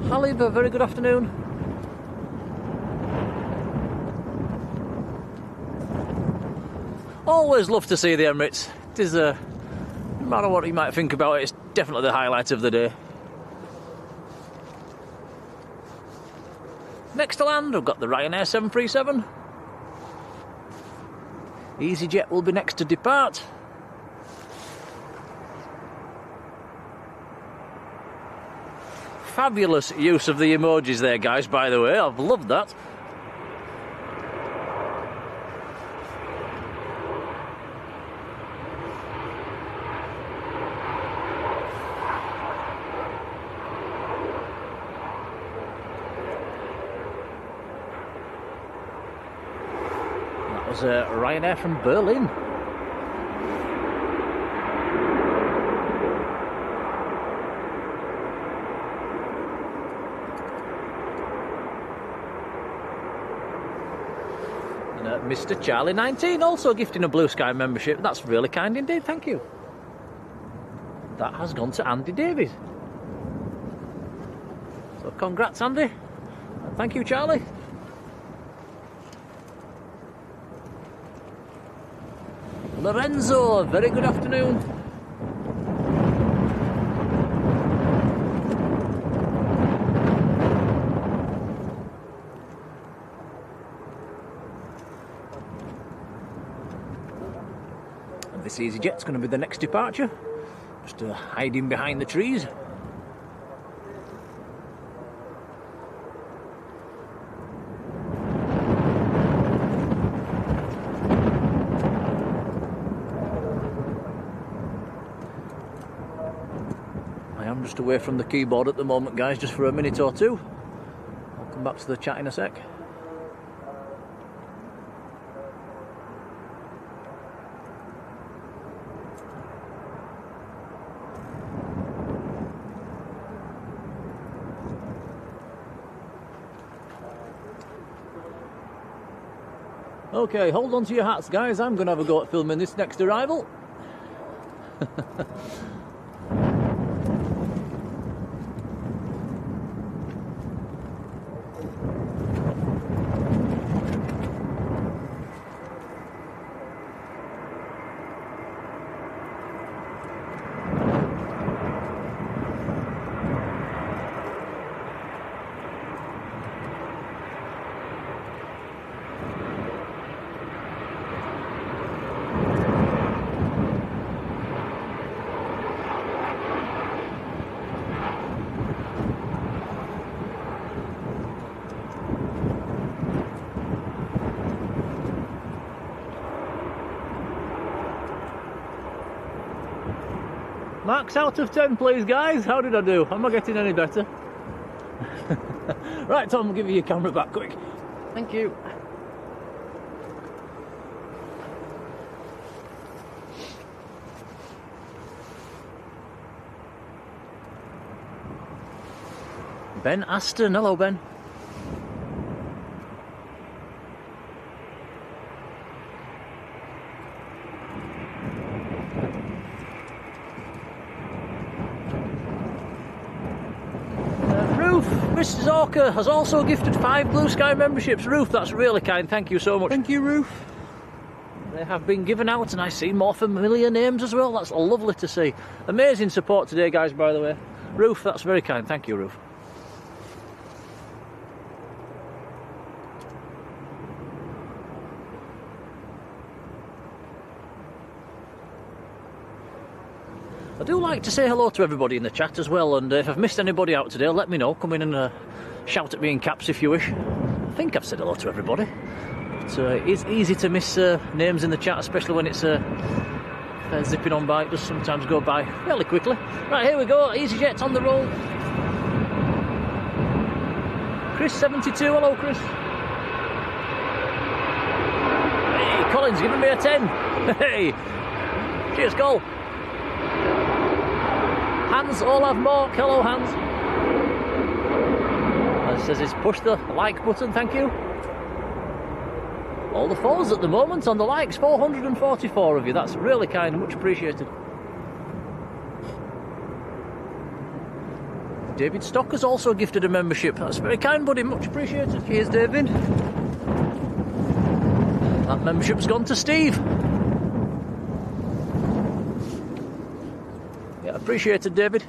Halib, a very good afternoon. Always love to see the Emirates. It is no matter what you might think about it, it's definitely the highlight of the day. Next to land, we've got the Ryanair 737. EasyJet will be next to depart. Fabulous use of the emojis there, guys, by the way. I've loved that. That was Ryanair from Berlin. Mr. Charlie 19 also gifting a Blue Sky membership. That's really kind indeed, thank you. That has gone to Andy David. So congrats, Andy. And thank you, Charlie. Lorenzo, very good afternoon. This EasyJet's going to be the next departure, just hiding behind the trees. I am just away from the keyboard at the moment, guys, just for a minute or two. I'll come back to the chat in a sec. Okay, hold on to your hats, guys. I'm going to have a go at filming this next arrival. Max out of 10, please, guys. How did I do? Am I getting any better? Right, Tom, I'll give you your camera back quick. Thank you. Ben Aston, hello Ben. Chris Zorka has also gifted 5 Blue Sky memberships. Ruth, that's really kind. Thank you so much. Thank you, Ruth. They have been given out, and I see more familiar names as well. That's lovely to see. Amazing support today, guys, by the way. Ruth, that's very kind. Thank you, Ruth. I do like to say hello to everybody in the chat as well, and if I've missed anybody out today, let me know. Come in and shout at me in caps if you wish. I think I've said hello to everybody. But it's easy to miss names in the chat, especially when it's zipping on by. It does sometimes go by fairly quickly. Right, here we go. EasyJet's on the roll. Chris72, hello Chris. Hey, Colin's giving me a 10. Hey, cheers, Col. Hans, Olav Mork, hello Hans. It says it's push the like button, thank you. All the 4s at the moment on the likes, 444 of you, that's really kind, much appreciated. David Stock has also gifted a membership, that's very kind buddy, much appreciated. Cheers, David. That membership's gone to Steve. Yeah, appreciated, David.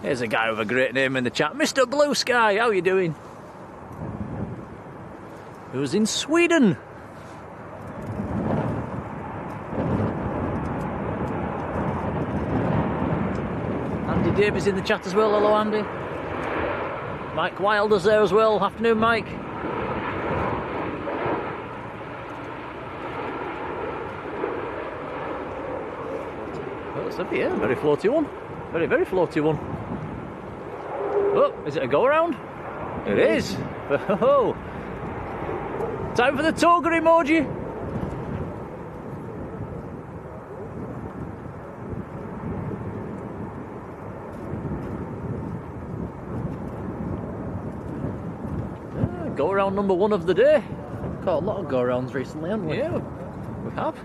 Here's a guy with a great name in the chat, Mr. Blue Sky, how are you doing? Who's in Sweden? Andy Davies in the chat as well, hello Andy. Mike Wilder's there as well, afternoon Mike. Well, it's a yeah, very floaty one. Very, very floaty one. Oh, is it a go-around? It is. Oh. Time for the toga emoji. Go-around number 1 of the day. Got a lot of go-arounds recently, haven't we? Yeah, we have.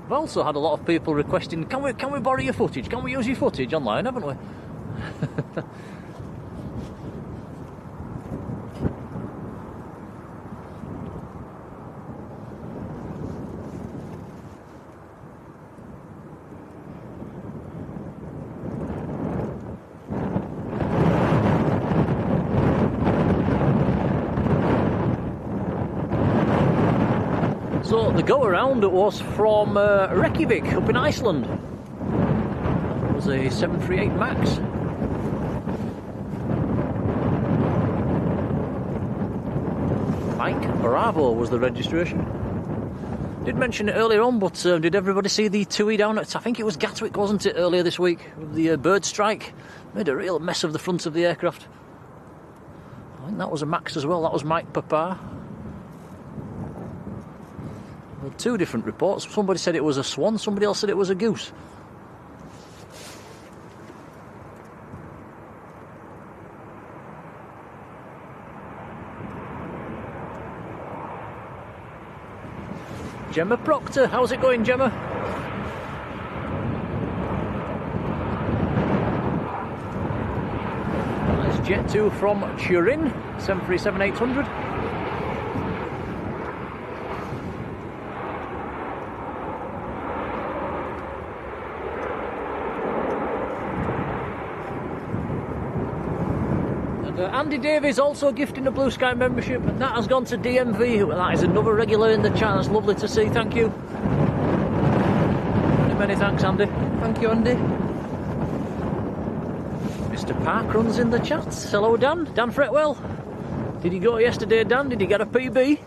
We've also had a lot of people requesting, can we borrow your footage? Can we use your footage online, haven't we? So the go-around was from Reykjavik up in Iceland. It was a 738 MAX. Mike Bravo was the registration. Did mention it earlier on, but did everybody see the TUI down at, I think it was Gatwick, wasn't it, earlier this week, with the bird strike? Made a real mess of the front of the aircraft. I think that was a MAX as well, that was Mike Papa. Well, 2 different reports. Somebody said it was a swan, somebody else said it was a goose. Gemma Proctor, how's it going, Gemma? That's Jet 2 from Turin, 737-800. Andy Davies also gifting a Blue Sky membership, and that has gone to DMV. That is another regular in the chat. That's lovely to see. Thank you. Many thanks, Andy. Thank you, Andy. Mr. Park runs in the chat. Hello, Dan. Dan Fretwell. Did you go yesterday, Dan? Did you get a PB?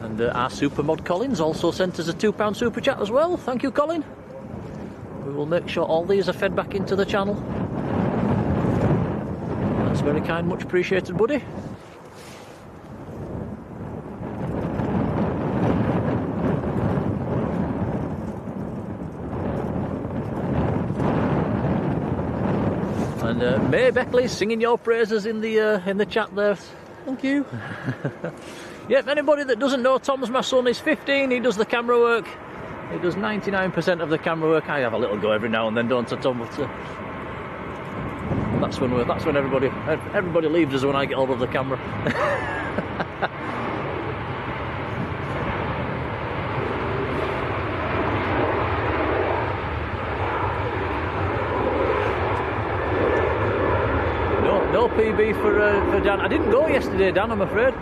And our super mod Colin's also sent us a £2 super chat as well. Thank you, Colin. We will make sure all these are fed back into the channel. That's very kind, much appreciated, buddy. And May Beckley's singing your praises in the chat there. Thank you. Yep, anybody that doesn't know, Tom's my son. He's 15, he does the camera work. He does 99% of the camera work. I have a little go every now and then, don't I, Tom? But that's when everybody leaves us when I get hold of the camera. No PB for Dan. I didn't go yesterday, Dan, I'm afraid.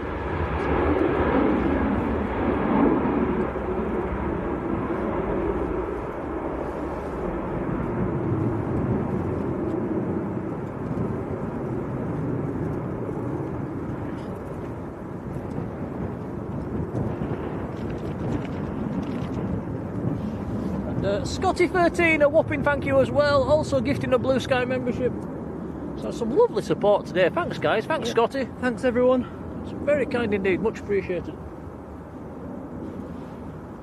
Scotty13, a whopping thank you as well, also gifting a Blue Sky membership. So some lovely support today. Thanks guys, thanks Scotty. Thanks everyone. It's very kind indeed, much appreciated.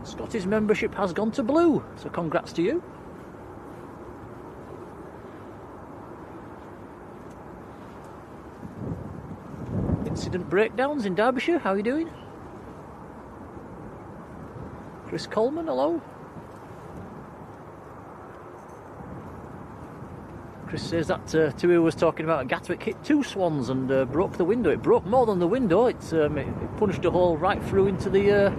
Scotty's membership has gone to blue, so congrats to you. Incident breakdowns in Derbyshire, how are you doing? Chris Coleman, hello. Chris says that Tui was talking about Gatwick hit 2 swans and broke the window. It broke more than the window. It punched a hole right through into the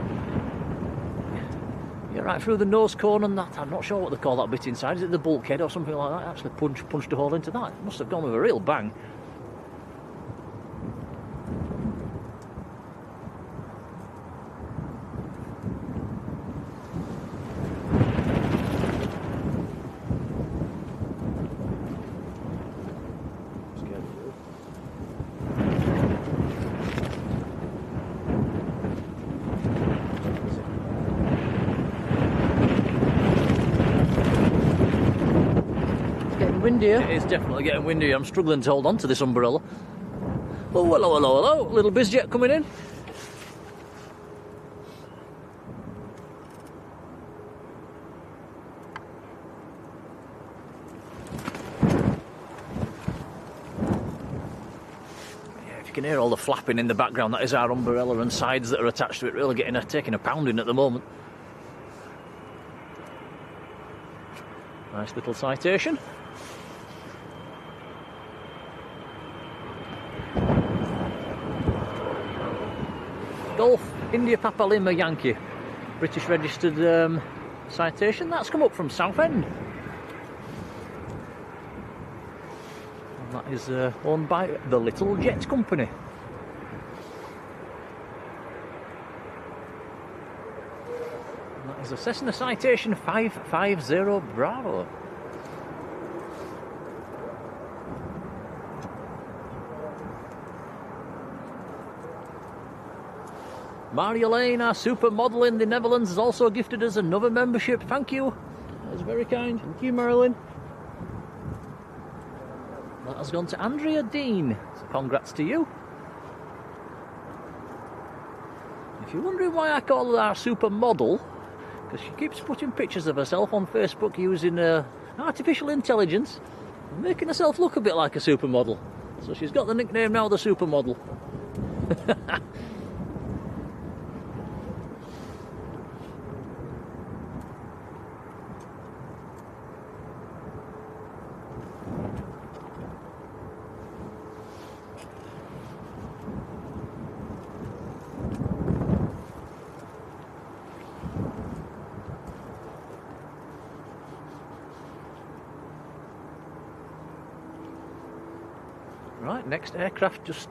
right through the nose cone and that. I'm not sure what they call that bit inside. Is it the bulkhead or something like that? It actually punched a hole into that. It must have gone with a real bang. Windier. It is definitely getting windy. I'm struggling to hold on to this umbrella. Oh, hello. Little bizjet coming in. Yeah, if you can hear all the flapping in the background, that is our umbrella and sides that are attached to it, really taking a pounding at the moment. Nice little citation. Golf India Papa Lima Yankee, British registered citation. That's come up from Southend. And that is owned by the Little Jet Company. And that is a Cessna citation 550 Bravo. Marjolein, our supermodel in the Netherlands, has also gifted us another membership. Thank you. That is very kind. Thank you, Marjolein. That has gone to Andrea Dean. So congrats to you. If you're wondering why I call her our supermodel, because she keeps putting pictures of herself on Facebook using artificial intelligence, making herself look a bit like a supermodel. So she's got the nickname now, the supermodel. Right, next aircraft just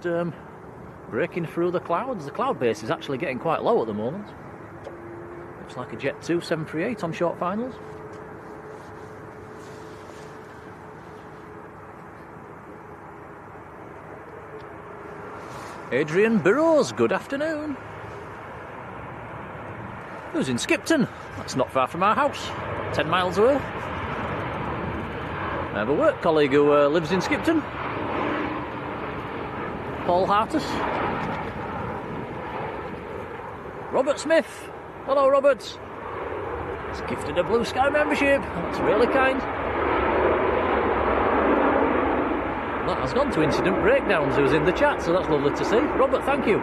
breaking through the clouds. The cloud base is actually getting quite low at the moment. Looks like a Jet 2 738 on short finals. Adrian Burrows, good afternoon. Who's in Skipton? That's not far from our house, 10 miles away. I have a work colleague who lives in Skipton. Paul Hartus. Robert Smith. Hello, Robert. He's gifted a Blue Sky membership. That's really kind. That has gone to Incident Breakdowns, who's in the chat, so that's lovely to see. Robert, thank you.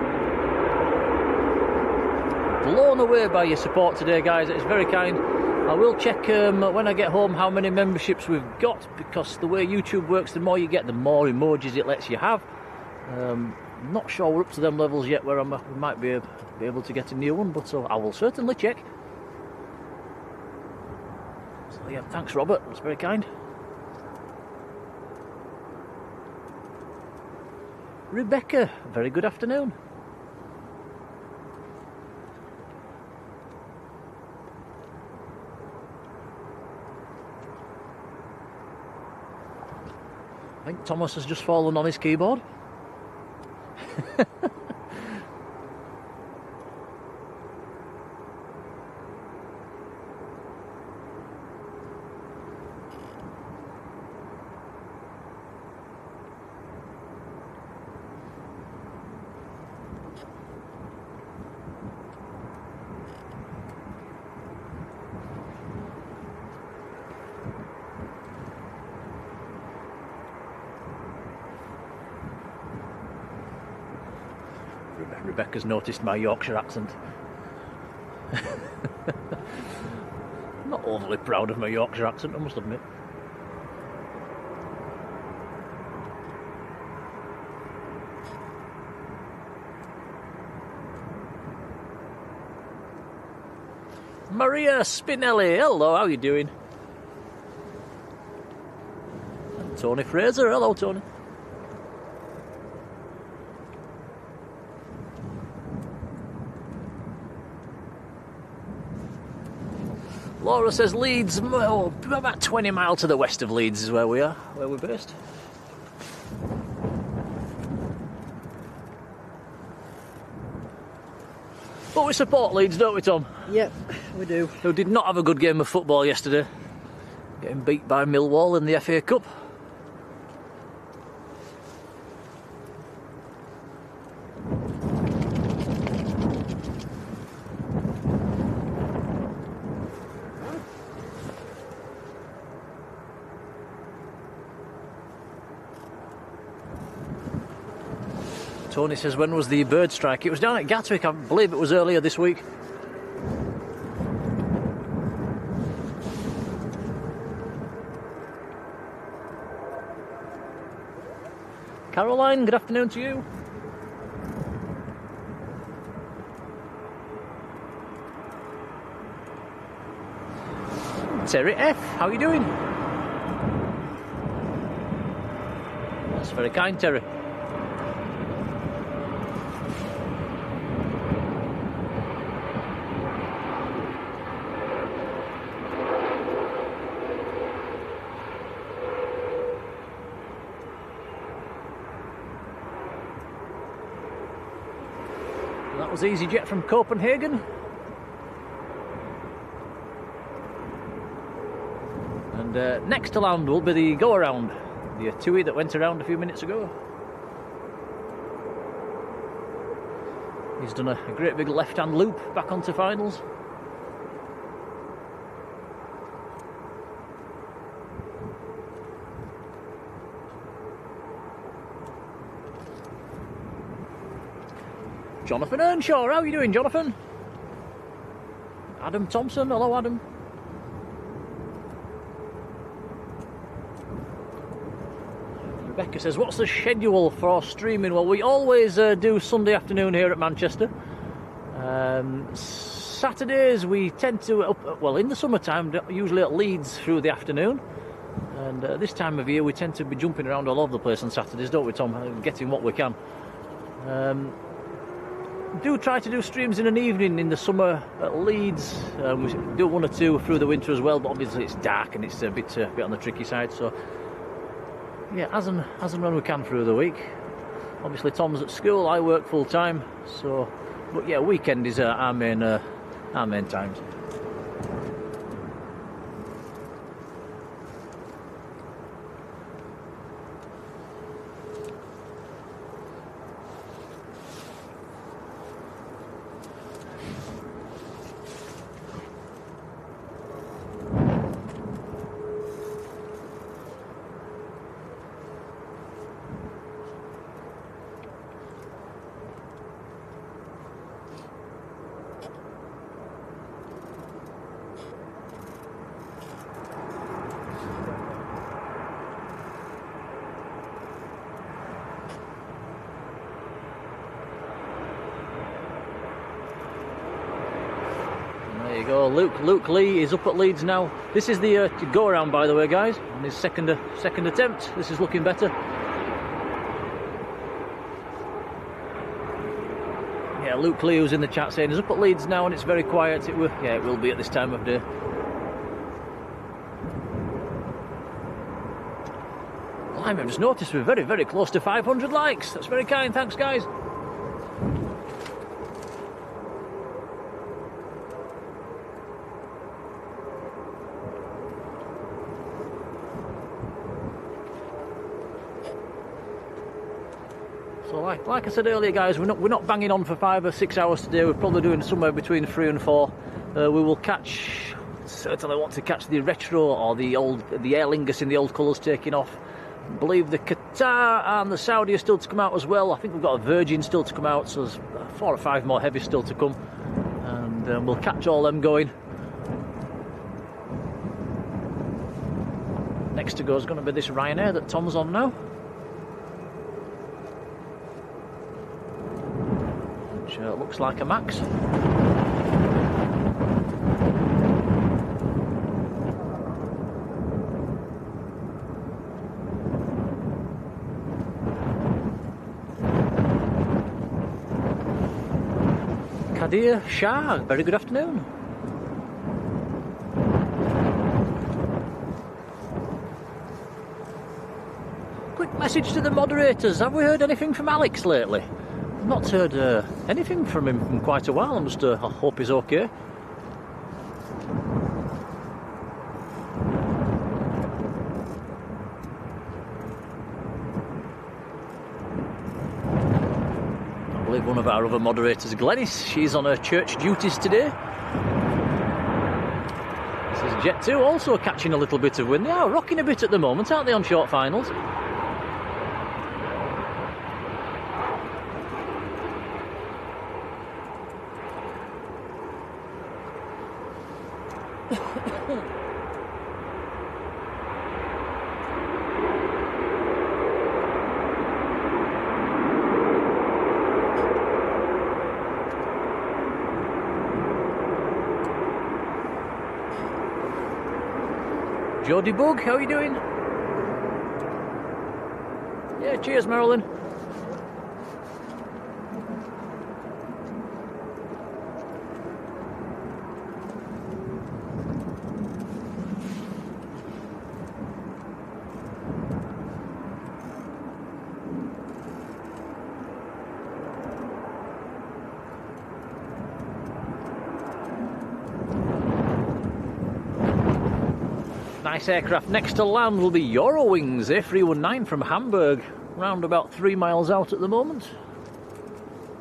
Blown away by your support today, guys. It's very kind. I will check when I get home how many memberships we've got, because the way YouTube works, the more you get, the more emojis it lets you have. Not sure we're up to them levels yet where we might be able to get a new one, but I will certainly check. So yeah, thanks Robert, that's very kind. Rebecca, very good afternoon. I think Thomas has just fallen on his keyboard. Rebecca's noticed my Yorkshire accent. Not overly proud of my Yorkshire accent, I must admit. Maria Spinelli, hello, how are you doing? And Tony Fraser, hello Tony. Laura says Leeds, about 20 miles to the west of Leeds is where we are, where we're based. But we support Leeds, don't we, Tom? Yep, we do. Who did not have a good game of football yesterday, getting beat by Millwall in the FA Cup. Tony says, when was the bird strike? It was down at Gatwick, I believe it was earlier this week. Caroline, good afternoon to you. Terry F, how are you doing? That's very kind, Terry. That was EasyJet from Copenhagen. And next to land will be the go-around, the TUI that went around a few minutes ago. He's done a great big left-hand loop back onto finals. Jonathan Earnshaw, how are you doing, Jonathan? Adam Thompson, hello Adam. Rebecca says, what's the schedule for streaming? Well, we always do Sunday afternoon here at Manchester. Saturdays we tend to, well, in the summertime, usually at Leeds through the afternoon. And this time of year we tend to be jumping around all over the place on Saturdays, don't we, Tom? Getting what we can. Do try to do streams in an evening in the summer at Leeds. We do one or two through the winter as well, but obviously it's dark and it's a bit on the tricky side. So yeah, as and when we can through the week. Obviously Tom's at school, I work full time. So, but yeah, weekend is our main times. you go, Luke Lee is up at Leeds now. This is the go around, by the way, guys, on his second attempt. This is looking better. Yeah, Luke Lee, who's in the chat, saying he's up at Leeds now and it's very quiet. It will be at this time of day. I've just noticed we're very, very close to 500 likes. That's very kind. Thanks, guys. So, like I said earlier, guys, we're not banging on for 5 or 6 hours today. We're probably doing somewhere between 3 and 4. We will catch. Certainly want to catch the retro or the Aer Lingus in the old colours taking off. I believe the Qatar and the Saudi are still to come out as well. I think we've got a Virgin still to come out, so there's 4 or 5 more heavies still to come, and we'll catch all them going. Next to go is going to be this Ryanair that Tom's on now, which looks like a Max. Kadir Shah, very good afternoon. Quick message to the moderators. Have we heard anything from Alex lately? I've not heard anything from him in quite a while. I hope he's okay. One of our other moderators, Glenis, she's on her church duties today. This is Jet 2 also catching a little bit of wind. They are rocking a bit at the moment, aren't they, on short finals? Jody Bug, how are you doing? Yeah, cheers, Marjolein. Nice aircraft. Next to land will be Eurowings A319 from Hamburg, round about 3 miles out at the moment.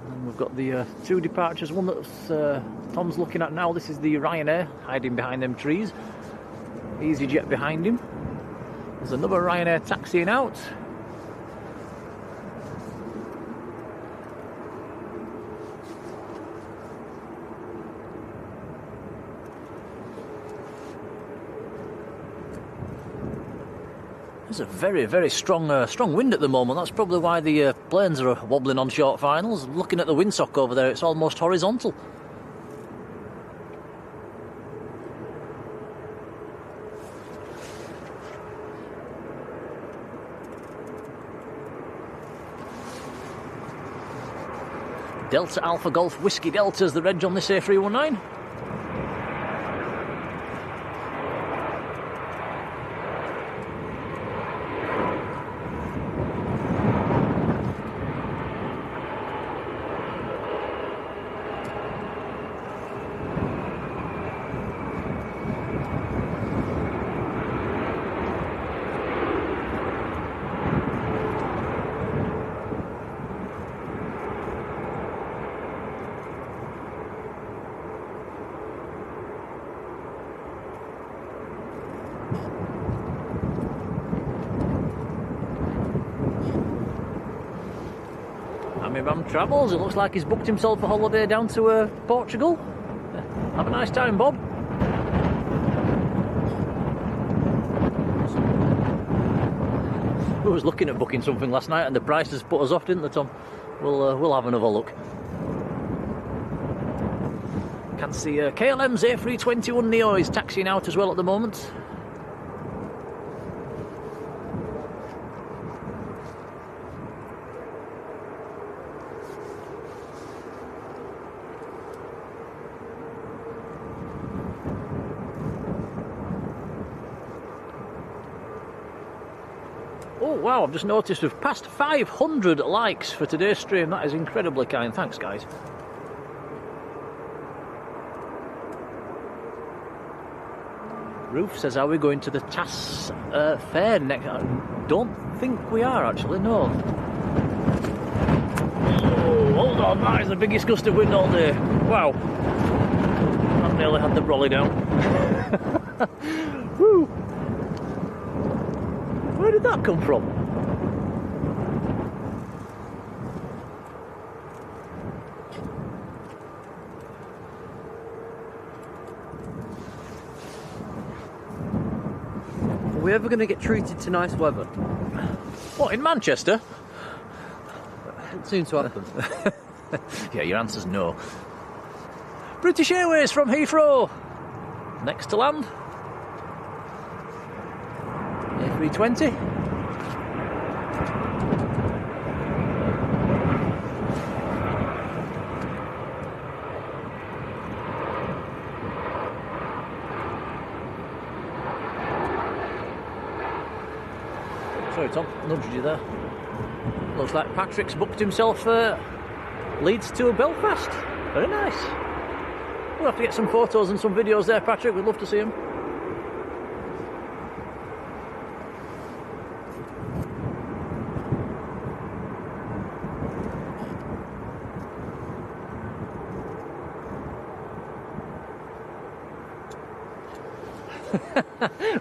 And we've got the 2 departures, one that Tom's looking at now. This is the Ryanair, hiding behind them trees. EasyJet behind him. There's another Ryanair taxiing out. There's a very, very strong wind at the moment. That's probably why the planes are wobbling on short finals. Looking at the windsock over there, it's almost horizontal. Delta Alpha Golf Whiskey Delta is the reg on this A319. Bam Travels, it looks like he's booked himself a holiday down to Portugal. Have a nice time, Bob. We was looking at booking something last night and the prices put us off, didn't they, Tom? We'll have another look. Can see KLM's A321 Neo is taxiing out as well at the moment. Oh wow, I've just noticed we've passed 500 likes for today's stream. That is incredibly kind. Thanks, guys. Ruth says, are we going to the TAS fair next? I don't think we are, actually, no. Oh, hold on, that is the biggest gust of wind all day. Wow. I've nearly had the brolly down. Woo. Where did that come from? Are we ever going to get treated to nice weather? What, in Manchester? It seems to happen. Yeah, your answer's no. British Airways from Heathrow. Next to land. A320. Sorry, Tom, nudged you there. Looks like Patrick's booked himself Leeds to Belfast. Very nice. We'll have to get some photos and some videos there, Patrick. We'd love to see him.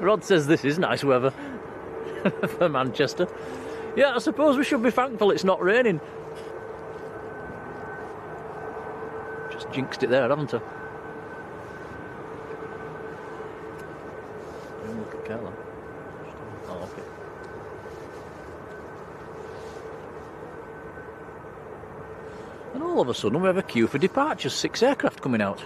Rod says this is nice weather for Manchester. Yeah, I suppose we should be thankful it's not raining. Just jinxed it there, haven't I? Look at Caroline. Oh, okay. And all of a sudden we have a queue for departures, 6 aircraft coming out.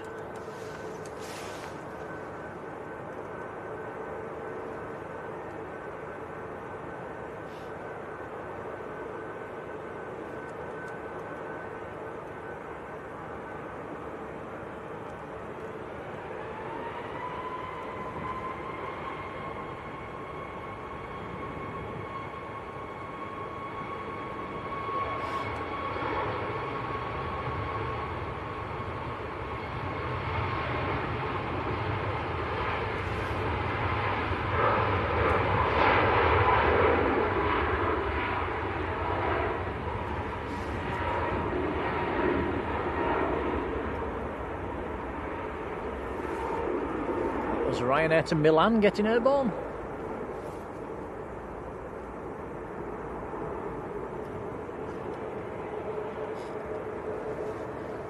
Ryanair to Milan getting airborne.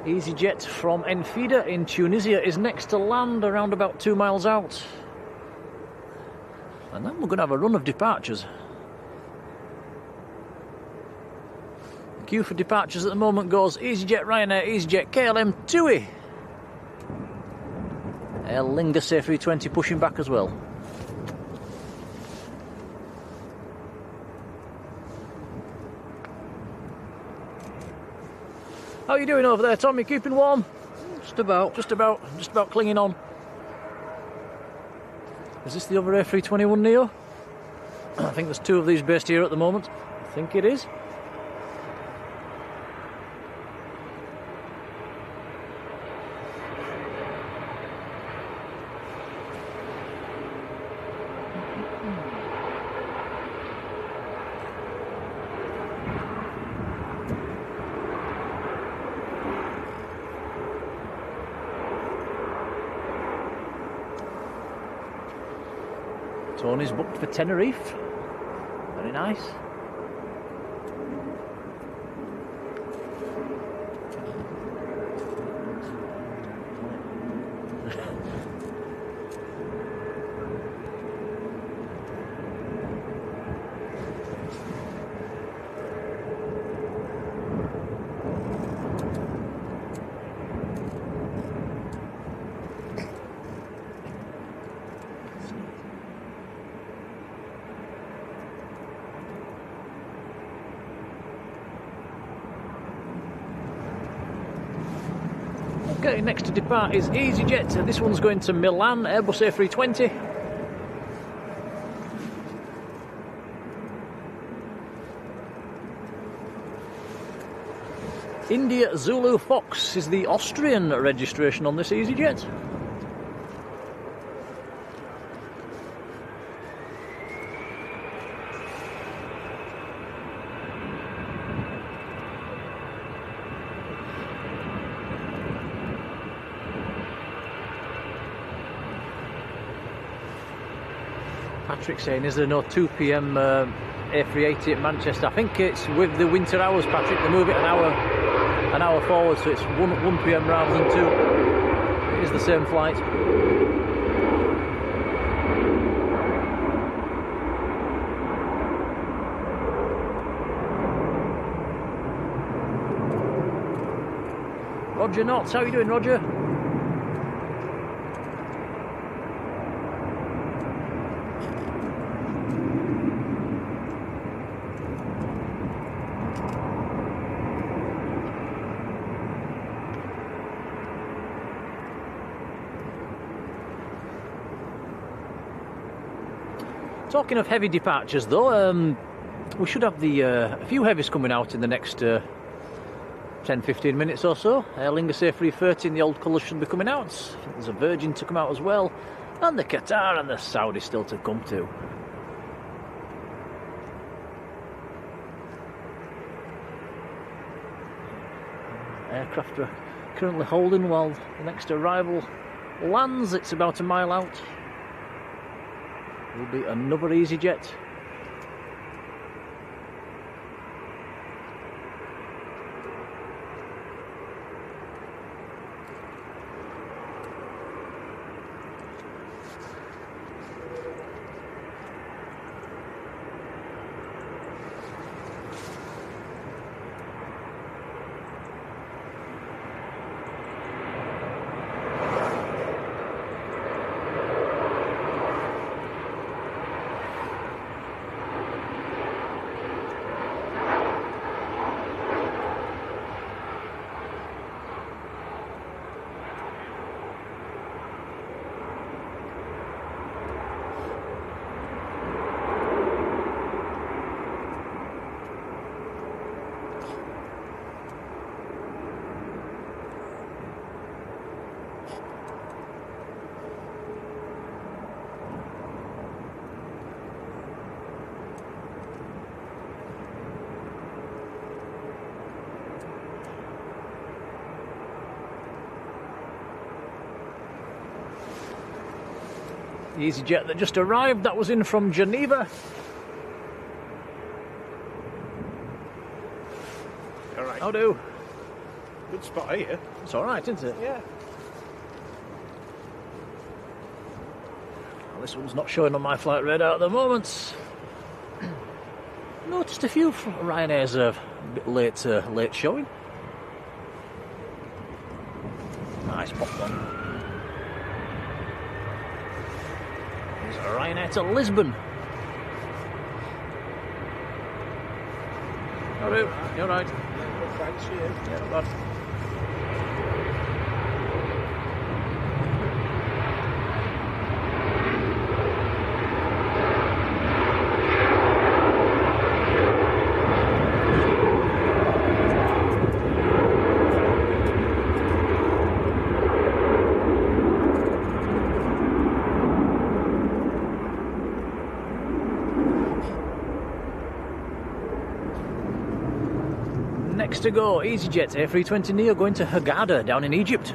EasyJet from Enfida in Tunisia is next to land around about 2 miles out. And then we're going to have a run of departures. The queue for departures at the moment goes EasyJet, Ryanair, EasyJet, KLM, TUI. Aer Lingus A320 pushing back as well. How are you doing over there, Tom? You keeping warm? Just about. Just about clinging on. Is this the other A321 Neo? I think there's 2 of these based here at the moment. I think it is. Tony's booked for Tenerife. Very nice. Okay, next to depart is EasyJet. This one's going to Milan, Airbus A320. India Zulu Fox is the Austrian registration on this EasyJet. Patrick saying, is there no 2 p.m. A380 at Manchester? I think it's with the winter hours, Patrick. They move it an hour forward, so it's 1 p.m. rather than 2. It is the same flight. Roger Knotts, how are you doing, Roger? Talking of heavy departures, though, we should have a few heavies coming out in the next 10-15 minutes or so. Aer Lingus A330 in the old colours should be coming out. I think there's a Virgin to come out as well, and the Qatar and the Saudi still to come too. Aircraft are currently holding while the next arrival lands. It's about a mile out. Will be another EasyJet. The EasyJet that just arrived, that was in from Geneva. All right. How do? Good spot here. It's all right, isn't it? Yeah. Well, this one's not showing on my flight radar at the moment. Noticed a few from Ryanair's a bit late showing. Nice pop one. Ryanair to Lisbon. Hello, you're right. Thanks for you. Yeah, not bad. Next to go, EasyJet A320neo going to Hurghada down in Egypt.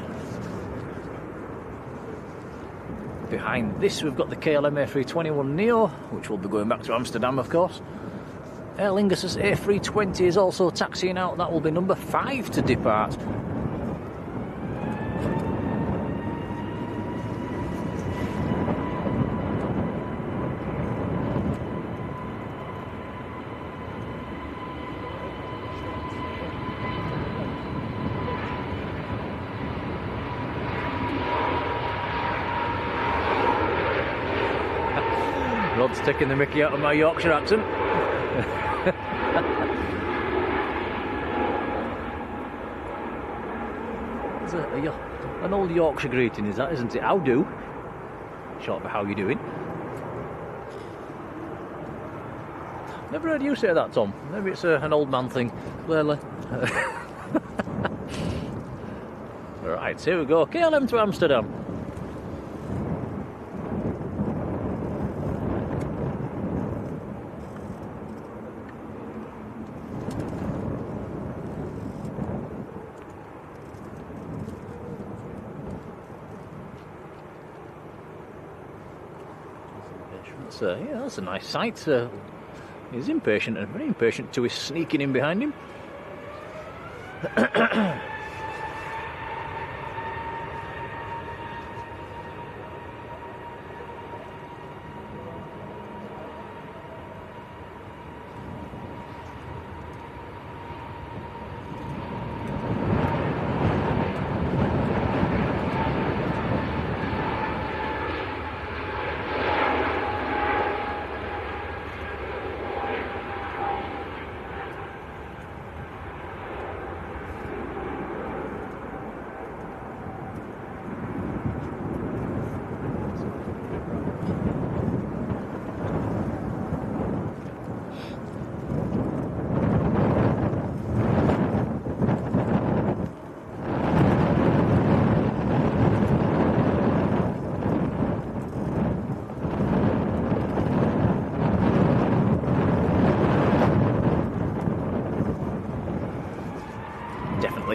Behind this we've got the KLM A321neo, which will be going back to Amsterdam, of course. Aer Lingus' A320 is also taxiing out. That will be number 5 to depart. Rod's taking the mickey out of my Yorkshire accent. There's An old Yorkshire greeting is that, isn't it? How do? Short for how you doing. Never heard you say that, Tom. Maybe it's an old man thing. Clearly. Right, here we go. KLM to Amsterdam. Yeah, that's a nice sight. He's impatient, and very impatient too. He's sneaking in behind him.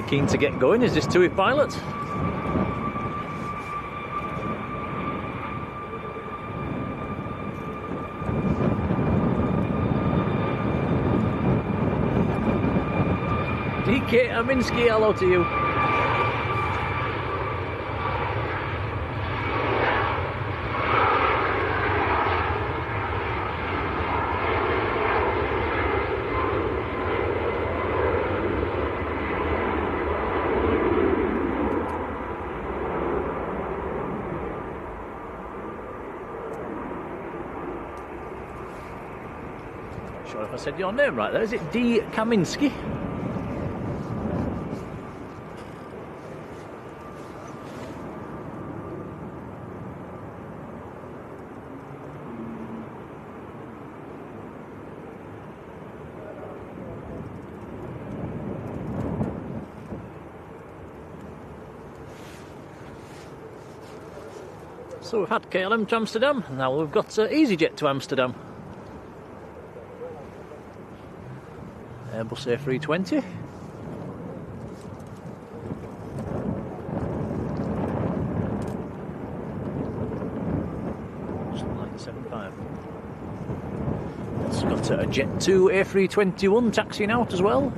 Keen to get going. Is this TUI pilot? DK Aminski, hello to you. Sure if I said your name right there. Is it D. Kaminski? So we've had KLM to Amsterdam, now we've got EasyJet to Amsterdam. Airbus A320. It's got a Jet 2 A321 taxiing out as well.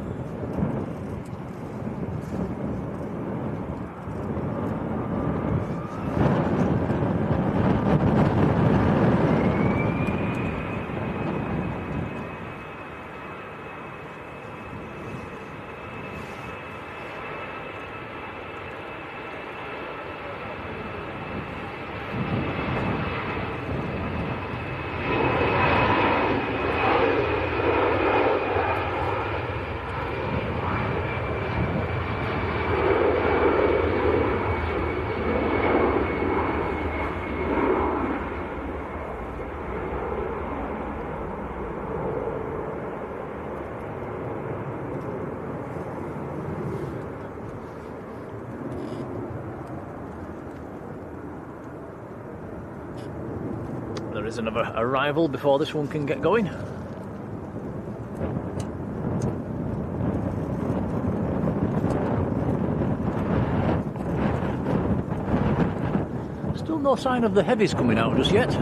There is another arrival before this one can get going. Still no sign of the heavies coming out just yet.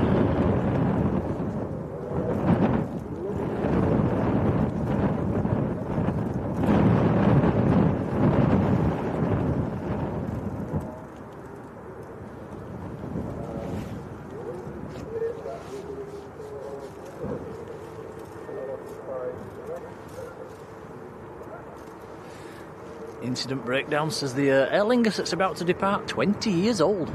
Incident breakdown, says the Aer Lingus that's about to depart, 20 years old.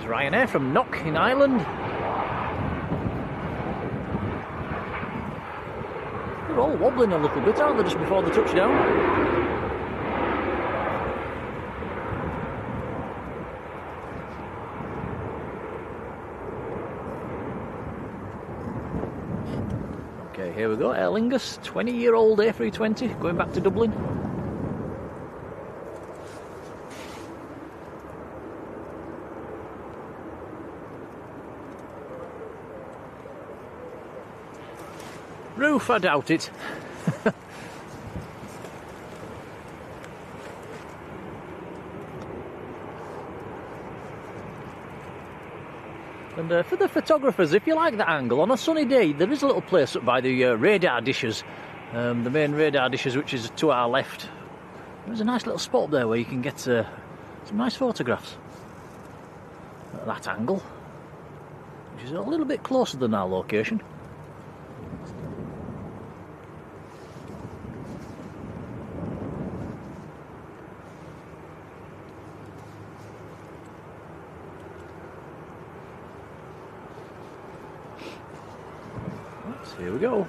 Ryanair from Knock in Ireland. They're all wobbling a little bit, aren't they, just before the touchdown? Okay, here we go, Aer Lingus, 20-year-old A320, going back to Dublin. Roof, I doubt it. And for the photographers, if you like that angle, on a sunny day, there is a little place up by the radar dishes, the main radar dishes, which is to our left. There's a nice little spot up there where you can get some nice photographs at that angle, which is a little bit closer than our location. Here we go.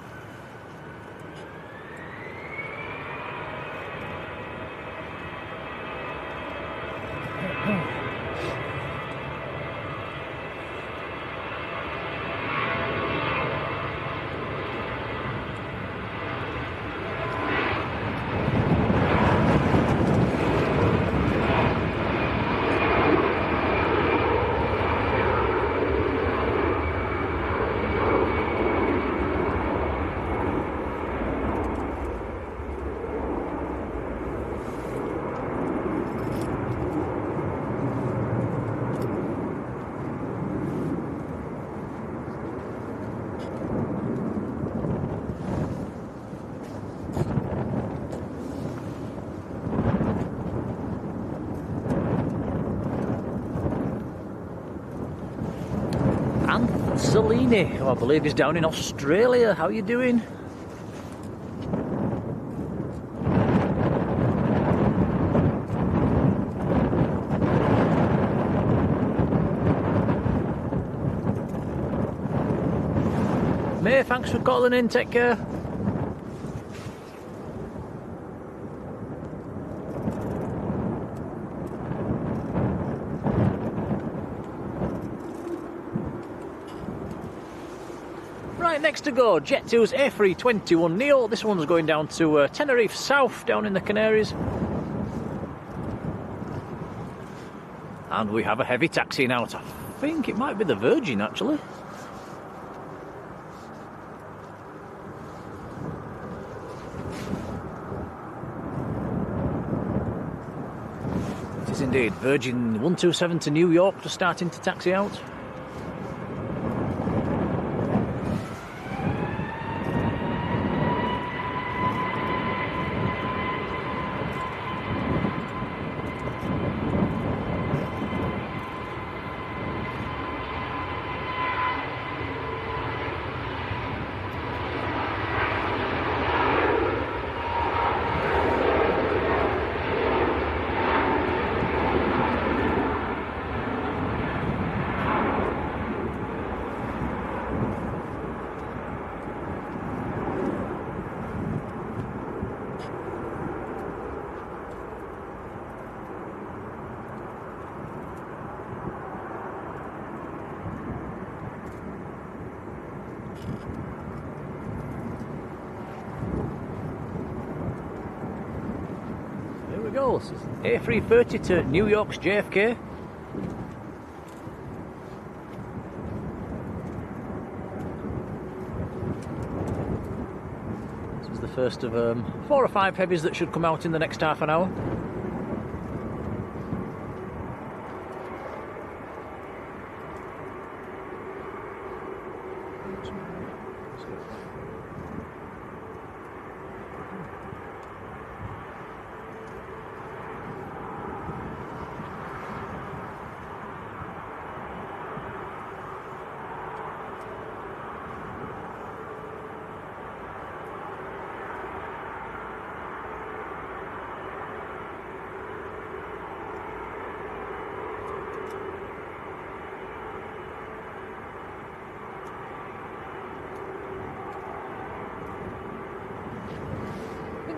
Salini, who I believe is down in Australia. How are you doing? May, thanks for calling in, take care. Right, next to go, Jet2's A321neo. This one's going down to Tenerife South, down in the Canaries. And we have a heavy taxiing out. I think it might be the Virgin, actually. It is indeed. Virgin 127 to New York, just starting to taxi out. A330 to New York's JFK. This is the first of 4 or 5 heavies that should come out in the next half an hour.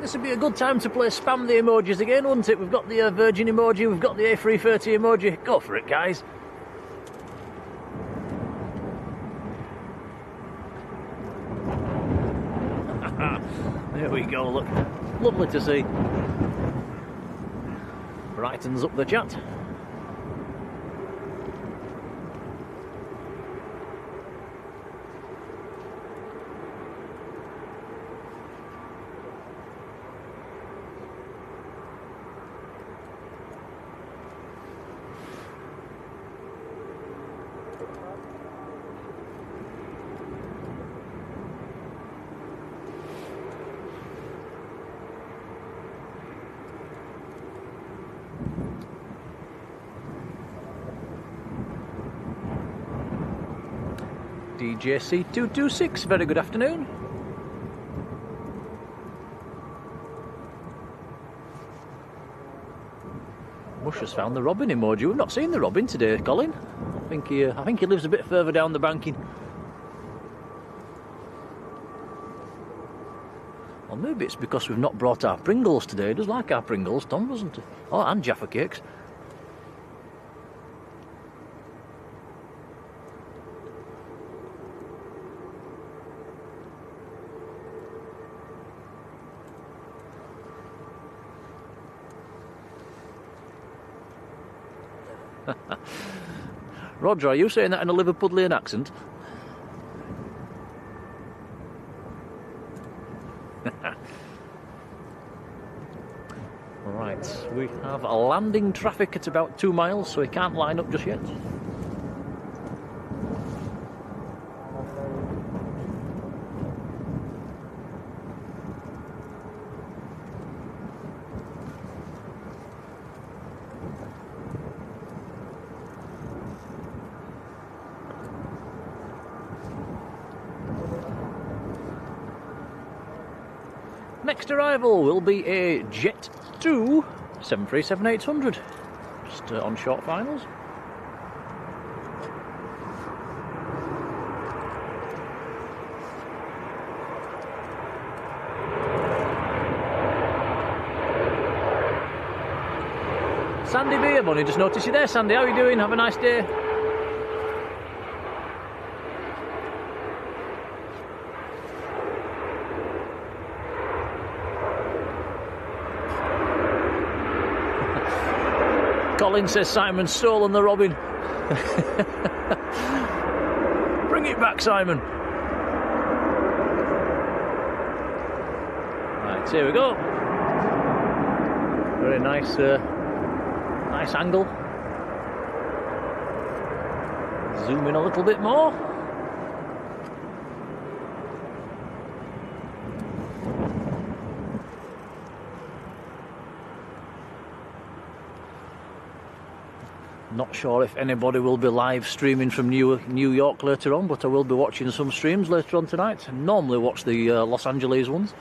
this would be a good time to play spam the emojis again, wouldn't it? We've got the Virgin emoji, we've got the A330 emoji. Go for it, guys. There we go, look. Lovely to see. Brightens up the chat. DJC226, very good afternoon. Mush has found the Robin emoji. We've not seen the Robin today, Colin. I think he lives a bit further down the banking. Or maybe it's because we've not brought our Pringles today. He does like our Pringles, Tom, doesn't he? Oh, and Jaffa cakes. Roger, are you saying that in a Liverpudlian accent? Right, we have a landing traffic at about 2 miles, so we can't line up just yet. Next arrival will be a Jet 2 737-800, just on short finals. Sandy B, I've only just noticed you there, Sandy. How are you doing? Have a nice day. Colin says Simon's stolen the Robin. Bring it back, Simon. Right, here we go. Very nice, nice angle. Zoom in a little bit more. Not sure if anybody will be live streaming from New York later on, but I will be watching some streams later on tonight. I normally watch the Los Angeles ones.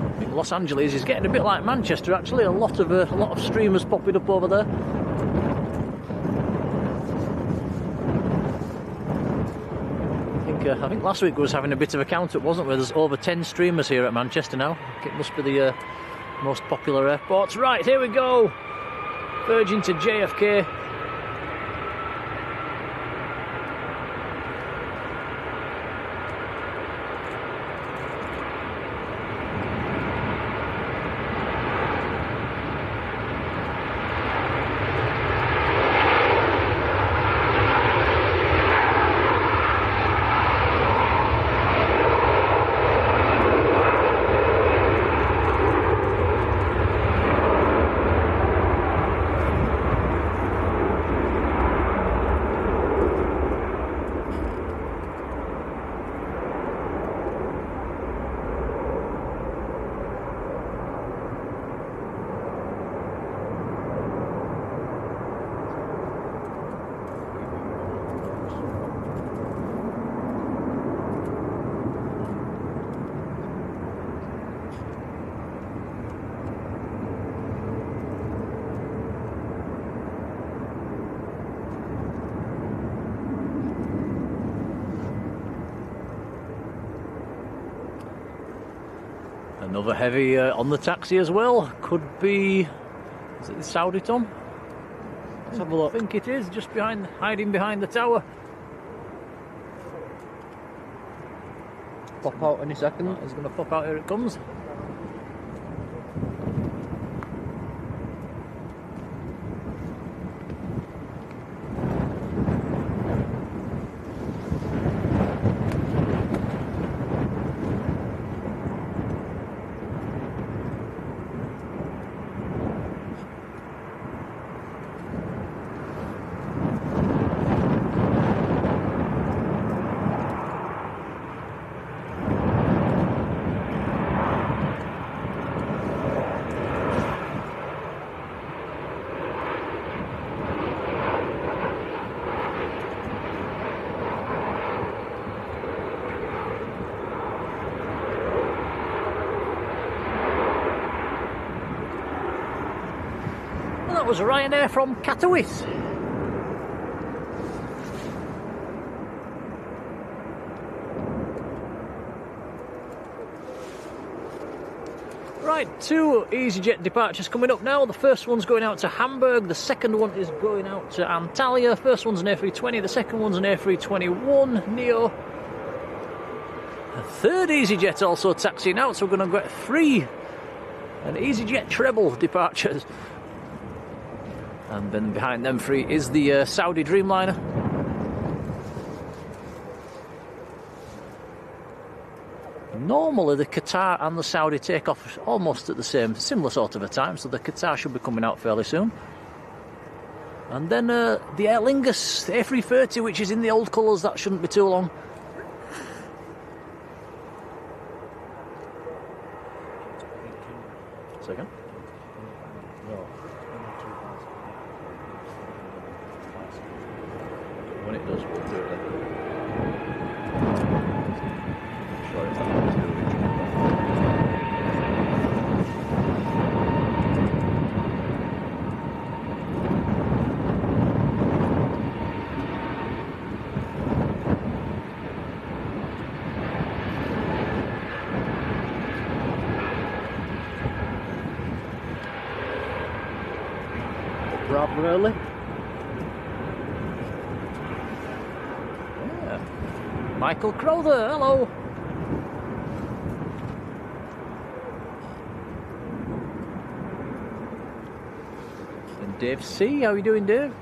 I think Los Angeles is getting a bit like Manchester, actually. A lot of streamers popping up over there. I think last week we was having a bit of a count up, wasn't we? There's over 10 streamers here at Manchester now. It must be the most popular airport. Right, here we go. Virgin to JFK. Another heavy on the taxi as well. Could be... Is it the Saudi, Tom? Let's have a look. I think it is, just behind, hiding behind the tower. Pop out any second. It's going to pop out, here it comes. That was Ryanair from Katowice. Right, 2 EasyJet departures coming up now. The first one's going out to Hamburg, the second one is going out to Antalya. First one's an A320, the second one's an A321 Neo. A third EasyJet also taxiing out, so we're going to get 3 an EasyJet treble departures. And then behind them 3 is the Saudi Dreamliner. Normally the Qatar and the Saudi take off almost at the similar sort of a time, so the Qatar should be coming out fairly soon. And then the Aer Lingus A330, which is in the old colours, that shouldn't be too long. Second. When it does, we'll do it then. Sure, it's not going to do it. Rather early. Michael Crowther, hello. And Dave C, how are you doing, Dave?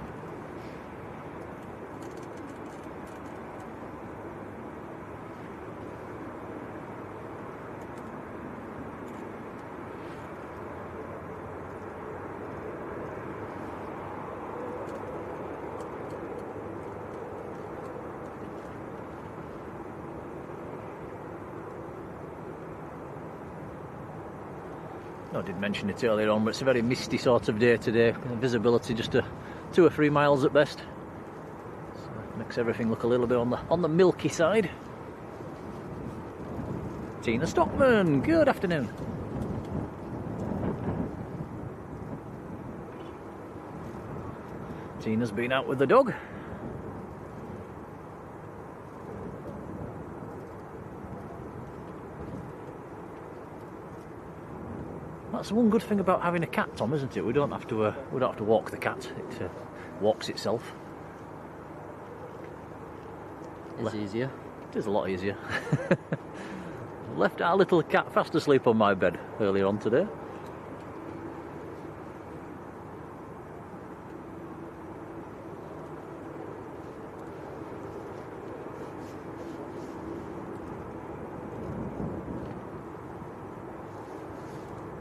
I did mention it earlier on, but it's a very misty sort of day today. Visibility just 2 or 3 miles at best. So it makes everything look a little bit on the milky side. Tina Stockman, good afternoon. Tina's been out with the dog. That's one good thing about having a cat, Tom, isn't it? We don't have to walk the cat; it walks itself. It's easier. It is a lot easier. Left our little cat fast asleep on my bed earlier on today.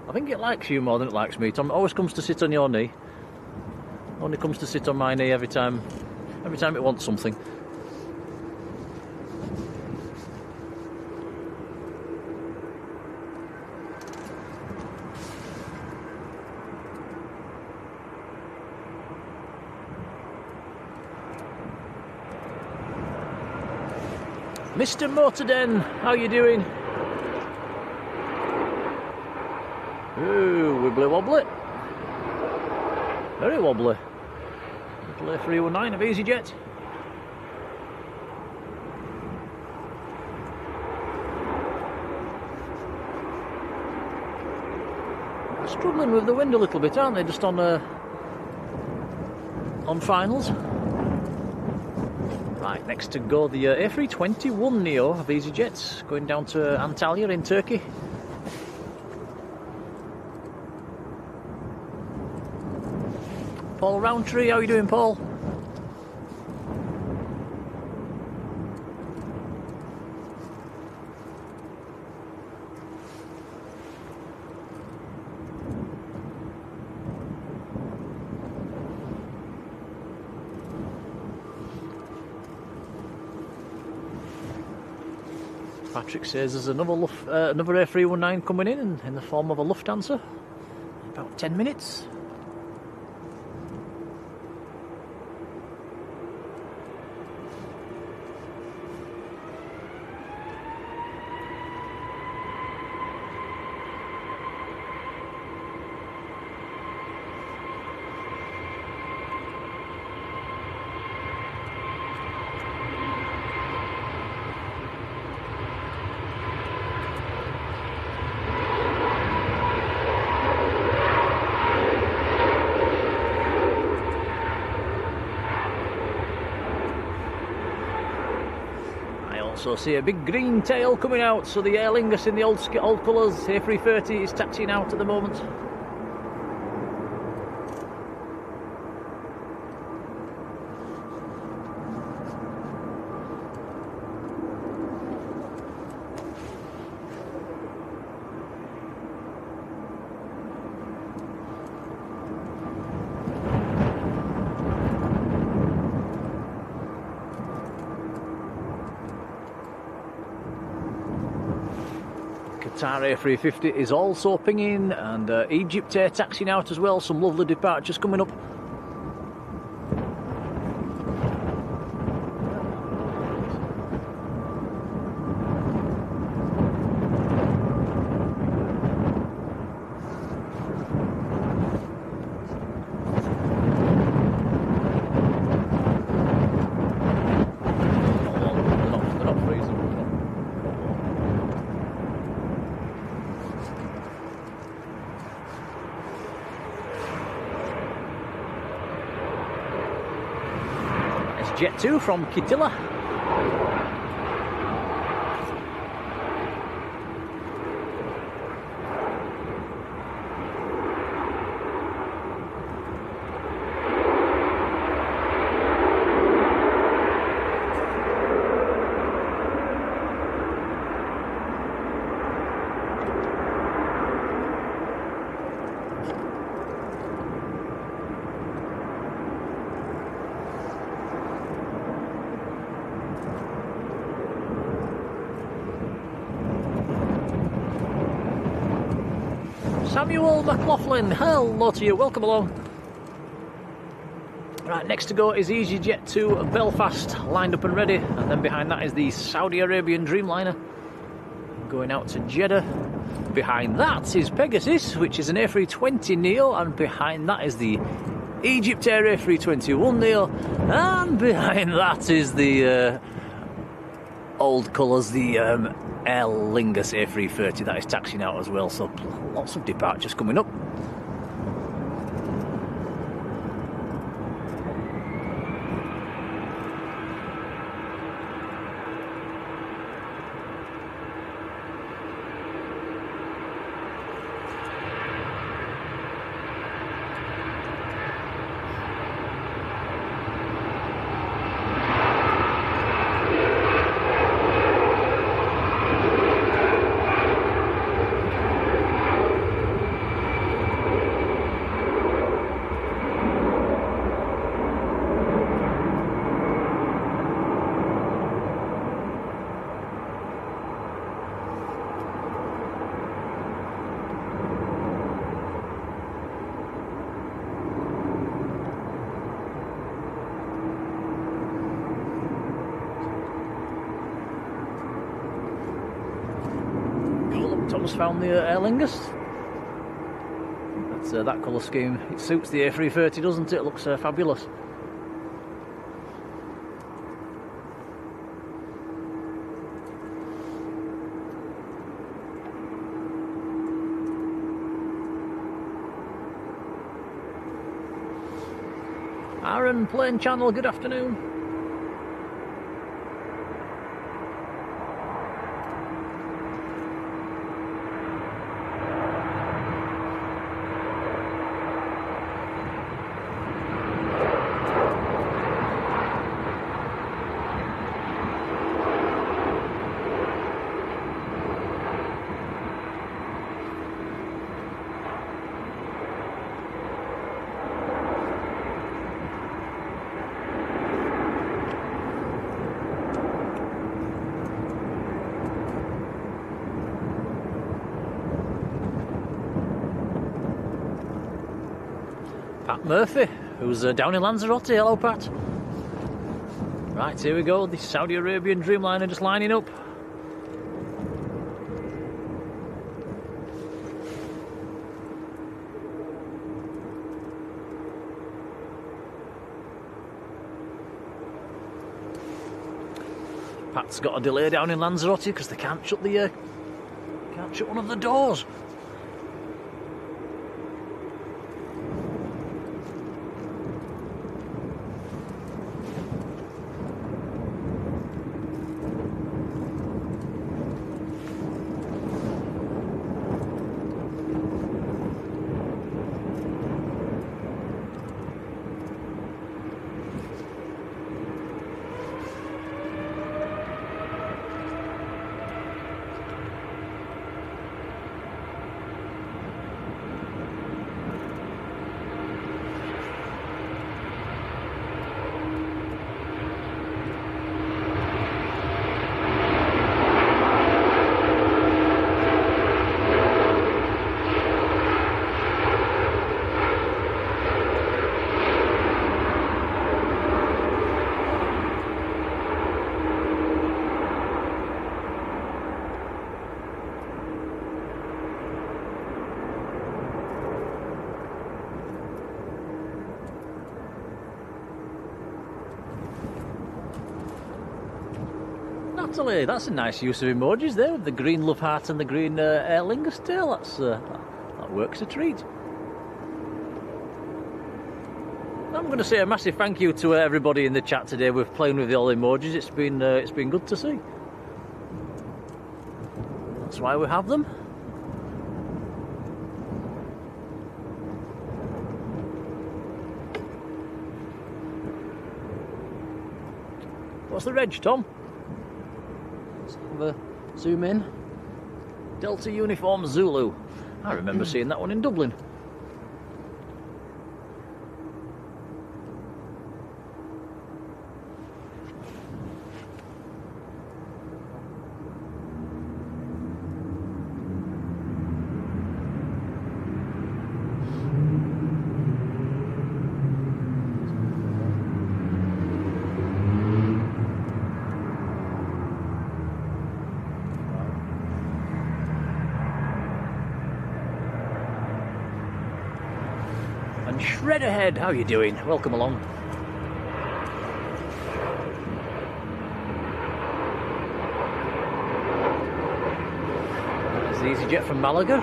I think it likes you more than it likes me, Tom. It always comes to sit on your knee. Only comes to sit on my knee every time it wants something. Mr. Motorden, how you doing? Ooh, wibbly wobbly. Very wobbly. Little A319 of EasyJet. Struggling with the wind a little bit, aren't they? Just on finals. Right, next to go the A321 Neo of EasyJet, going down to Antalya in Turkey. Paul Roundtree, how are you doing, Paul? Patrick says there's another A319 coming in the form of a Lufthansa. About 10 minutes. So see a big green tail coming out, so the Aer Lingus in the old colours, A330 is taxiing out at the moment. Qatar A350 is also pinging, and Egypt Air taxiing out as well. Some lovely departures coming up. Jet 2 from Kitila. Samuel McLaughlin, hello to you, welcome along. Right, next to go is EasyJet to Belfast, lined up and ready, and then behind that is the Saudi Arabian Dreamliner going out to Jeddah. Behind that is Pegasus, which is an A320 Neo, and behind that is the Egypt Air A321 Neo, and behind that is the old colours, the Aer Lingus A330 that is taxiing out as well, so lots of departures coming up. Thomas found the Aer Lingus. That's that colour scheme. It suits the A330, doesn't it? It looks fabulous. Aaron, Plain Channel, good afternoon. Pat Murphy, who's down in Lanzarote. Hello, Pat. Right, here we go. The Saudi Arabian Dreamliner just lining up. Pat's got a delay down in Lanzarote because they can't shut one of the doors. Natalie, that's a nice use of emojis there with the green love heart and the green Aer Lingus tail. That works a treat. I'm going to say a massive thank you to everybody in the chat today with playing with all the emojis. It's been good to see. That's why we have them. What's the reg, Tom? Let's have a zoom in. Delta Uniform Zulu. I remember seeing that one in Dublin. Shred ahead, how are you doing? Welcome along. There's the EasyJet from Malaga.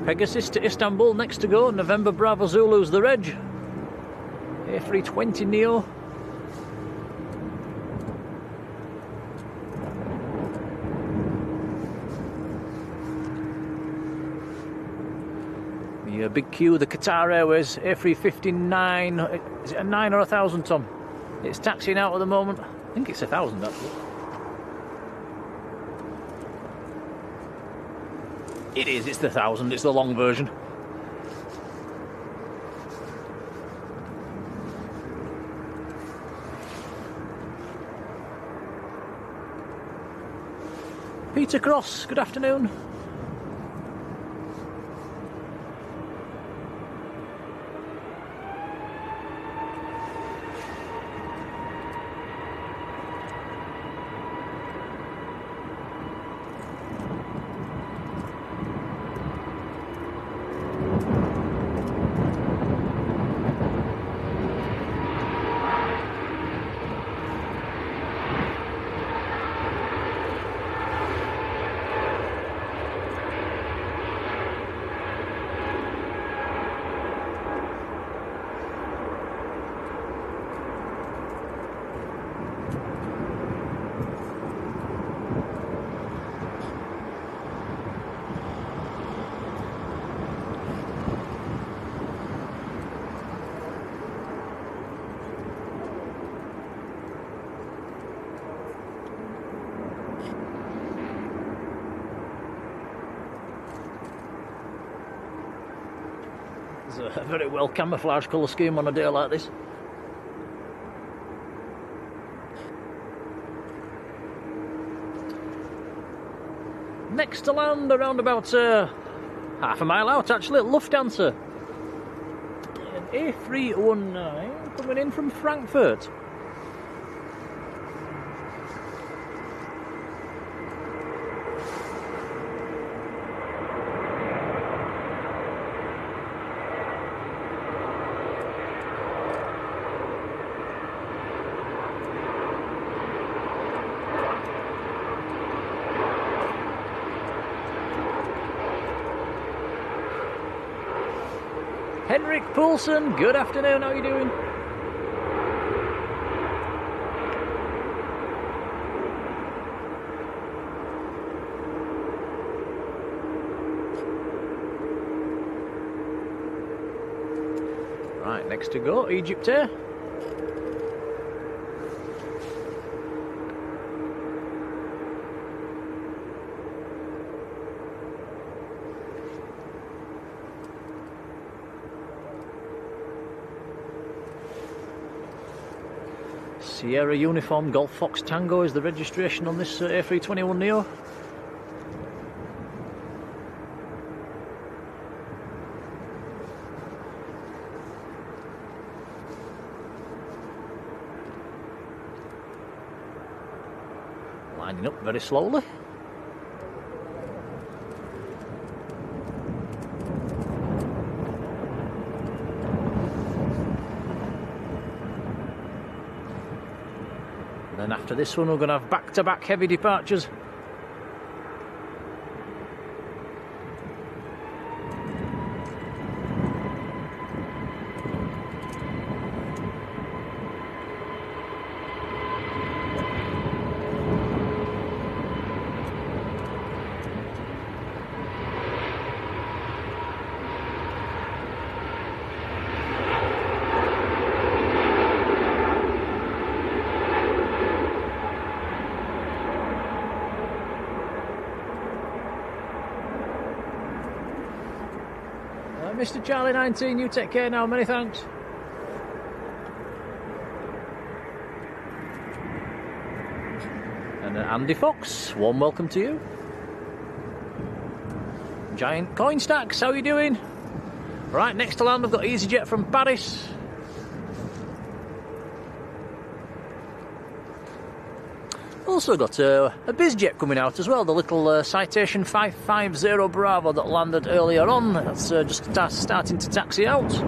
Pegasus to Istanbul, next to go. November Bravo Zulu's the reg. A320 Neo. The big Q, the Qatar Airways A350-9. Is it a 9 or a 1,000, Tom? It's taxiing out at the moment. I think it's 1,000 actually. It is, it's the 1,000, it's the long version. Peter Cross, good afternoon. It's a very well camouflaged colour scheme on a day like this. Next to land, around about half a mile out actually, Lufthansa. An A319 coming in from Frankfurt. Henrik Poulsen, good afternoon, how are you doing? Right, next to go, Egypt Air. Sierra Uniform Golf Fox Tango is the registration on this A321neo. Lining up very slowly. Then after this one, we're going to have back-to-back heavy departures. Mr. Charlie 19, you take care now, many thanks. And Andy Fox, warm welcome to you. Giant Coin Stacks, how are you doing? Right, next to land, we've got EasyJet from Paris. Also got a BizJet coming out as well, the little Citation 550 Bravo that landed earlier on. That's just starting to taxi out.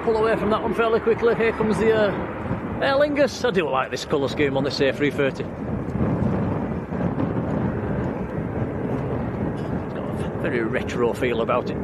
Pull away from that one fairly quickly. Here comes the Aer Lingus. I do like this colour scheme on this A330. It's got a very retro feel about it.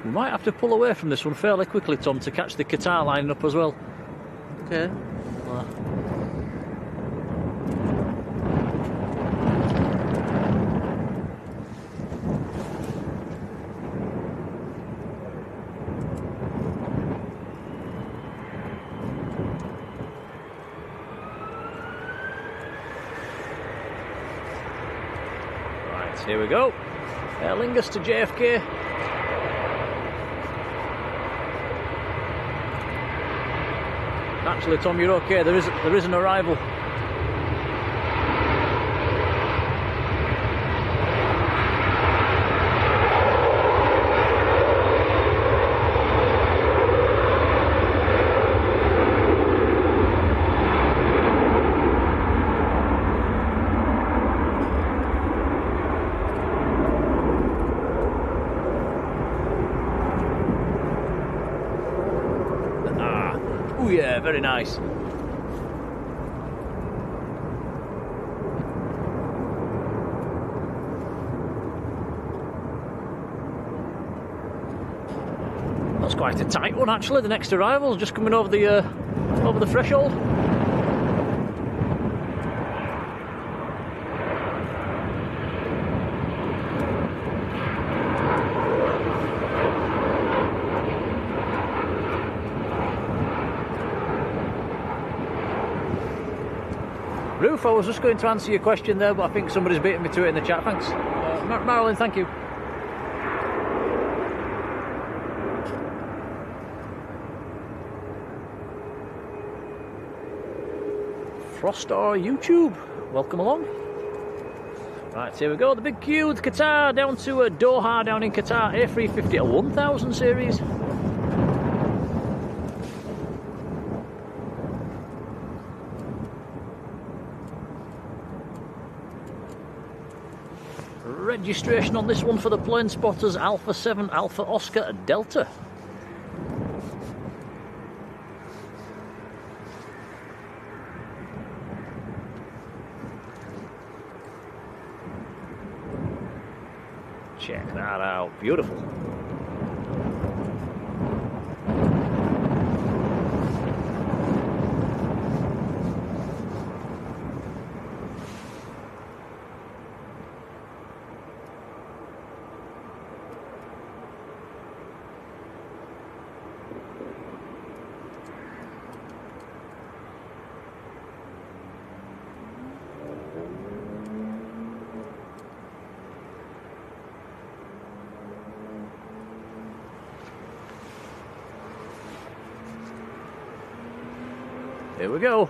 We might have to pull away from this one fairly quickly, Tom, to catch the Qatar lining up as well. Okay. Right, here we go. Aer Lingus to JFK. Actually, Tom, you're okay. There is an arrival. very nice. That's quite a tight one actually. The next arrival just coming over the threshold. Roof, I was just going to answer your question there, but I think somebody's beaten me to it in the chat. Thanks. Marjolein, thank you. Frostar YouTube, welcome along. Right, here we go. The big queue, the Qatar down to Doha down in Qatar, A350, a 1000 series. Registration on this one for the plane spotters, Alpha 7 Alpha Oscar Delta. Check that out, beautiful. Here we go.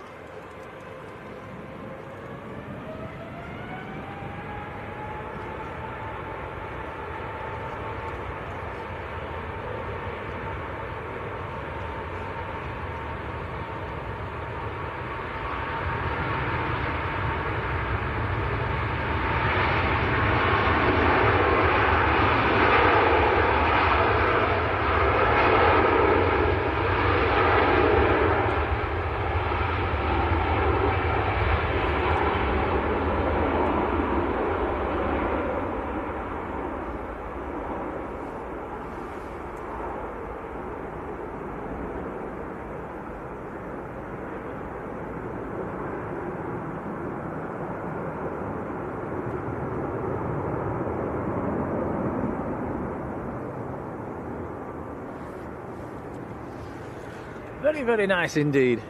Very, very nice indeed.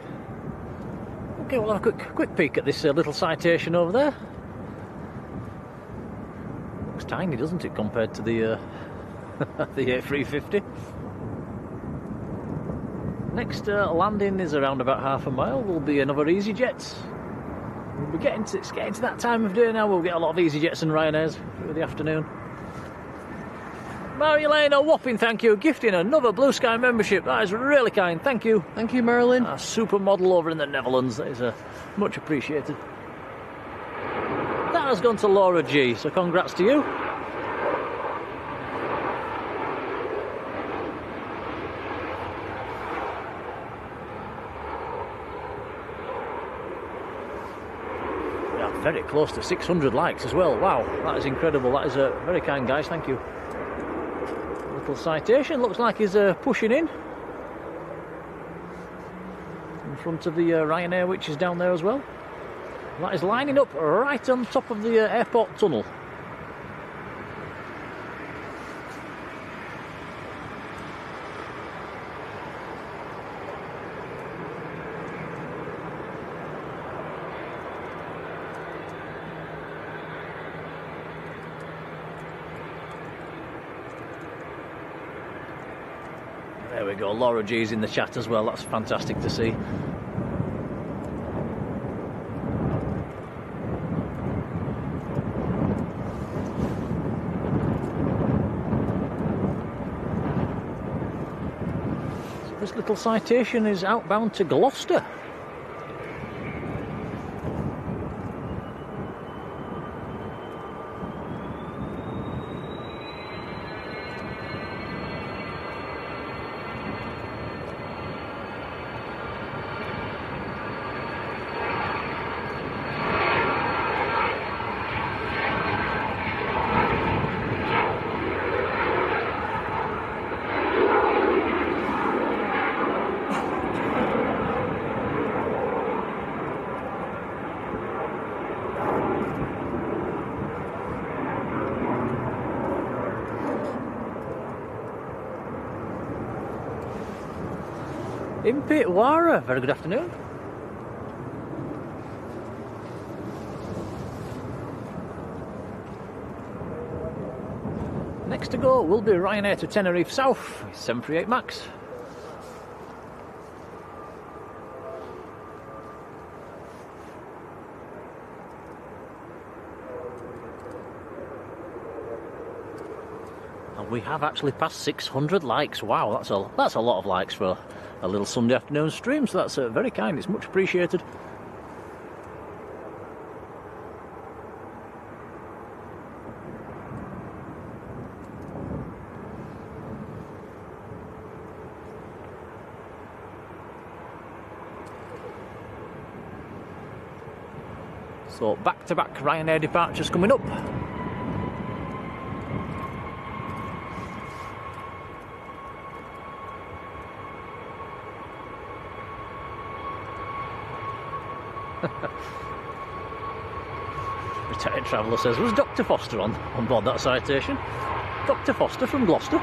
Okay, we'll have a quick peek at this little citation over there. Looks tiny, doesn't it, compared to the the A350? Next landing is around about half a mile. Will be another EasyJet. We'll be getting to that time of day now. We'll get a lot of EasyJets and Ryanairs through the afternoon. Marjolein, a whopping thank you, gifting another Blue Sky membership. That is really kind, thank you. Thank you, Marjolein. A supermodel over in the Netherlands, that is much appreciated. That has gone to Laura G, so congrats to you. Yeah, very close to 600 likes as well. Wow, that is incredible. That is very kind, guys, thank you. Little citation, looks like he's pushing in front of the Ryanair, which is down there as well. That is lining up right on top of the airport tunnel. There we go, Laura G's in the chat as well, that's fantastic to see. So this little citation is outbound to Gloucester. Impit Wara, very good afternoon. Next to go will be Ryanair to Tenerife South, 738 Max. And we have actually passed 600 likes. Wow, that's a lot of likes for a little Sunday afternoon stream, so that's very kind, it's much appreciated. So back-to-back Ryanair departures coming up. Retired Traveller says, was Dr. Foster on board that citation? Dr. Foster from Gloucester?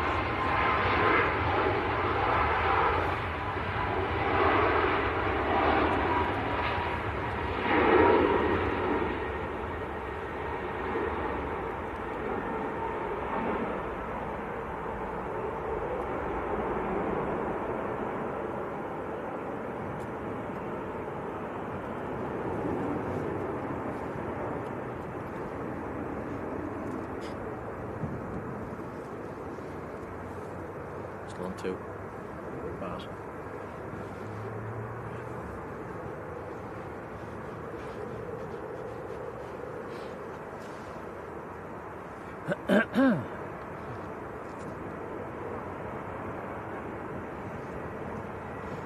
Still on 2 bars.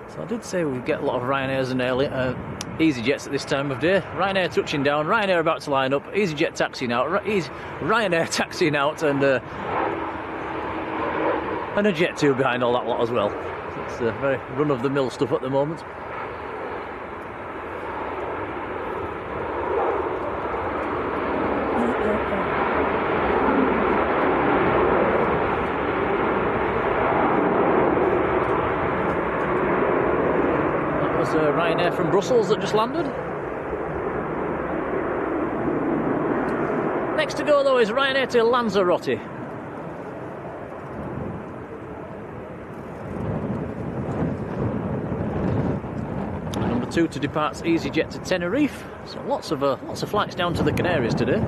So I did say we'd get a lot of Ryanairs and EasyJets at this time of day. Ryanair touching down, Ryanair about to line up, EasyJet taxiing out, Ryanair taxiing out, and a Jet 2 behind all that lot as well. It's very run-of-the-mill stuff at the moment. That was Ryanair from Brussels that just landed. Next to go though is Ryanair to Lanzarote. Number 2 to departs EasyJet to Tenerife. So lots of flights down to the Canaries today.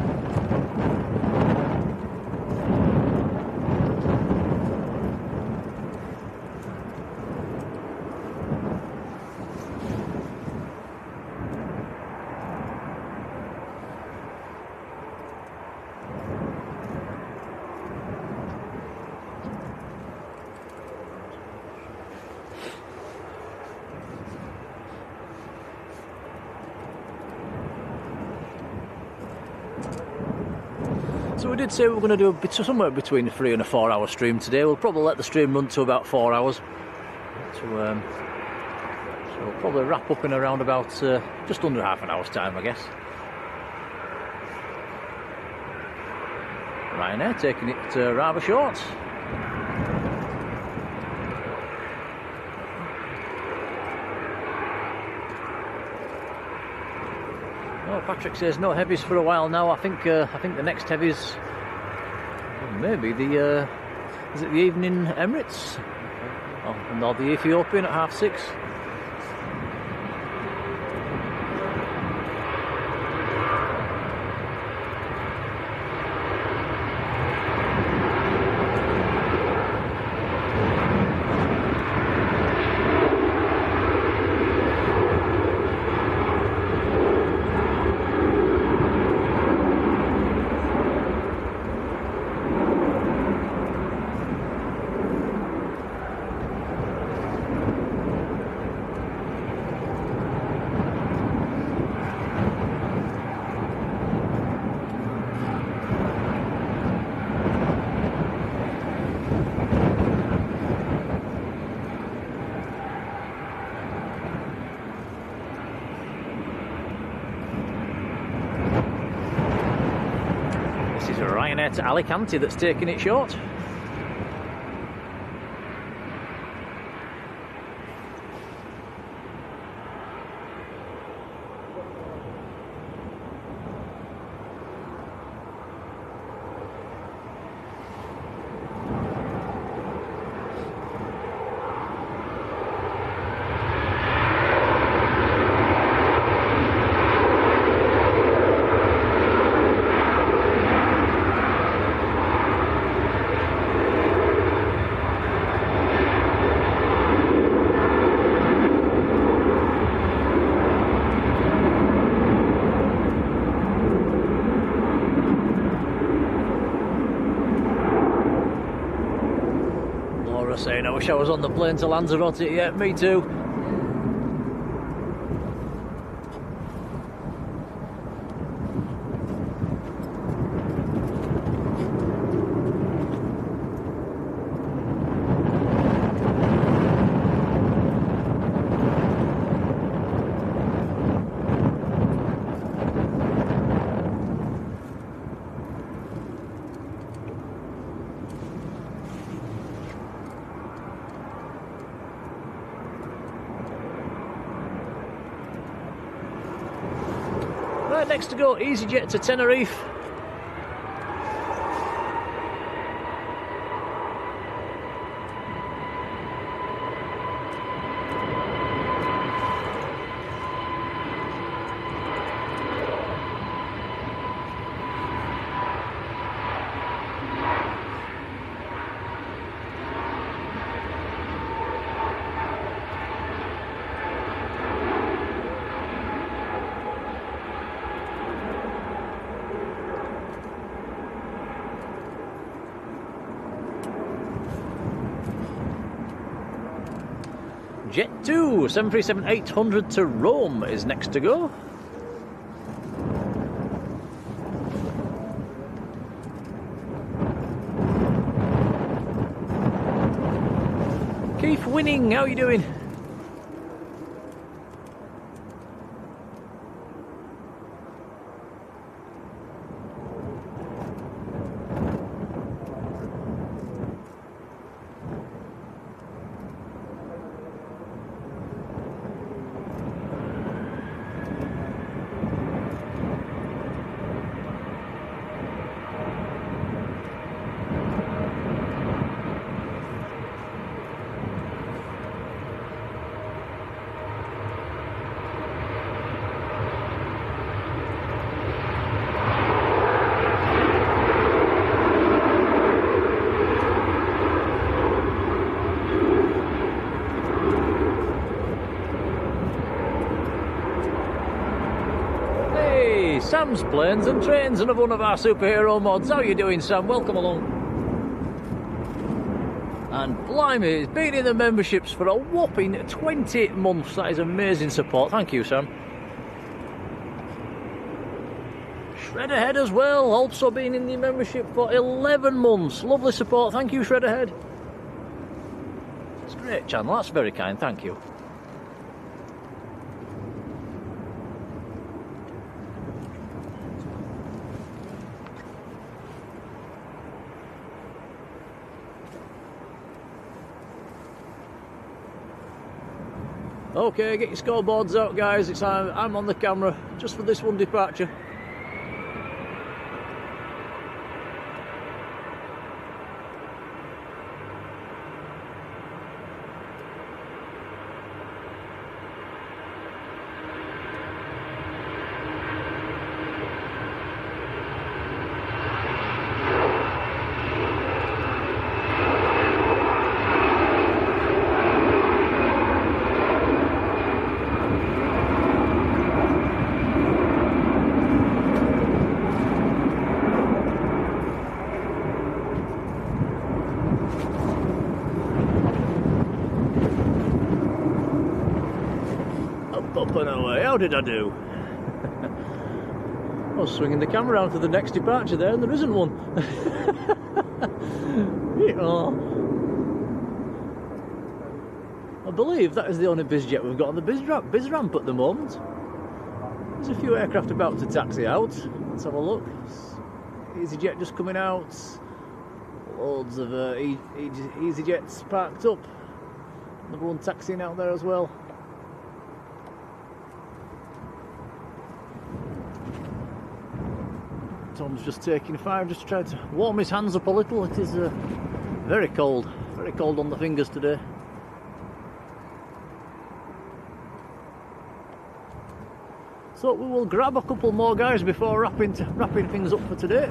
So we did say we were going to do somewhere between a 3 and a 4 hour stream today. We'll probably let the stream run to about 4 hours. So we'll probably wrap up in around about just under half an hour's time, I guess. Ryanair taking it rather short. Oh, Patrick says no heavies for a while now. I think the next heavies, maybe the is it the evening Emirates or the Ethiopian at 6:30. Ryanair to Alicante that's taking it short. wish I was on the plane to Lanzarote. Yeah, me too. Right, next to go, EasyJet to Tenerife. Jet 2, 737-800 to Rome is next to go. Keith Winning, how are you doing? Sam's Planes and Trains, another one of our superhero mods. How you doing, Sam? Welcome along. And blimey, it's been in the memberships for a whopping 20 months. That is amazing support. Thank you, Sam. Shredderhead as well, also been in the membership for 11 months. Lovely support. Thank you, Shredderhead. It's a great channel. That's very kind. Thank you. Okay, get your scoreboards out, guys. I'm on the camera just for this one departure. Up and away. How did I do? I was swinging the camera around for the next departure there, and there isn't one. I believe that is the only bizjet we've got on the biz ramp at the moment. There's a few aircraft about to taxi out. Let's have a look. EasyJet just coming out. Loads of EasyJets parked up. Another one taxiing out there as well. Tom's just taking fire, just trying to warm his hands up a little. It is very cold on the fingers today. So we will grab a couple more, guys, before wrapping things up for today.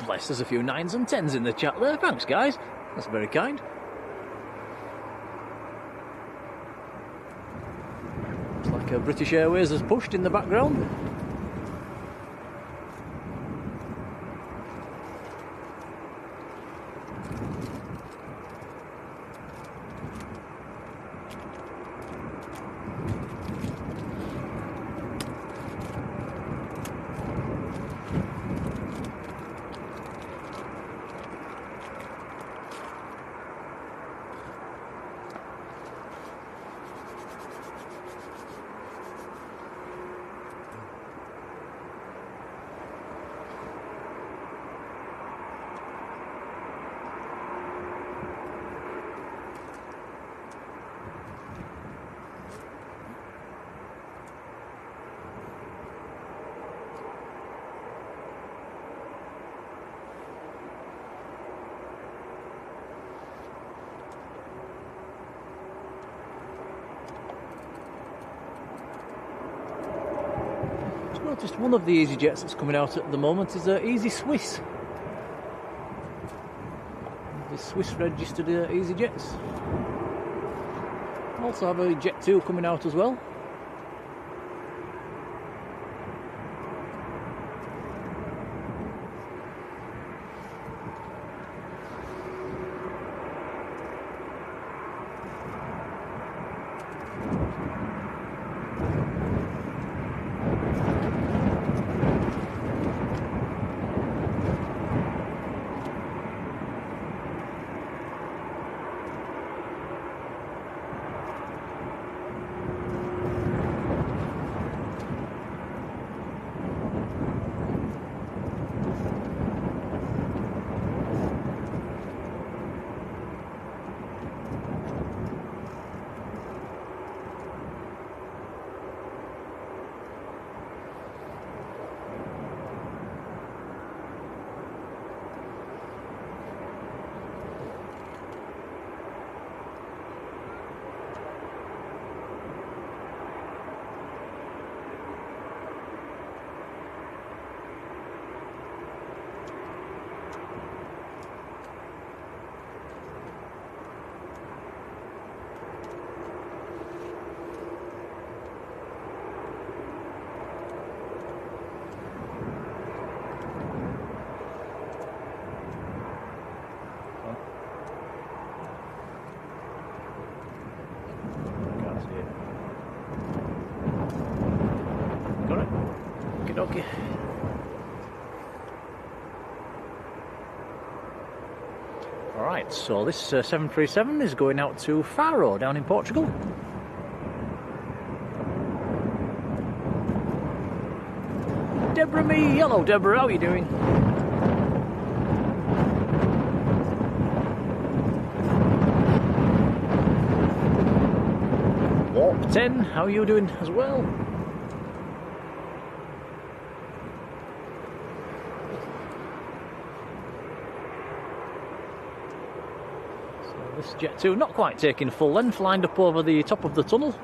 bless, there's a few 9s and 10s in the chat there. Thanks, guys. That's very kind. Looks like British Airways has pushed in the background. Just one of the EasyJets that's coming out at the moment is Easy Swiss. The Swiss registered EasyJets. Also have a Jet 2 coming out as well. Okay. Alright, so this 737 is going out to Faro down in Portugal. Deborah me, hello Deborah, how are you doing? Warp 10, how are you doing as well? This Jet 2 not quite taking full length, lined up over the top of the tunnel.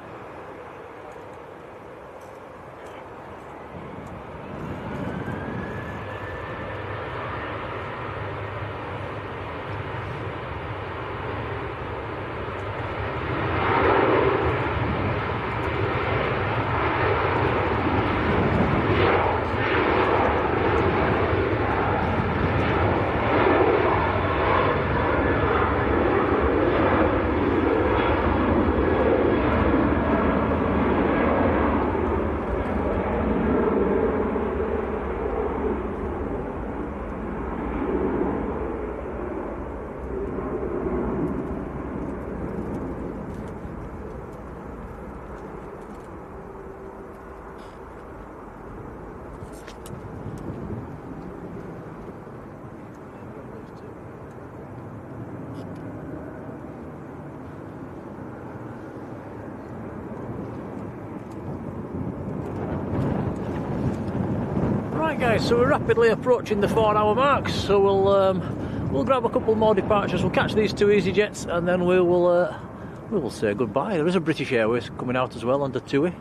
Guys, so we're rapidly approaching the 4-hour mark, so we'll grab a couple more departures. We'll catch these two EasyJets and then we will say goodbye. There is a British Airways coming out as well under TUI,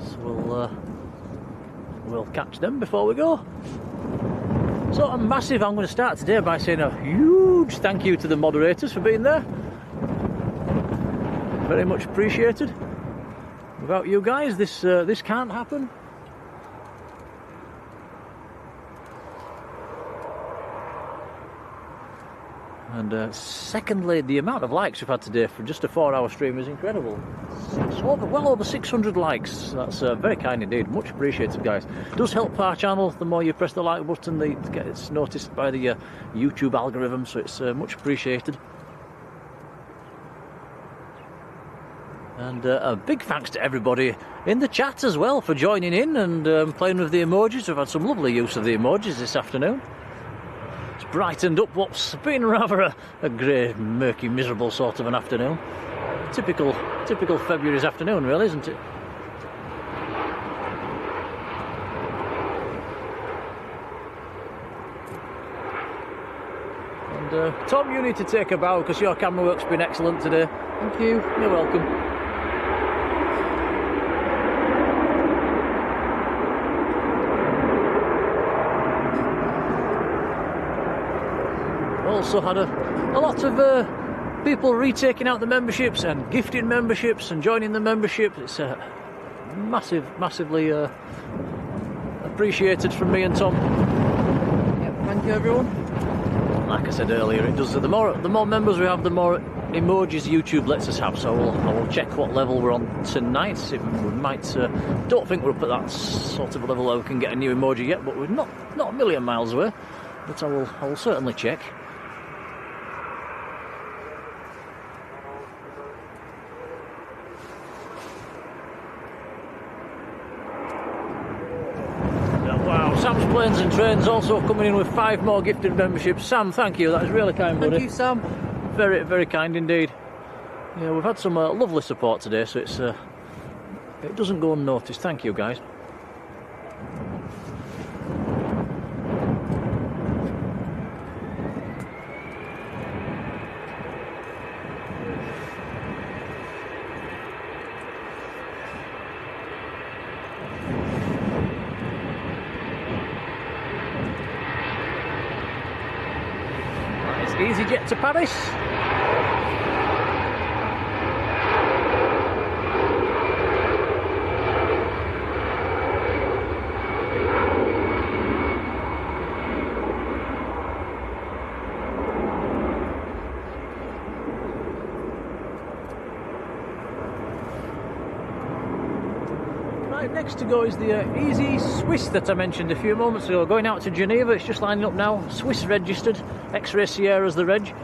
so we'll catch them before we go. So I'm going to start today by saying a huge thank you to the moderators for being there. Very much appreciated. Without you guys, this can't happen. And secondly, the amount of likes we've had today for just a 4-hour stream is incredible. Well over 600 likes. That's very kind indeed. Much appreciated, guys. It does help our channel. The more you press the like button, it's noticed by the YouTube algorithm, so it's much appreciated. And a big thanks to everybody in the chat as well for joining in and playing with the emojis. We've had some lovely use of the emojis this afternoon. It's brightened up what's been rather a grey, murky, miserable sort of an afternoon. Typical February's afternoon, really, isn't it? And Tom, you need to take a bow because your camera work's been excellent today. Thank you. You're welcome. Also had a lot of people retaking out the memberships and gifting memberships and joining the membership. It's massively appreciated from me and Tom. Yep, thank you everyone. Like I said earlier, it does. The more members we have, the more emojis YouTube lets us have. So I will check what level we're on tonight. We might. Don't think we're up at that sort of level where we can get a new emoji yet, but we're not a million miles away. But I will certainly check. Sam's Planes and Trains also coming in with 5 more gifted memberships. Sam, thank you. That is really kind, buddy. Thank you, Sam. Very, very kind indeed. Yeah, we've had some lovely support today, so it doesn't go unnoticed. Thank you, guys. EasyJet to Paris. Right, next to go is the Easy Swiss that I mentioned a few moments ago. Going out to Geneva, it's just lining up now. Swiss registered, X-Ray Sierra's the reg.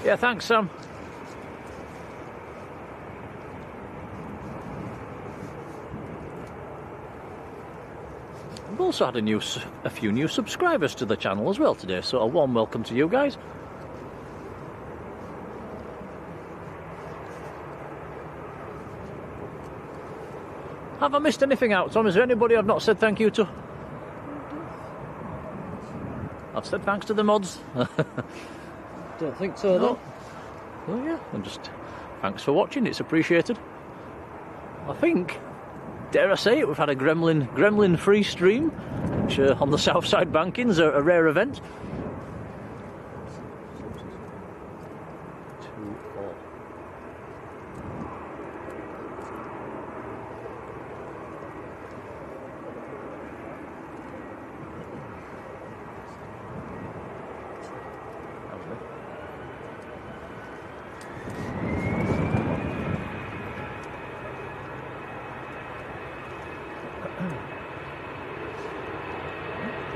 Yeah, thanks, Sam. We've also had a few new subscribers to the channel as well today, so a warm welcome to you guys. Have I missed anything out, Tom? Is there anybody I've not said thank you to? I've said thanks to the mods. Don't think so, though. Oh yeah, and just thanks for watching, it's appreciated. I think, dare I say it, we've had a gremlin free stream, which on the Southside Banking's a rare event.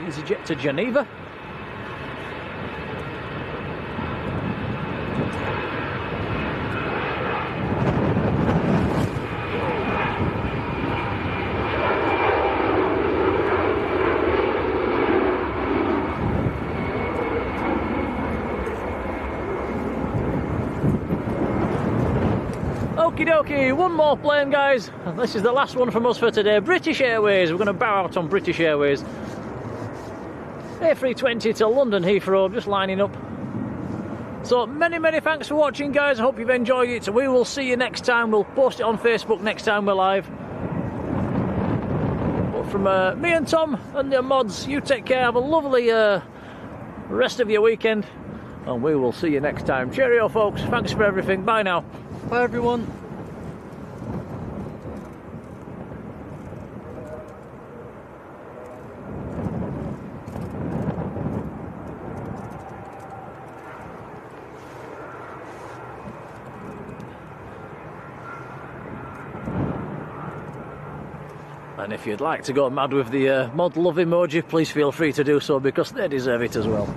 EasyJet to Geneva. Okie dokie, one more plane, guys. This is the last one from us for today. British Airways. We're going to bow out on British Airways. A320 to London Heathrow, just lining up. So many thanks for watching, guys. I hope you've enjoyed it. We will see you next time. We'll post it on Facebook next time we're live. But from me and Tom and the mods, you take care. Have a lovely rest of your weekend, and we will see you next time. Cheerio, folks. Thanks for everything. Bye now. Bye, everyone. And if you'd like to go mad with the mod love emoji, please feel free to do so, because they deserve it as well.